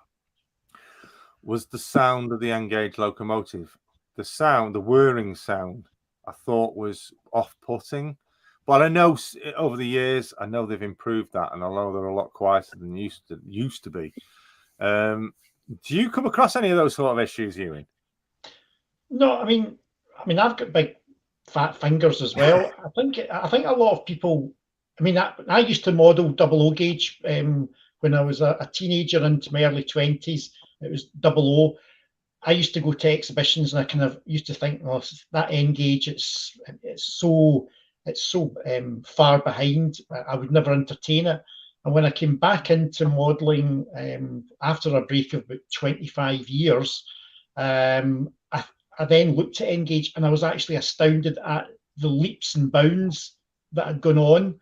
was the sound of the N-gauge locomotive. The sound, the whirring sound, I thought was off-putting. But I know over the years, I know they've improved that, and I know they're a lot quieter than used to be. Do you come across any of those sort of issues, Ewan? No, I mean, I've got big fat fingers as well. I think a lot of people. I mean, I used to model 00 gauge when I was a teenager into my early 20s. It was 00. I used to go to exhibitions, and I kind of used to think, well, that N gauge, it's so far behind. I would never entertain it. And when I came back into modelling after a break of about 25 years, I then looked at N-gauge, and I was actually astounded at the leaps and bounds that had gone on.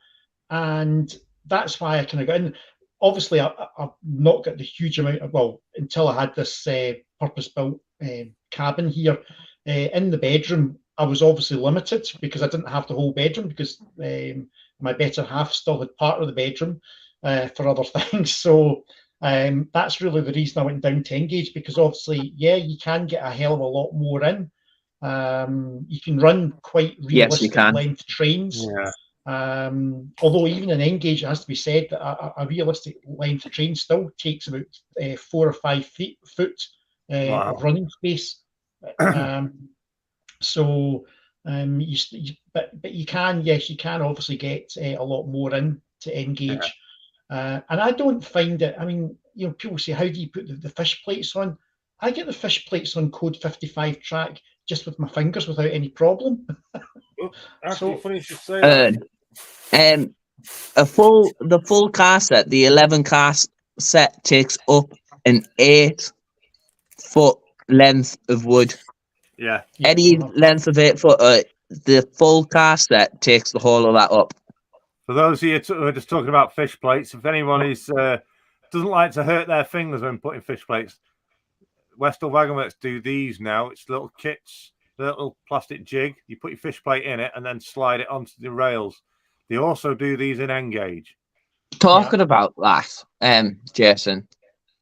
And that's why I kind of got in. Obviously, I've not got the huge amount of, well, until I had this purpose-built cabin here. In the bedroom, I was obviously limited because I didn't have the whole bedroom, because my better half still had part of the bedroom for other things. So that's really the reason I went down to N-gauge, because obviously, yeah, you can get a hell of a lot more in. You can run quite realistic length trains. Yeah. Although even in N-gauge, it has to be said that a realistic length train still takes about 4 or 5 foot of running space. But you can, yes, you can obviously get a lot more into N-gauge. And I don't find it, I mean, you know, people say, how do you put the fish plates on? I get the fish plates on code 55 track just with my fingers without any problem. Actually, funny you should say that. The full car set, the 11 car set, takes up an 8-foot length of wood. Yeah. Any length of 8 foot, the full car set takes the whole of that up. For those of you who are just talking about fish plates, if anyone doesn't like to hurt their fingers when putting fish plates, Westall Wagonworks do these now. It's little kits, little plastic jig. You put your fish plate in it and then slide it onto the rails. They also do these in N-gauge. Talking about that, Jason,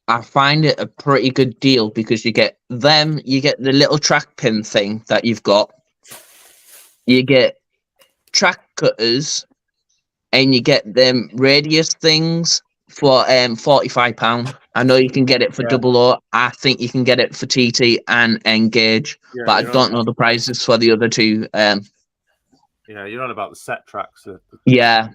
I find it a pretty good deal because you get the little track pin thing that you've got. You get track cutters, and you get them radius things for £45. I know you can get it for 00. I think you can get it for TT and N-gauge, but I don't know the prices for the other two. Yeah, you're on about the set tracks. Yeah.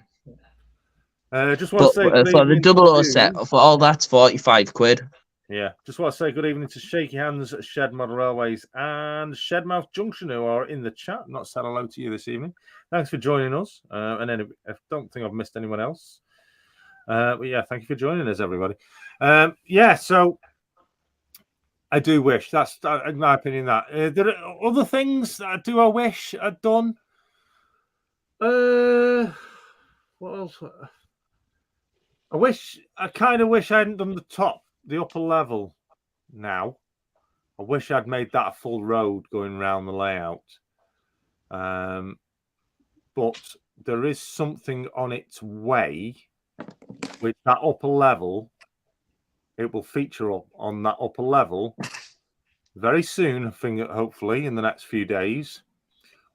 Just want to say for the 00 set, for all that's £45. Yeah, just want to say good evening to Shaky Hands at Shed Model Railways and Shedmouth Junction, who are in the chat. Not said hello to you this evening. Thanks for joining us. And then I don't think I've missed anyone else. But yeah, thank you for joining us, everybody. Yeah, so I do wish. That's, in my opinion, that. There are other things that I wish I'd done. What else? I kind of wish I hadn't done the upper level now. I wish I'd made that a full road going around the layout. But there is something on its way, which that upper level, it will feature up on that upper level very soon, I think, hopefully in the next few days,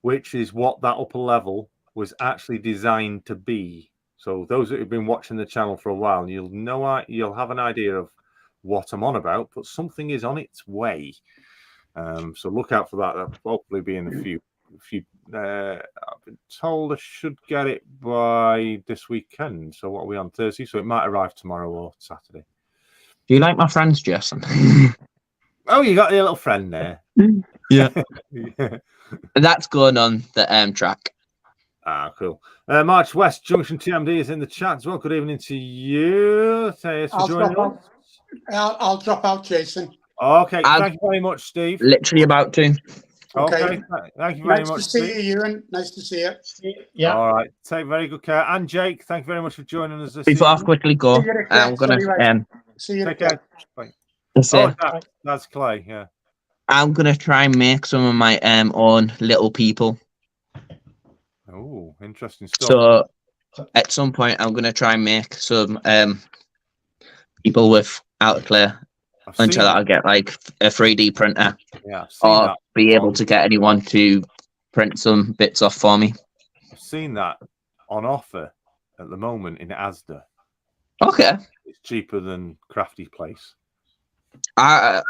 which is what that upper level was actually designed to be. So those that have been watching the channel for a while, you'll have an idea of what I'm on about, but something is on its way. So look out for that. That'll hopefully be in a few. I've been told I should get it by this weekend. So what are we on, Thursday? So it might arrive tomorrow or Saturday. Do you like my friends, Jason? Oh, you got your little friend there. Yeah. Yeah. That's going on the track. Ah, cool. March West Junction TMD is in the chat as well. Good evening to you. Thanks for joining us. I'll drop out, Jason. Okay, thank you very much, Steve. Literally about to. Okay, thank you very much. Nice to see you, Ewan. Nice to see you. Yeah. All right. Take very good care. And Jake, thank you very much for joining us. Before I quickly go, I'm going to see you. Take care. Bye. That's Clay. Yeah. I'm going to try and make some of my own little people. Oh, interesting stuff. at some point I'm going to try and make some people without clay until I get like a 3D printer. Yeah, I've seen or that be able to get anyone to print some bits off for me. I've seen that on offer at the moment in Asda. Okay. It's cheaper than Crafty Place. How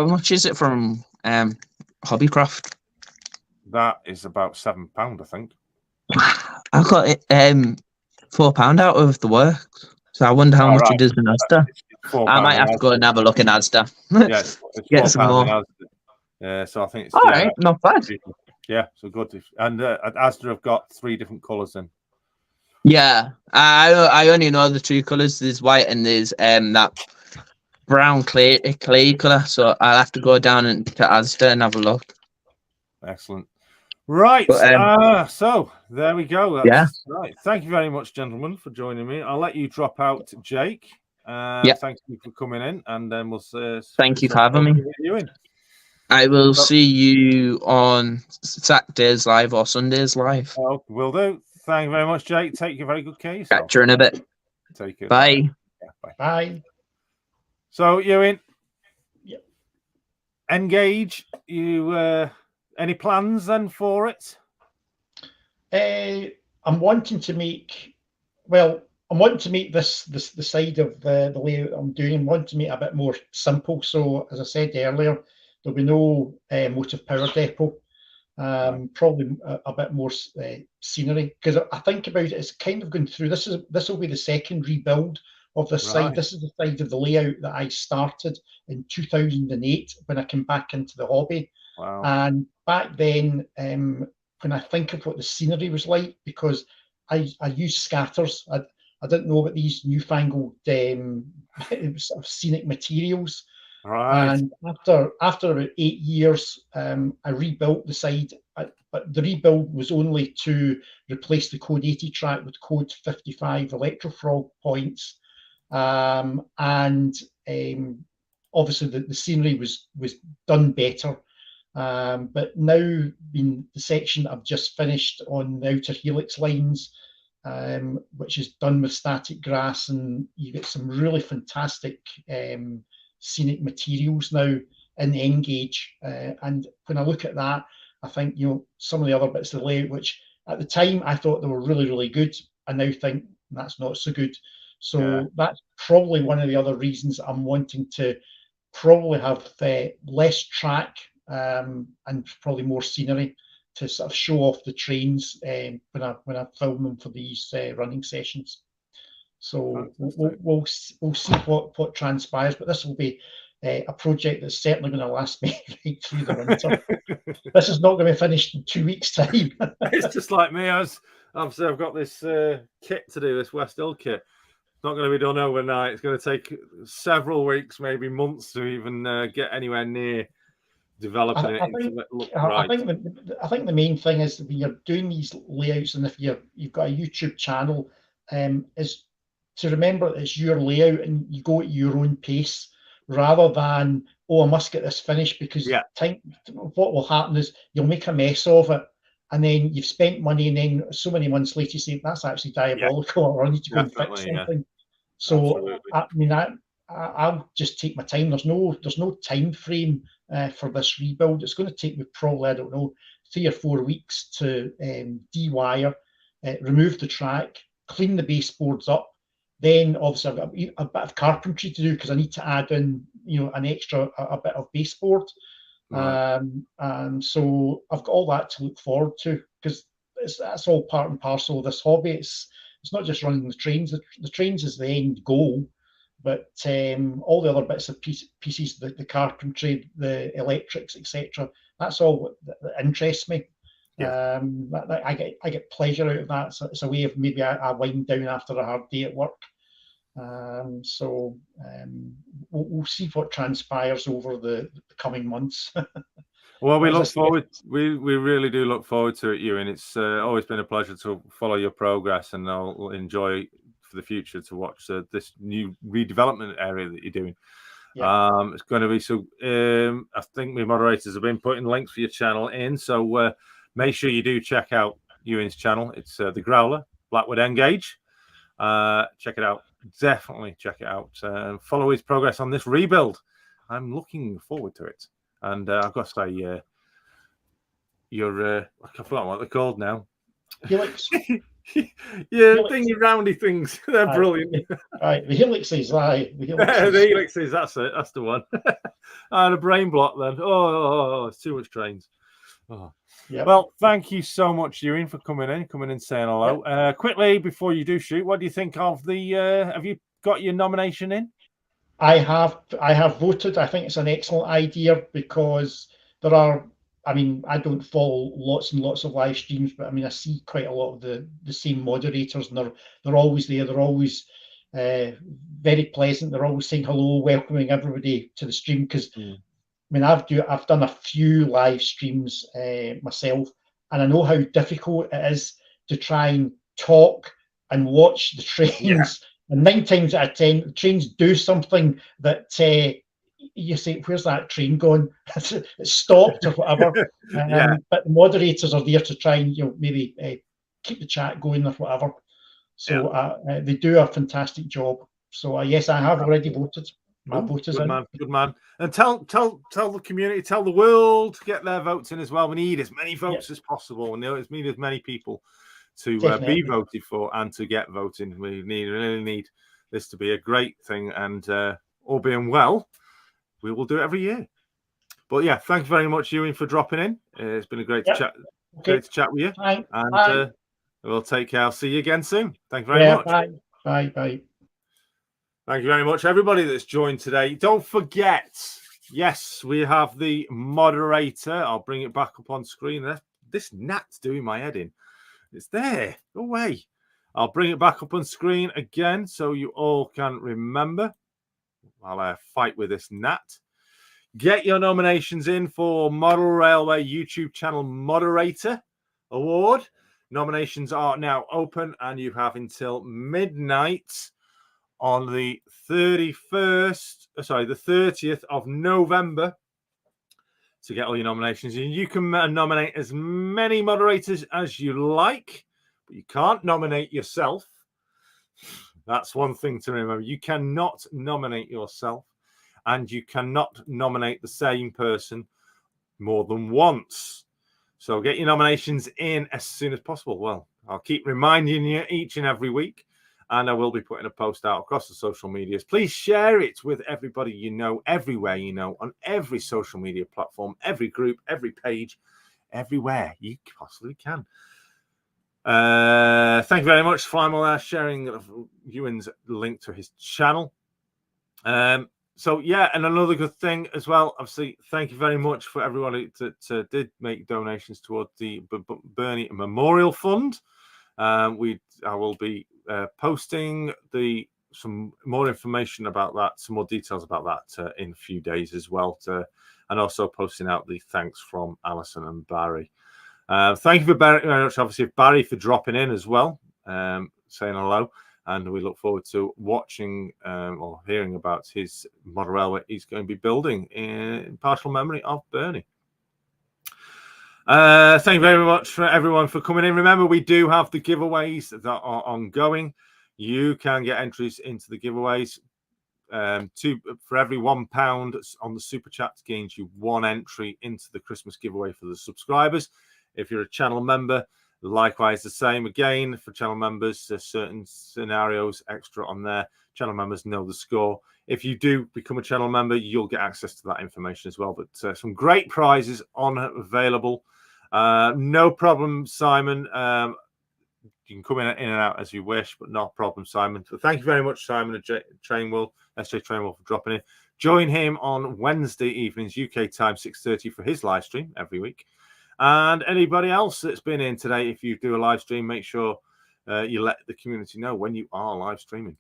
much is it from Hobbycraft? That is about £7, I think. I got it £4 out of the works. So I wonder how much it is in Asda. I might have to go and have a look in Asda. Yeah, it's get some more. In Asda. So I think it's all right, not bad. Yeah, so good. And at Asda, I've got 3 different colours in. Yeah, I only know the 2 colours. There's white and there's that brown clay colour. So I'll have to go down to Asda and have a look. Excellent. Right. But, so there we go. That's, yeah. Right. Thank you very much, gentlemen, for joining me. I'll let you drop out, Jake. Thank you for coming in, and then we'll see. Thank you for having me. I will see you on Saturdays live or Sundays live. Oh, will do. Thank you very much, Jake. Take your very good care. Catch you in a bit. Take it. Bye. Yeah, bye. Bye. So, Ewan. Yep. Engage. You any plans then for it? I'm wanting to make. Well, I'm wanting to make this the side of the layout I'm doing. I'm wanting to make it a bit more simple. So, as I said earlier, there'll be no motive power depot. Probably a bit more scenery, because I think about it, it's kind of going through. This will be the second rebuild of this side. This is the side of the layout that I started in 2008 when I came back into the hobby. Wow. And back then, when I think of what the scenery was like, because I used scatters, I didn't know about these newfangled sort of scenic materials. Right. And after about 8 years, I rebuilt the side, but the rebuild was only to replace the code 80 track with code 55 electrofrog points, and obviously the scenery was done better. But now, in the section I've just finished on the outer helix lines, which is done with static grass, and you get some really fantastic scenic materials now in the Engage. And when I look at that, I think, some of the other bits of the layout, which at the time I thought they were really, really good, I now think that's not so good. So that's probably one of the other reasons I'm wanting to probably have less track and probably more scenery to sort of show off the trains when I film them for these running sessions. So we'll see what transpires, but this will be a project that's certainly going to last me right through the winter. This is not going to be finished in 2 weeks' time. It's just like me. I've got this kit to do, this West Hill kit. It's not going to be done overnight. It's going to take several weeks, maybe months, to even get anywhere near developing I think the main thing is when you're doing these layouts, and if you've got a YouTube channel, is to remember that it's your layout and you go at your own pace, rather than, I must get this finished, because what will happen is you'll make a mess of it, and then you've spent money, and then so many months later you say that's actually diabolical, or I need to go and fix something. So absolutely. I mean, I'll just take my time. There's no time frame for this rebuild. It's going to take me probably, I don't know, 3 or 4 weeks to de-wire, remove the track, clean the baseboards up. Then obviously I've got a bit of carpentry to do, because I need to add in, an extra a bit of baseboard. Right. And so I've got all that to look forward to, because that's all part and parcel of this hobby. It's not just running the trains. The trains is the end goal, but all the other bits of pieces, the carpentry, the electrics, etc. That's all that interests me. Yeah. I get pleasure out of that. So it's a way of maybe I wind down after a hard day at work. So we'll see what transpires over the coming months. Well, we look forward. We really do look forward to it, Ewan. It's always been a pleasure to follow your progress, and I'll enjoy for the future to watch this new redevelopment area that you're doing. Yeah. It's going to be so. I think my moderators have been putting links for your channel in, so make sure you do check out Ewan's channel. It's the Growler Blackwood Engage. Check it out. Definitely check it out. Follow his progress on this rebuild. I'm looking forward to it. And I've got to say, I forgot what they're called now. Helix. Yeah, thingy roundy things. They're brilliant. Right, the helixes, the helixes, that's it. That's the one. I had a brain block then. Oh, it's too much trains. Oh. Yep. Well, thank you so much, Ewan, for coming in, saying hello. Yep. Quickly, before you do shoot, what do you think of the? Have you got your nomination in? I have voted. I think it's an excellent idea because there are. I mean, I don't follow lots and lots of live streams, but I mean, I see quite a lot of the same moderators, and they're always there. They're always very pleasant. They're always saying hello, welcoming everybody to the stream. Because I mean, I've done a few live streams myself, and I know how difficult it is to try and talk and watch the trains. Yeah. And 9 times out of 10, the trains do something that you say, "Where's that train going?" It's stopped or whatever. But the moderators are there to try and maybe keep the chat going or whatever. So they do a fantastic job. So yes, I have already voted. My vote is in. Good man. And tell the community, tell the world to get their votes in as well. We need as many votes as possible. We need as many people to be voted for and to get voting. We really need this to be a great thing, and all being well, we will do it every year. But yeah, thank you very much, Ewan, for dropping in. It's been a great chat. Okay. Great to chat with you. Bye. And we'll take care. I'll see you again soon. Thank you very much. Bye. Thank you very much, everybody that's joined today. Don't forget, yes, we have the moderator. I'll bring it back up on screen. This gnat's doing my head in. It's there. Go away. I'll bring it back up on screen again so you all can remember while I fight with this gnat. Get your nominations in for Model Railway YouTube channel Moderator Award. Nominations are now open, and you have until midnight on the 30th of November to get all your nominations in. You can nominate as many moderators as you like, but you can't nominate yourself. That's one thing to remember. You cannot nominate yourself, and you cannot nominate the same person more than once. So get your nominations in as soon as possible. Well, I'll keep reminding you each and every week, and I will be putting a post out across the social medias. Please share it with everybody you know, everywhere you know, on every social media platform, every group, every page, everywhere you possibly can. Thank you very much, Flymo, sharing Ewan's link to his channel. So yeah, and another good thing as well, obviously, thank you very much for everyone that did make donations towards the Bernie Memorial Fund. I will be posting some more information about that, some more details about that in a few days as well, and also posting out the thanks from Alison and Barry. Thank you very much, obviously, Barry, for dropping in as well, saying hello, and we look forward to watching or hearing about his model railway he's going to be building in partial memory of Bernie. Thank you very much for everyone for coming in. Remember, we do have the giveaways that are ongoing. You can get entries into the giveaways. For every £1 on the super chat gains you 1 entry into the Christmas giveaway for the subscribers. If you're a channel member, likewise the same. Again, for channel members, there's certain scenarios extra on there. Channel members know the score. If you do become a channel member, you'll get access to that information as well. But some great prizes available. No problem, Simon. You can come in and out as you wish, but no problem, Simon. So thank you very much, Simon and SJ Trainwell, for dropping in. Join him on Wednesday evenings, UK time, 6:30 for his live stream every week. And anybody else that's been in today, if you do a live stream, make sure you let the community know when you are live streaming.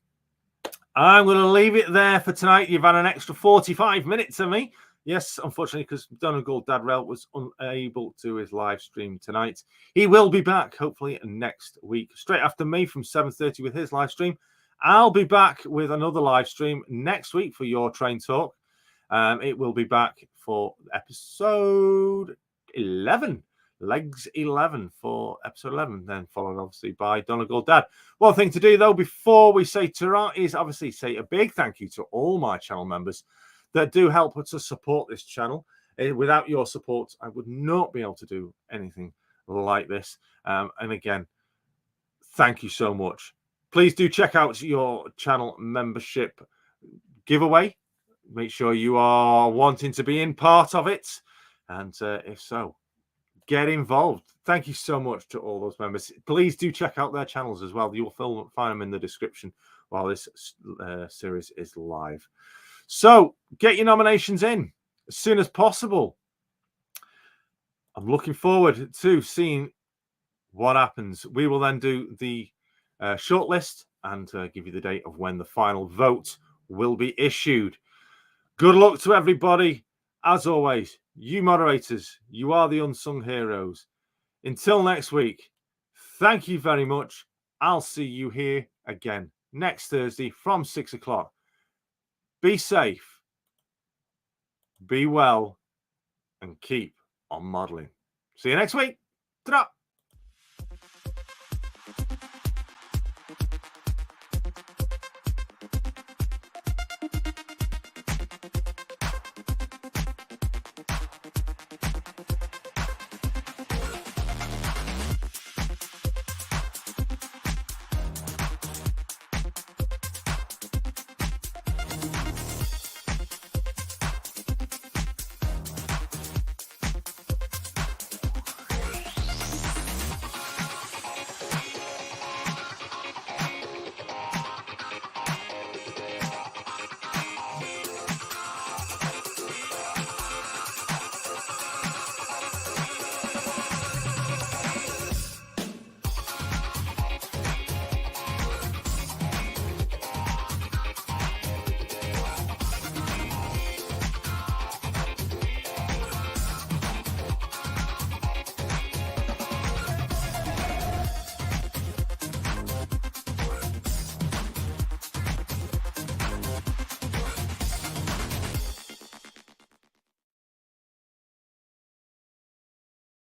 I'm going to leave it there for tonight. You've had an extra 45 minutes of me. Yes, unfortunately, because Donegal Dad Rail was unable to do his live stream tonight. He will be back, hopefully, next week, straight after me from 7:30 with his live stream. I'll be back with another live stream next week for your train talk. It will be back for episode 11 Legs 11 for episode 11, then followed obviously by Donegal Dad. One thing to do though before we say ta-ra is obviously say a big thank you to all my channel members that do help to support this channel. Without your support, I would not be able to do anything like this. And again, thank you so much. Please do check out your channel membership giveaway. Make sure you are wanting to be in part of it. And if so, get involved. Thank you so much to all those members. Please do check out their channels as well. You'll find them in the description while this series is live. So get your nominations in as soon as possible. I'm looking forward to seeing what happens. We will then do the shortlist and give you the date of when the final vote will be issued. Good luck to everybody. As always, you moderators, you are the unsung heroes. Until next week, thank you very much. I'll see you here again next Thursday from 6 o'clock. Be safe, be well, and keep on modeling. See you next week. Ta-ra!